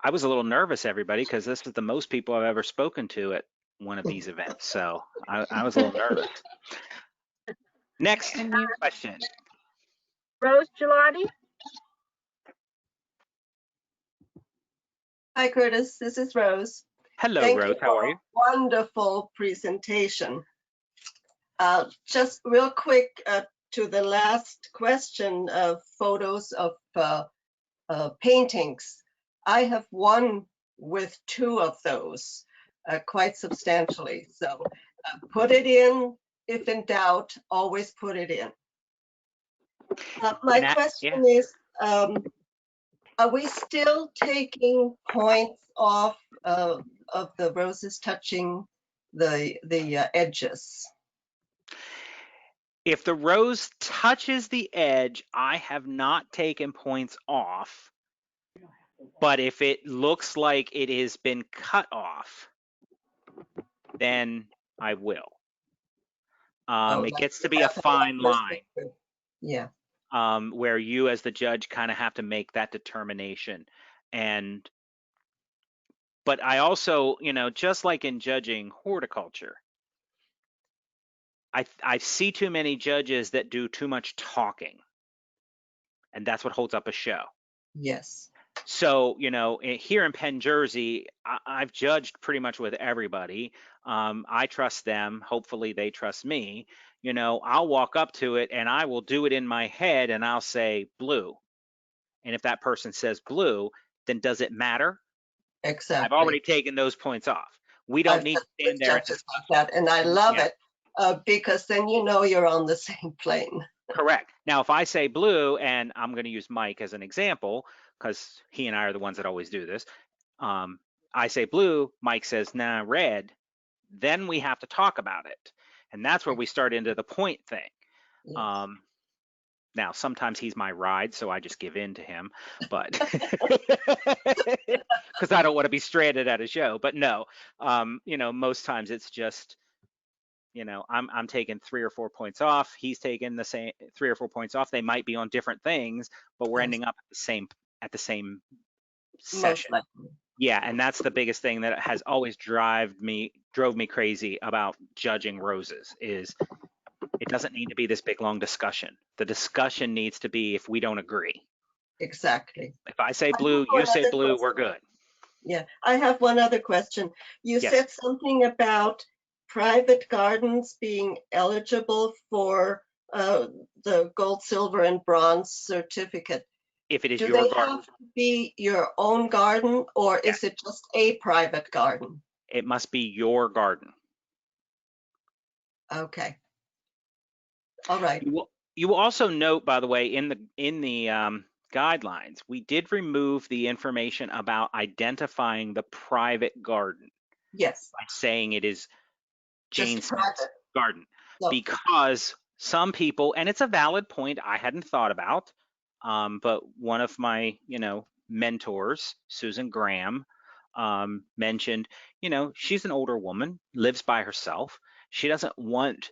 I was a little nervous, everybody, because this is the most people I've ever spoken to at one of these events. So I was a little nervous. Next question. Rose Gilardi. Hi, Curtis. This is Rose. Hello, Thank Rose. you How for are a you? Wonderful presentation. Just real quick to the last question of photos of paintings. I have one with 2 of those quite substantially. So put it in. If in doubt, always put it in. My question is, are we still taking points off of the roses touching the edges? If the rose touches the edge, I have not taken points off. But if it looks like it has been cut off, then I will. It gets to be a fine line. Yeah. Where you as the judge kind of have to make that determination. But I also, you know, just like in judging horticulture, I see too many judges that do too much talking, and that's what holds up a show. Yes. So, you know, here in Penn-Jersey, I've judged pretty much with everybody. I trust them. Hopefully they trust me. You know, I'll walk up to it and I will do it in my head and I'll say blue. And if that person says blue, then does it matter? Exactly. I've already taken those points off. We don't I've need to just with stand there and judges discuss. like that, and I love Yeah. it because then you know you're on the same plane. Correct. Now, if I say blue, and I'm going to use Mike as an example, because he and I are the ones that always do this. I say blue, Mike says, nah, red. Then we have to talk about it. And that's where we start into the point thing. Yes. Now, sometimes he's my ride, so I just give in to him, but because I don't want to be stranded at a show. But no, you know, most times it's just, you know, I'm taking 3 or 4 points off. He's taking the same 3 or 4 points off. They might be on different things, but we're Yes. ending up at the same Most session. likely. Yeah, and that's the biggest thing that has always drove me crazy about judging roses is it doesn't need to be this big long discussion. The discussion needs to be if we don't agree. Exactly. If I say I blue, have you one say other blue, we're question. good. Yeah, I have one other question. You Yes. said something about private gardens being eligible for the gold, silver, and bronze certificate. If it is Do your they garden, have to be your own garden, or yes, is it just a private garden? it must be your garden. Okay. All right. You will also note, by the way, in the guidelines, we did remove the information about identifying the private garden Yes. by saying it is Jane Just Smith's private. garden, No. because some people, and it's a valid point I hadn't thought about, but one of my, you know, mentors, Susan Graham, mentioned, you know, she's an older woman, lives by herself. She doesn't want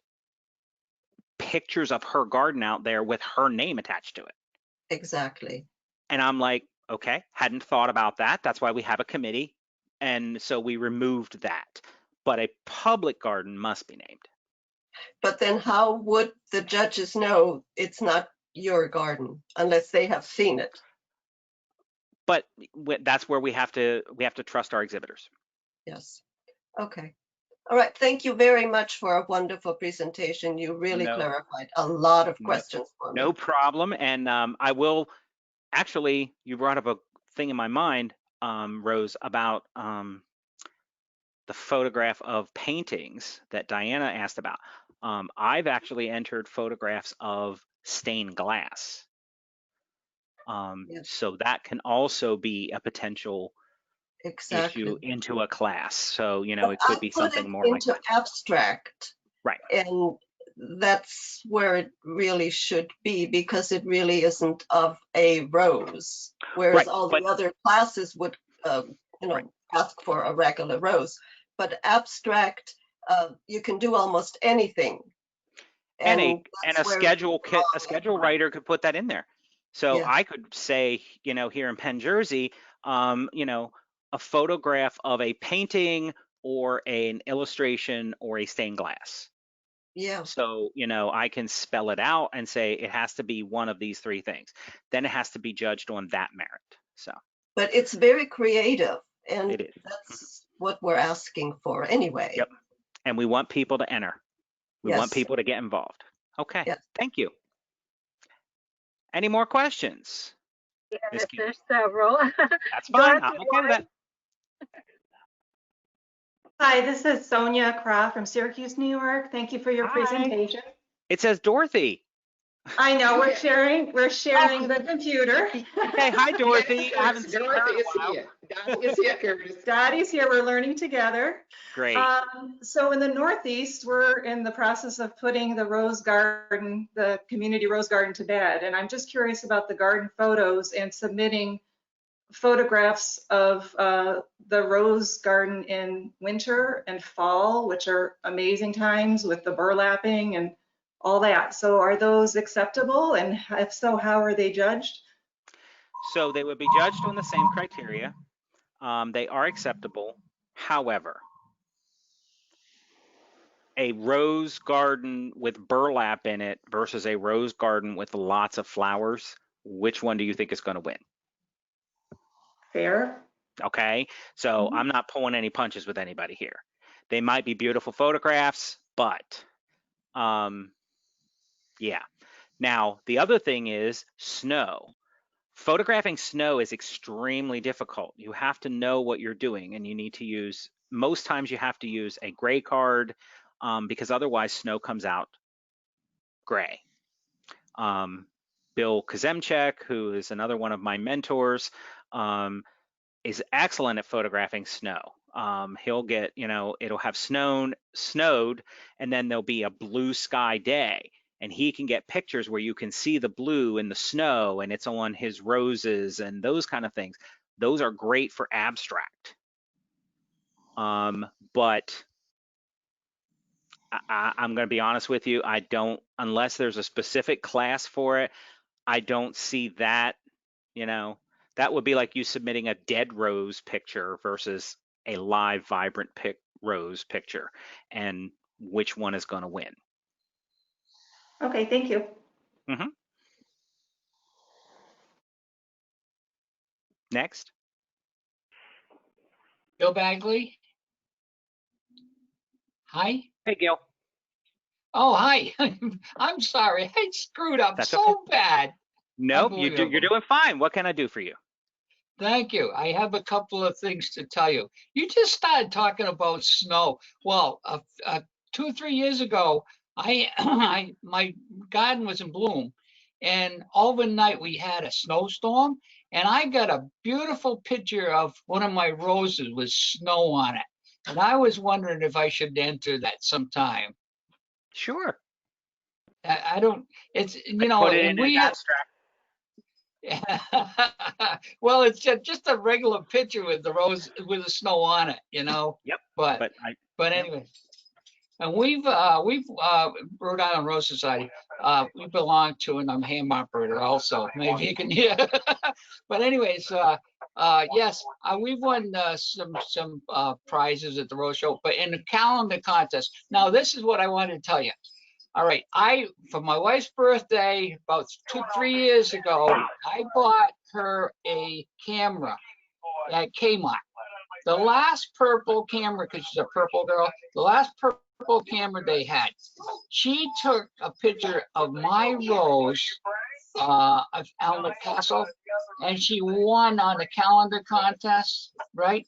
pictures of her garden out there with her name attached to it. Exactly. And I'm like, okay, hadn't thought about that. That's why we have a committee. And so we removed that. But a public garden must be named. But then how would the judges know it's not your garden unless they have seen it? But that's where we have to trust our exhibitors. Yes. Okay. All right. Thank you very much for a wonderful presentation. You really clarified a lot of questions for me. No problem. And I will actually, you brought up a thing in my mind, Rose, about the photograph of paintings that Diana asked about. I've actually entered photographs of stained glass. Yes. So that can also be a potential issue into a class. So, you know, But it could I be put something it more like into that. abstract. Right. And that's where it really should be, because it really isn't of a rose. Whereas Right, all the other classes would, you know, ask for a regular rose. But abstract, you can do almost anything. And a that's where schedule writer could put that in there. So Yeah. I could say, you know, here in Penn-Jersey, you know, a photograph of a painting or an illustration or a stained glass. Yeah. So, you know, I can spell it out and say it has to be one of these 3 things. Then it has to be judged on that merit. So. But it's very creative, and It is. that's what we're asking for anyway. Yep. And we want people to enter. We want Yes. people to get involved. Okay. Yes. Thank you. Any more questions? Yes, there's several. That's fine. Dorothy, I'm okay with that. Hi, this is Sonia Croft from Syracuse, New York. Thank you for your presentation. It says Dorothy. I know we're sharing the computer. Okay, hi Dorothy. I haven't seen her in a is while. here. Dottie is here, Curtis. Dottie's here. We're learning together. Great. So in the Northeast, we're in the process of putting the rose garden, the community rose garden, to bed. And I'm just curious about the garden photos and submitting photographs of the rose garden in winter and fall, which are amazing times with the burlapping and all that. So are those acceptable? And if so, how are they judged? So they would be judged on the same criteria. They are acceptable. However, a rose garden with burlap in it versus a rose garden with lots of flowers, which one do you think is going to win? Fair. Okay, so I'm not pulling any punches with anybody here. They might be beautiful photographs, but yeah. Now, the other thing is snow. Photographing snow is extremely difficult. You have to know what you're doing, and you need to use, most times you have to use a gray card, because otherwise snow comes out gray. Bill Kazemchek, who is another one of my mentors, is excellent at photographing snow. He'll get, it'll have snowed, and then there'll be a blue sky day, and he can get pictures where you can see the blue in the snow, and it's on his roses and those kind of things. Those are great for abstract. But I'm going to be honest with you, I don't, unless there's a specific class for it, I don't see that, that would be like you submitting a dead rose picture versus a live vibrant rose picture, and which one is going to win. Okay, thank you. Mm-hmm. Next. Bill Bagley. Hi. Hey, Gil. Oh, hi. I'm sorry. I screwed up. That's so okay. Bad. Nope, you're doing fine. What can I do for you? Thank you. I have a couple of things to tell you. You just started talking about snow. Well, 2 or 3 years ago, my garden was in bloom, and overnight we had a snowstorm, and I got a beautiful picture of one of my roses with snow on it. And I was wondering if I should enter that sometime. Sure. I don't, it's, put it in an abstract. Well, it's just a regular picture with the rose with the snow on it, Yep. But anyway, and we've Rhode Island Rose Society. We belong to, and I'm ham operator also. Maybe you can hear. But anyways, yes, we've won some prizes at the Rose Show, but in the calendar contest. Now, this is what I wanted to tell you. All right, for my wife's birthday about 2-3 years ago, I bought her a camera at Kmart. The last purple camera, because she's a purple girl, the last purple camera they had, she took a picture of my rose of Aumiller Castle, and she won on the calendar contest, right?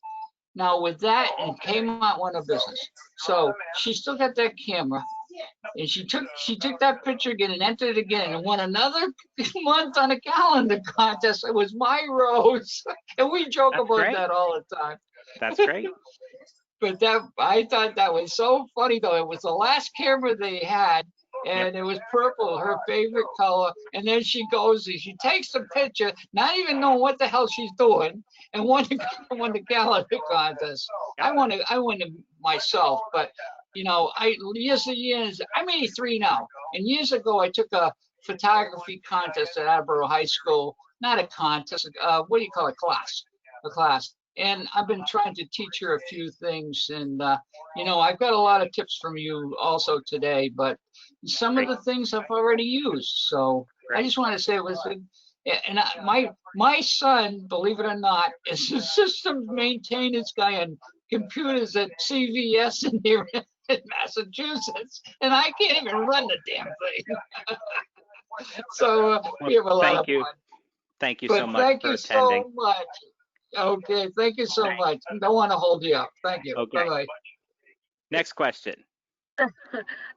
Now with that, and Kmart won a business. So she still got that camera. And she took that picture again and entered it again and won another month on a calendar contest. It was my rose, and we joke about that all the time. That's great. But I thought that was so funny though. It was the last camera they had, and it was purple, her favorite color. And then she goes, she takes the picture, not even knowing what the hell she's doing, and won the calendar contest. I won it myself, but. Years and years, I'm 83 now, and years ago I took a photography contest at Attleboro High School, not a contest, what do you call it, a class. And I've been trying to teach her a few things, and I've got a lot of tips from you also today, but some of the things I've already used. So I just want to say it was, and my son, believe it or not, is a systems maintenance guy on computers at CVS in here in Massachusetts, and I can't even run the damn thing. So we have a lot of fun. Thank you so much for attending. Thank you so much. Okay, thank you so much. Don't want to hold you up. Thank you. Okay. Bye-bye. Next question.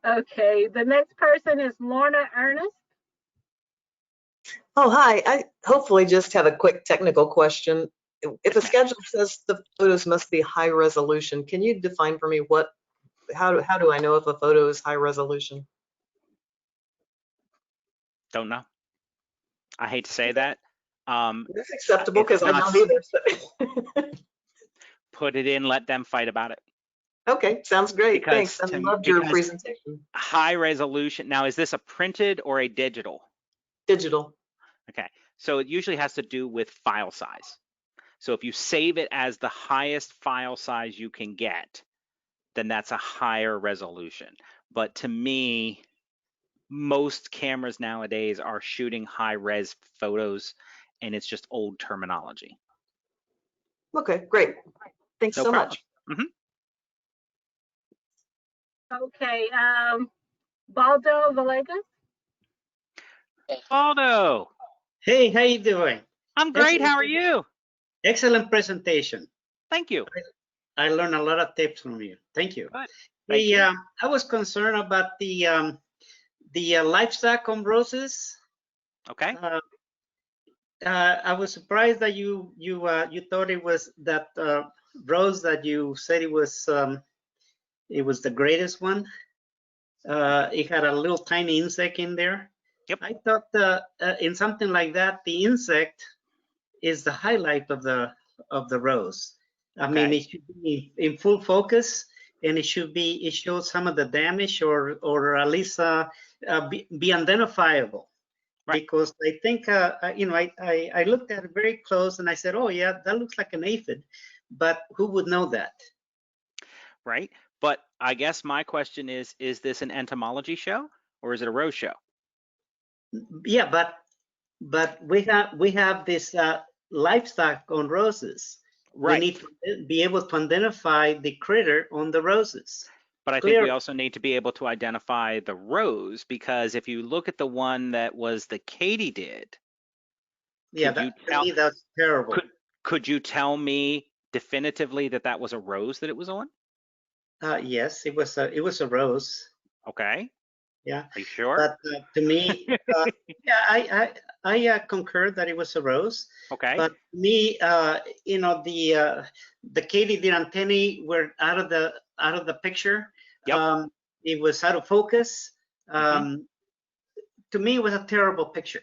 Okay, the next person is Lorna Ernest. Oh, hi. I hopefully just have a quick technical question. If a schedule says the photos must be high resolution, can you define for me how do I know if a photo is high resolution? Don't know. I hate to say that. That's acceptable because I don't either. So. Put it in, let them fight about it. Okay, sounds great. Thanks. I loved your presentation. High resolution. Now, is this a printed or a digital? Digital. Okay, so it usually has to do with file size. So if you save it as the highest file size you can get, then that's a higher resolution. But to me, most cameras nowadays are shooting high res photos, and it's just old terminology. Okay, great. Thanks so much. Mm-hmm. Okay, Baldo Villegas. Baldo. Hey, how you doing? I'm great. How are you? Excellent presentation. Thank you. I learned a lot of tips from you. Thank you. Good. Thank you. I was concerned about the livestock on roses. Okay. I was surprised that you thought it was that rose that you said it was the greatest one. It had a little tiny insect in there. Yep. I thought in something like that, the insect is the highlight of the rose. I mean, it should be in full focus, and it shows some of the damage, or at least be identifiable. Right. Because I think I looked at it very close, and I said, oh yeah, that looks like an aphid, but who would know that? Right. But I guess my question is this an entomology show or is it a rose show? Yeah, but we have this livestock on roses. Right. We need to be able to identify the critter on the roses. But I think we also need to be able to identify the rose, because if you look at the one that was the katydid, yeah, that's terrible. Could you tell me definitively that was a rose that it was on? Yes, it was a rose. Okay. Yeah. Are you sure? But to me, yeah, I concur that it was a rose. Okay. But to me, the katydid antennae were out of the picture. Yep. It was out of focus. To me, it was a terrible picture.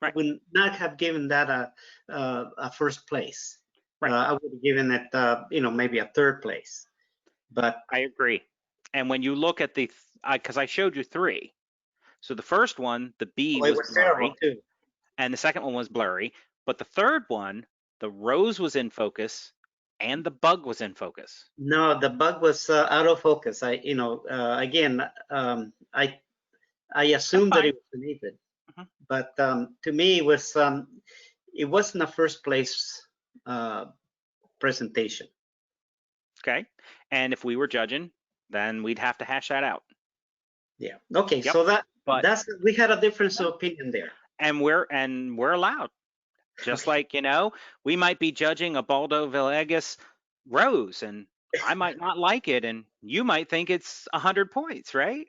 Right. I would not have given that a first place. Right. I would have given it, maybe a third place. But I agree. And when you look at because I showed you three. So the first one, the bee was blurry, too. And the second one was blurry. But the third one, the rose was in focus, and the bug was in focus. No, the bug was out of focus. I assumed that it was an aphid, but to me, it wasn't a first place presentation. Okay, and if we were judging, then we'd have to hash that out. Yeah. Okay. Yep. So we had a difference of opinion there, and we're allowed. Just like, we might be judging a Baldo Villegas rose, and I might not like it, and you might think it's 100 points, right?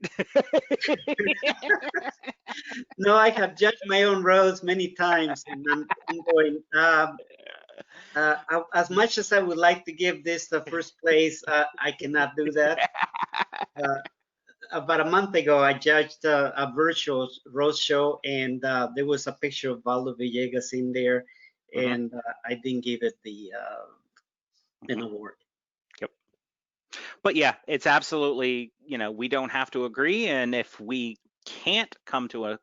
No, I have judged my own rose many times, and I'm going. As much as I would like to give this the first place, I cannot do that. About a month ago, I judged a virtual rose show, and there was a picture of Baldo Villegas in there, and I didn't give it an award. Yep. But yeah, it's absolutely, we don't have to agree, and if we can't come to a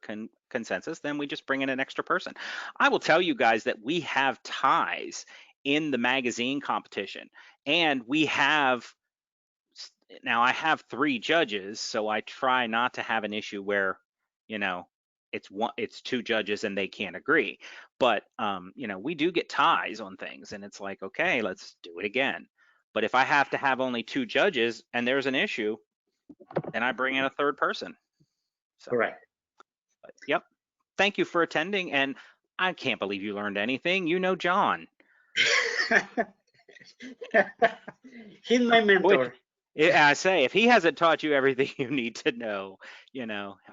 consensus, then we just bring in an extra person. I will tell you guys that we have ties in the magazine competition, and we have. Now I have 3 judges, so I try not to have an issue where, it's 2 judges and they can't agree. But we do get ties on things, and it's like, okay, let's do it again. But if I have to have only 2 judges and there's an issue, then I bring in a third person. So, correct. But, yep. Thank you for attending, and I can't believe you learned anything. John. He's my mentor. Yeah, I say, if he hasn't taught you everything you need to know,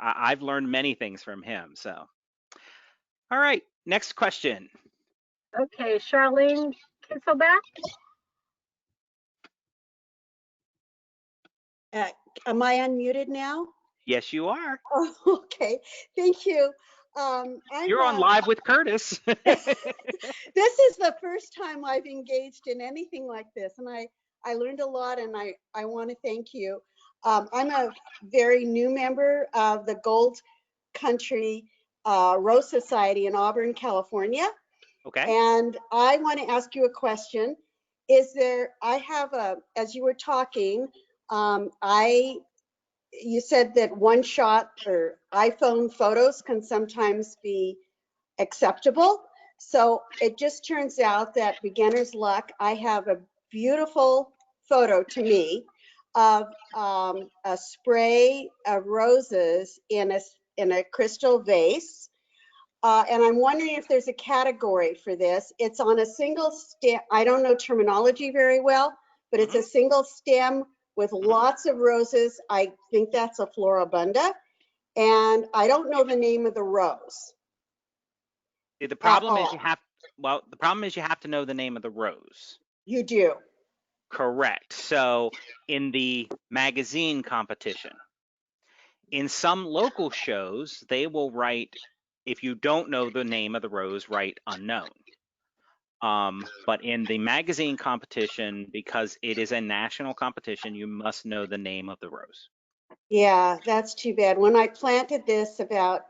I've learned many things from him. So, all right, next question. Okay, Charlene Kisselback. Am I unmuted now? Yes, you are. Oh, okay, thank you. You're on live with Curtis. This is the first time I've engaged in anything like this, and I learned a lot, and I want to thank you. I'm a very new member of the Gold Country Rose Society in Auburn, California. Okay. And I want to ask you a question. As you were talking, you said that one shot or iPhone photos can sometimes be acceptable. So it just turns out that beginner's luck, I have a beautiful photo to me of a spray of roses in a crystal vase. And I'm wondering if there's a category for this. It's on a single stem. I don't know terminology very well, but it's a single stem with lots of roses. I think that's a floribunda. And I don't know the name of the rose. The problem is the problem is you have to know the name of the rose. You do. Correct. So in the magazine competition, in some local shows, they will write, if you don't know the name of the rose, write unknown. But in the magazine competition, because it is a national competition, you must know the name of the rose. Yeah, that's too bad. When I planted this about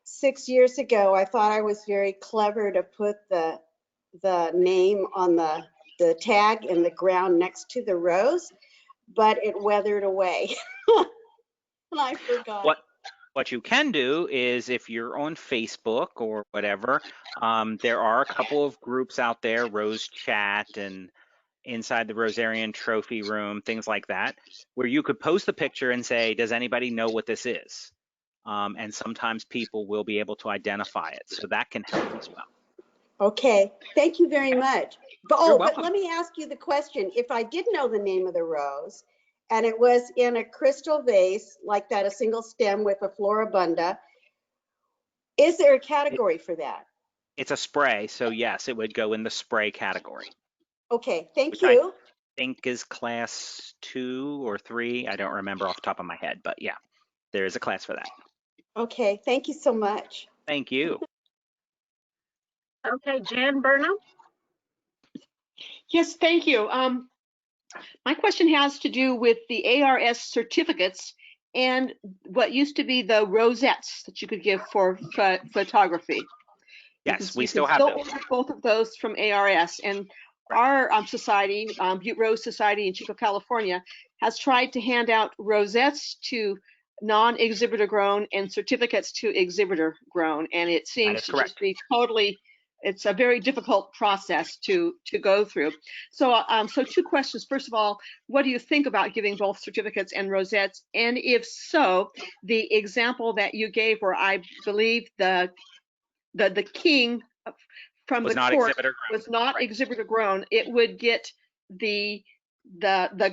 6 years ago, I thought I was very clever to put the name on the tag in the ground next to the rose, but it weathered away. And I forgot. What you can do is, if you're on Facebook or whatever, there are a couple of groups out there, Rose Chat and Inside the Rosarian Trophy Room, things like that, where you could post the picture and say, does anybody know what this is? And sometimes people will be able to identify it. So that can help as well. Okay, thank you very much. But, You're but welcome. let me ask you the question. If I did know the name of the rose and it was in a crystal vase like that, a single stem with a floribunda, is there a category for that? It's a spray, so yes, it would go in the spray category. Okay, thank Which you. I think is class 2 or 3. I don't remember off the top of my head, but yeah, there is a class for that. Okay, thank you so much. Thank you. Okay, Jan Burnham. Yes, thank you. My question has to do with the ARS certificates and what used to be the rosettes that you could give for photography. Yes, we still have those. Order both of those from ARS, and our society, Butte Rose Society in Chico, California, has tried to hand out rosettes to non-exhibitor grown and certificates to exhibitor grown, and it seems to just be totally. It's a very difficult process to go through. So, so 2 questions. First of all, what do you think about giving both certificates and rosettes? And if so, the example that you gave, where I believe the king from the court was not exhibitor grown, it would get the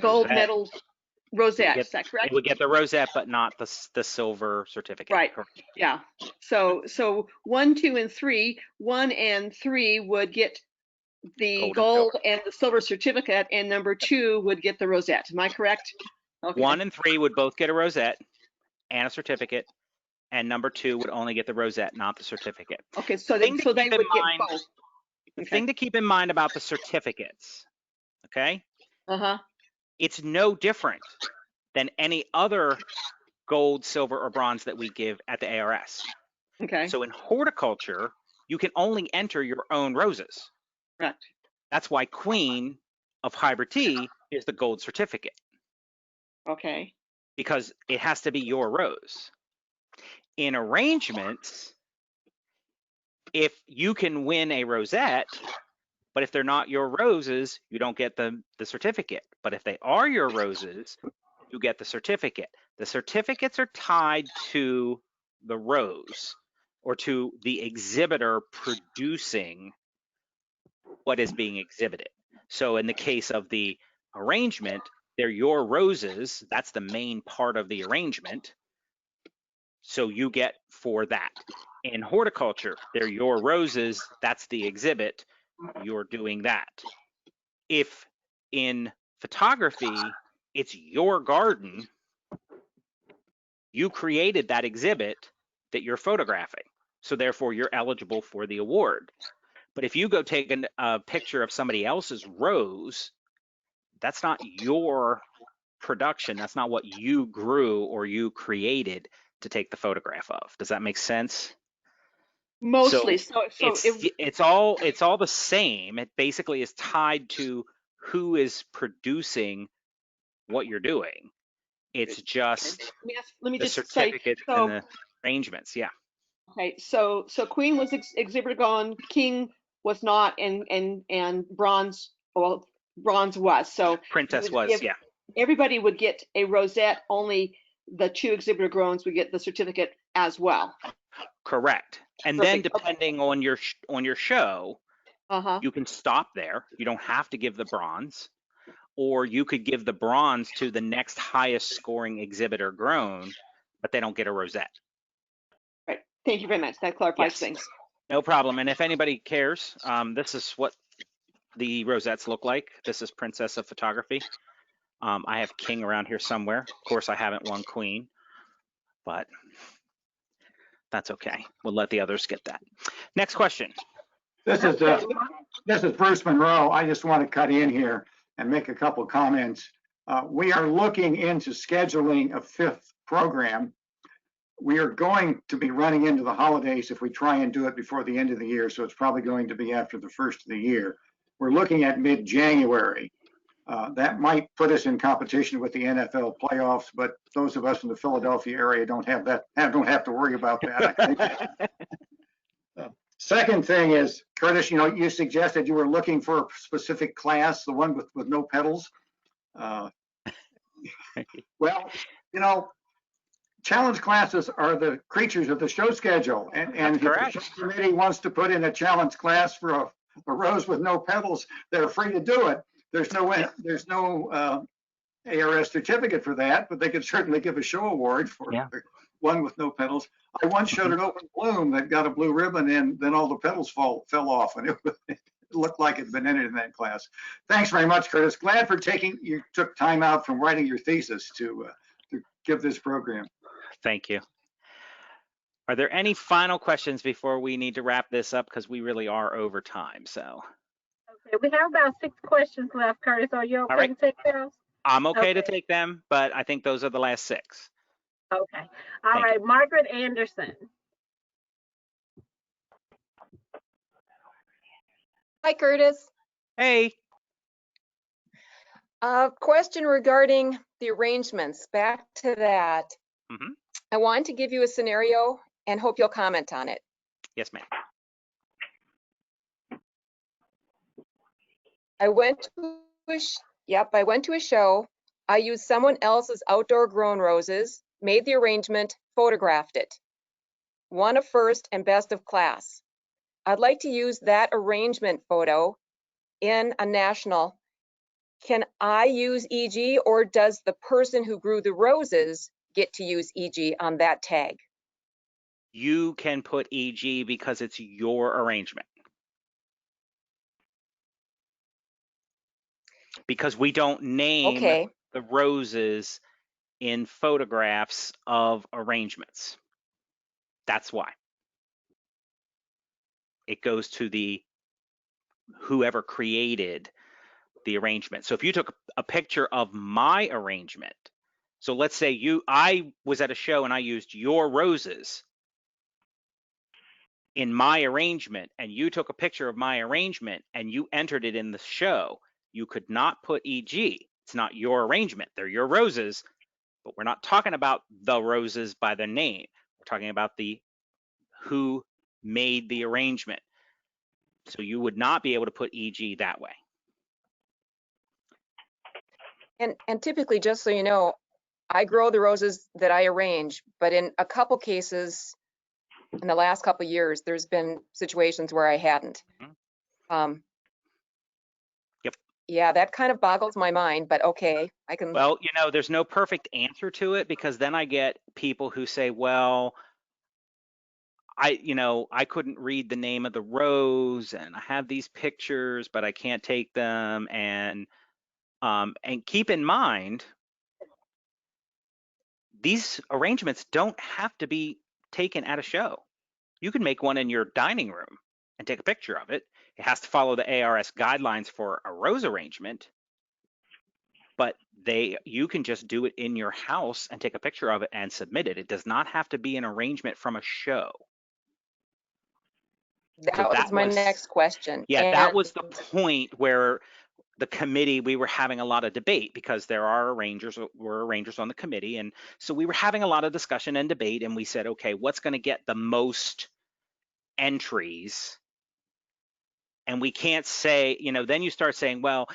gold medal rosette. Is that correct? It would get the rosette, but not the silver certificate. Right. Yeah. So 1, 2, and 3, 1 and 3 would get the gold and the silver certificate, and number 2 would get the rosette. Am I correct? Okay. 1 and 3 would both get a rosette and a certificate, and number 2 would only get the rosette, not the certificate. Okay. So they would get both. The thing to keep in mind about the certificates, okay? It's no different than any other gold, silver, or bronze that we give at the ARS. Okay. So in horticulture, you can only enter your own roses. Correct. That's why Queen of Hybrid Tea is the gold certificate. Okay. Because it has to be your rose. In arrangements, if you can win a rosette, but if they're not your roses, you don't get the certificate. But if they are your roses, you get the certificate. The certificates are tied to the rose or to the exhibitor producing what is being exhibited. So in the case of the arrangement, they're your roses. That's the main part of the arrangement. So you get for that. In horticulture, they're your roses. That's the exhibit. You're doing that. If in photography, it's your garden, you created that exhibit that you're photographing. So therefore, you're eligible for the award. But if you go take a picture of somebody else's rose, that's not your production. That's not what you grew or you created to take the photograph of. Does that make sense? Mostly. So it's all the same. It basically is tied to who is producing what you're doing. It's just let me the just certificate say, and the arrangements. Yeah. Okay. So Queen was exhibitor gone, King was not, and bronze, well, bronze was. So Princess was, yeah. Everybody would get a rosette. Only the 2 exhibitor growns would get the certificate as well. Correct. And then depending on your show, you can stop there. You don't have to give the bronze, or you could give the bronze to the next highest scoring exhibitor grown, but they don't get a rosette. Right. Thank you very much. That clarifies things. No problem. And if anybody cares, this is what the rosettes look like. This is Princess of Photography. I have King around here somewhere. Of course, I haven't won Queen, but that's okay. We'll let the others get that. Next question. This is Bruce Monroe. I just want to cut in here and make a couple comments. We are looking into scheduling a 5th program. We are going to be running into the holidays if we try and do it before the end of the year, so it's probably going to be after the first of the year. We're looking at mid-January. That might put us in competition with the NFL playoffs, but those of us in the Philadelphia area don't have to worry about that. Second thing is, Curtis, you suggested you were looking for a specific class, the one with no pedals. Well, challenge classes are the creatures of the show schedule, and if the show committee wants to put in a challenge class for a rose with no pedals, they're free to do it. There's no ARS certificate for that, but they could certainly give a show award for one with no pedals. I once showed an open bloom that got a blue ribbon, and then all the petals fell off, and it looked like it had been entered in that class. Thanks very much, Curtis. Glad for you took time out from writing your thesis to give this program. Thank you. Are there any final questions before we need to wrap this up? Because we really are over time. So. Okay, we have about 6 questions left, Curtis. Are you okay to take those? I'm okay to take them, but I think those are the last 6. Okay. All right, Margaret Anderson. Hi, Curtis. Hey. Question regarding the arrangements. Back to that. I want to give you a scenario and hope you'll comment on it. Yes, ma'am. I went to a show. I used someone else's outdoor grown roses, made the arrangement, photographed it. Won a first and best of class. I'd like to use that arrangement photo in a national. Can I use EG, or does the person who grew the roses get to use EG on that tag? You can put EG because it's your arrangement. Because we don't name the roses in photographs of arrangements. That's why. It goes to whoever created the arrangement. So if you took a picture of my arrangement, so let's say I was at a show and I used your roses in my arrangement, and you took a picture of my arrangement and you entered it in the show, you could not put EG. It's not your arrangement. They're your roses, but we're not talking about the roses by their name. We're talking about who made the arrangement. So you would not be able to put EG that way. And typically, just so you know, I grow the roses that I arrange, but in a couple cases, in the last couple of years, there's been situations where I hadn't. Yeah, that kind of boggles my mind, but okay, I can. Well, there's no perfect answer to it, because then I get people who say, well, I couldn't read the name of the rose, and I have these pictures, but I can't take them. And keep in mind, these arrangements don't have to be taken at a show. You can make one in your dining room and take a picture of it. It has to follow the ARS guidelines for a rose arrangement, but you can just do it in your house and take a picture of it and submit it. It does not have to be an arrangement from a show. That was my next question. Yeah, that was the point where the committee, we were having a lot of debate, because there were arrangers on the committee. And so we were having a lot of discussion and debate, and we said, okay, what's going to get the most entries? And we can't say, then you start saying, well,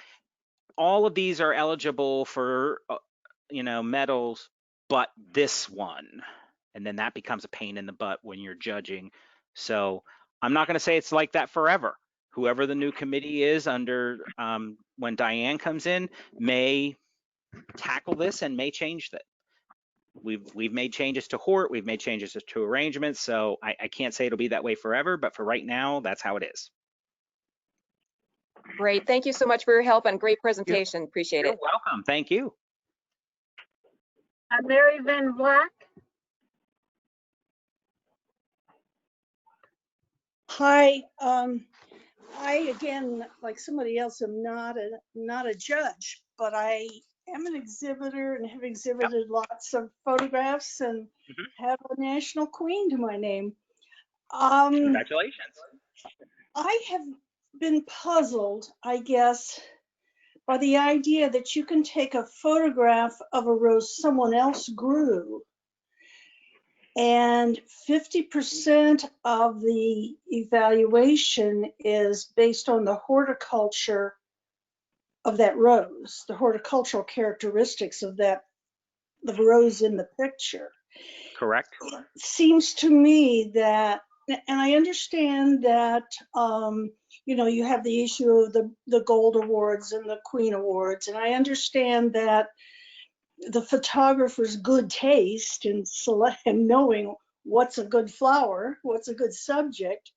all of these are eligible for, medals, but this one. And then that becomes a pain in the butt when you're judging. So I'm not going to say it's like that forever. Whoever the new committee is under when Diane comes in may tackle this and may change that. We've made changes to Hort, we've made changes to arrangements, so I can't say it'll be that way forever, but for right now, that's how it is. Great. Thank you so much for your help and great presentation. Appreciate You're it. welcome. Thank you. Mary Van Black. Hi, I again, like somebody else, am not a judge, but I am an exhibitor and have exhibited lots of photographs and have a national queen to my name. Congratulations. I have been puzzled, I guess, by the idea that you can take a photograph of a rose someone else grew and 50% of the evaluation is based on the horticulture of that rose, the horticultural characteristics of the rose in the picture. Correct. It seems to me that, and I understand that, you have the issue of the gold awards and the queen awards, and I understand that the photographer's good taste in knowing what's a good flower, what's a good subject.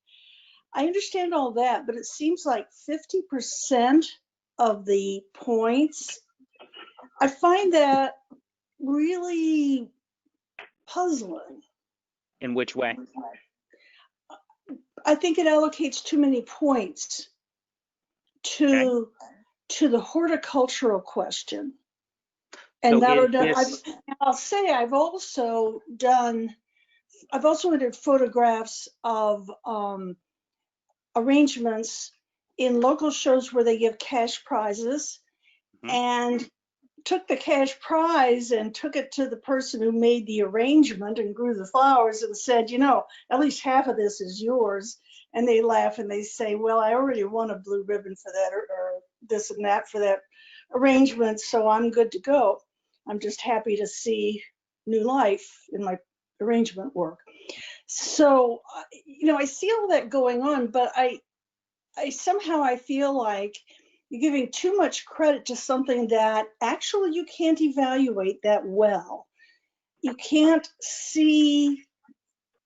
I understand all that, but it seems like 50% of the points, I find that really puzzling. In which way? I think it allocates too many points to the horticultural question. And so I'll say I've also entered photographs of arrangements in local shows where they give cash prizes, and took the cash prize and took it to the person who made the arrangement and grew the flowers and said, at least half of this is yours. And they laugh and they say, well, I already won a blue ribbon for that or this and that for that arrangement, so I'm good to go. I'm just happy to see new life in my arrangement work. So, I see all that going on, but I somehow feel like you're giving too much credit to something that actually you can't evaluate that well. You can't see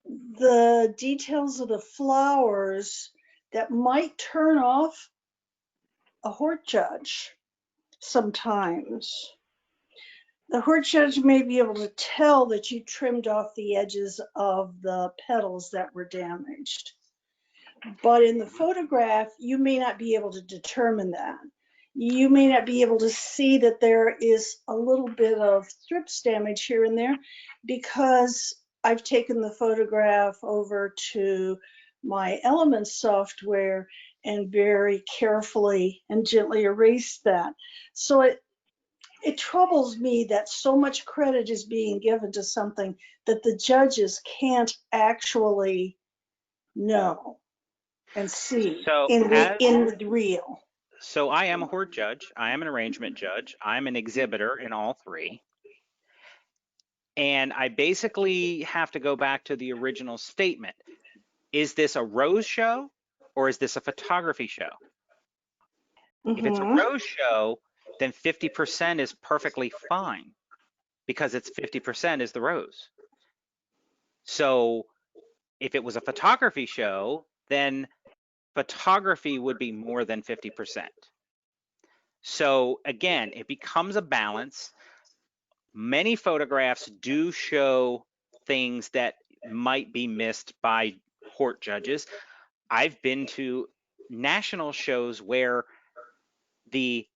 the details of the flowers that might turn off a hort judge sometimes. The hort judge may be able to tell that you trimmed off the edges of the petals that were damaged. But in the photograph, you may not be able to determine that. You may not be able to see that there is a little bit of thrips damage here and there because I've taken the photograph over to my Elements software and very carefully and gently erased that. So it troubles me that so much credit is being given to something that the judges can't actually know and see in real. So I am a hort judge, I am an arrangement judge, I'm an exhibitor in all three. And I basically have to go back to the original statement. Is this a rose show or is this a photography show? If it's a rose show, then 50% is perfectly fine because it's 50% is the rose. So if it was a photography show, then photography would be more than 50%. So again, it becomes a balance. Many photographs do show things that might be missed by hort judges. I've been to national shows where the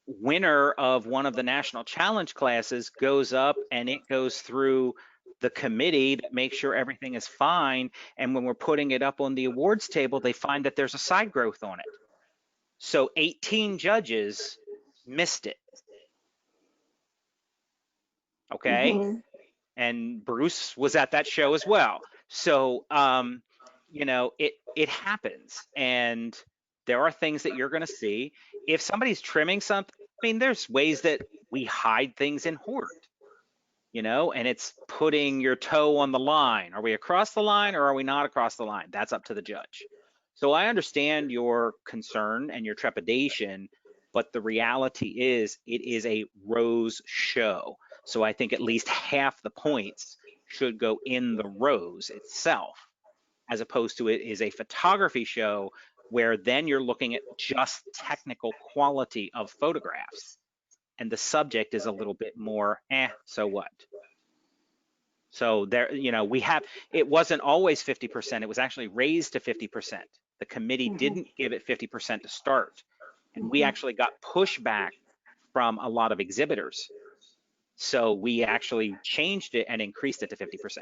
winner of one of the national challenge classes goes up and it goes through the committee that makes sure everything is fine. And when we're putting it up on the awards table, they find that there's a side growth on it. So 18 judges missed it. Okay. And Bruce was at that show as well. So, it happens. And there are things that you're going to see. If somebody's trimming something, I mean, there's ways that we hide things in hort. you know, and it's putting your toe on the line. Are we across the line or are we not across the line? That's up to the judge. So I understand your concern and your trepidation, but the reality is it is a rose show. So I think at least half the points should go in the rose itself, as opposed to it is a photography show where then you're looking at just technical quality of photographs. And the subject is a little bit more, so what? So there, you know, it wasn't always 50%, it was actually raised to 50%. The committee didn't give it 50% to start. And we actually got pushback from a lot of exhibitors. So we actually changed it and increased it to 50%.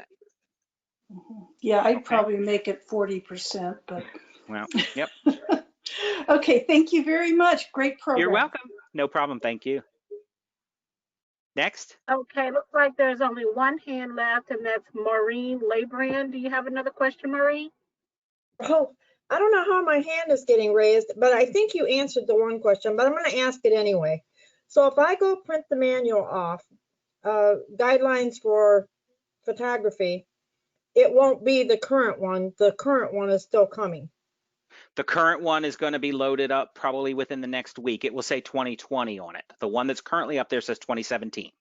Yeah, I'd probably make it 40%, but. Well, yep. Okay, thank you very much. Great program. You're welcome. No problem. Thank you. Next. Okay, looks like there's only one hand left, and that's Maureen Labrand. Do you have another question, Maureen? Oh, I don't know how my hand is getting raised, but I think you answered the one question, but I'm going to ask it anyway. So if I go print the manual off, guidelines for photography, it won't be the current one. The current one is still coming. The current one is going to be loaded up probably within the next week. It will say 2020 on it. The one that's currently up there says 2017.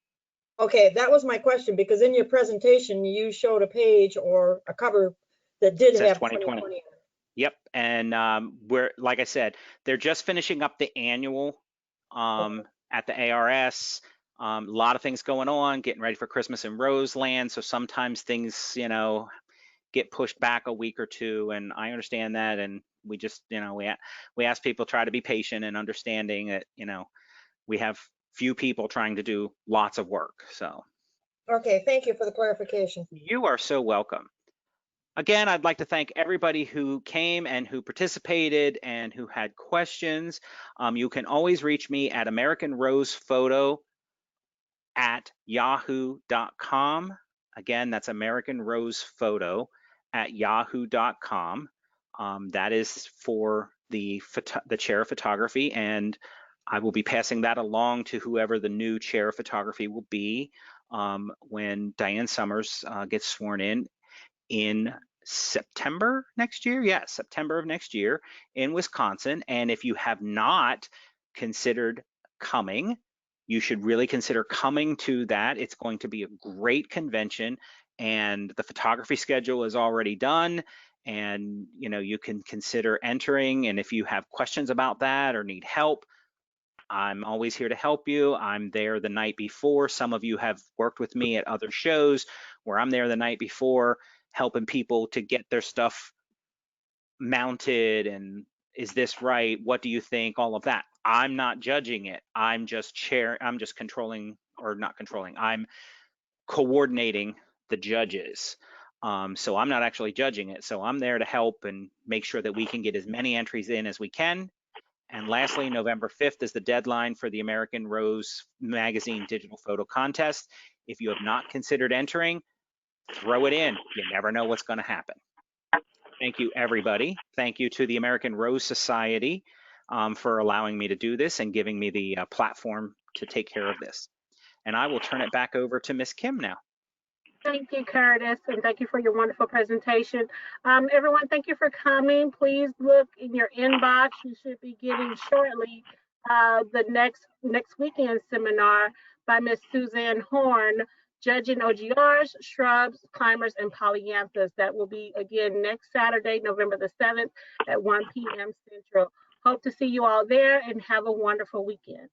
Okay, that was my question, because in your presentation, you showed a page or a cover that did have 2020. Yep, and we're, like I said, they're just finishing up the annual at the ARS. A lot of things going on, getting ready for Christmas in Roseland. So sometimes things, you know, get pushed back a week or two, and I understand that. And we just, you know, we ask people try to be patient and understanding that, you know, we have few people trying to do lots of work. So. Okay, thank you for the clarification. You are so welcome. Again, I'd like to thank everybody who came and who participated and who had questions. You can always reach me at AmericanRosePhoto@yahoo.com. Again, that's AmericanRosePhoto@yahoo.com. That is for the chair of photography, and I will be passing that along to whoever the new chair of photography will be when Diane Summers gets sworn in September next year. Yes, September of next year in Wisconsin. And if you have not considered coming, you should really consider coming to that. It's going to be a great convention, and the photography schedule is already done. And you know, you can consider entering. And if you have questions about that or need help, I'm always here to help you. I'm there the night before. Some of you have worked with me at other shows where I'm there the night before, helping people to get their stuff mounted and is this right? What do you think? All of that. I'm not judging it. I'm just controlling, or not controlling. I'm coordinating the judges. So I'm not actually judging it. So I'm there to help and make sure that we can get as many entries in as we can. And lastly, November 5th is the deadline for the American Rose Magazine Digital Photo Contest. If you have not considered entering, throw it in. You never know what's going to happen. Thank you, everybody. Thank you to the American Rose Society for allowing me to do this and giving me the platform to take care of this. And I will turn it back over to Miss Kim now. Thank you, Curtis, and thank you for your wonderful presentation. Everyone, thank you for coming. Please look in your inbox. You should be getting shortly the next weekend seminar by Miss Suzanne Horn, Judging OGRs, Shrubs, Climbers, and Polyanthus. That will be, again, next Saturday, November the 7th at 1 p.m. Central. Hope to see you all there, and have a wonderful weekend.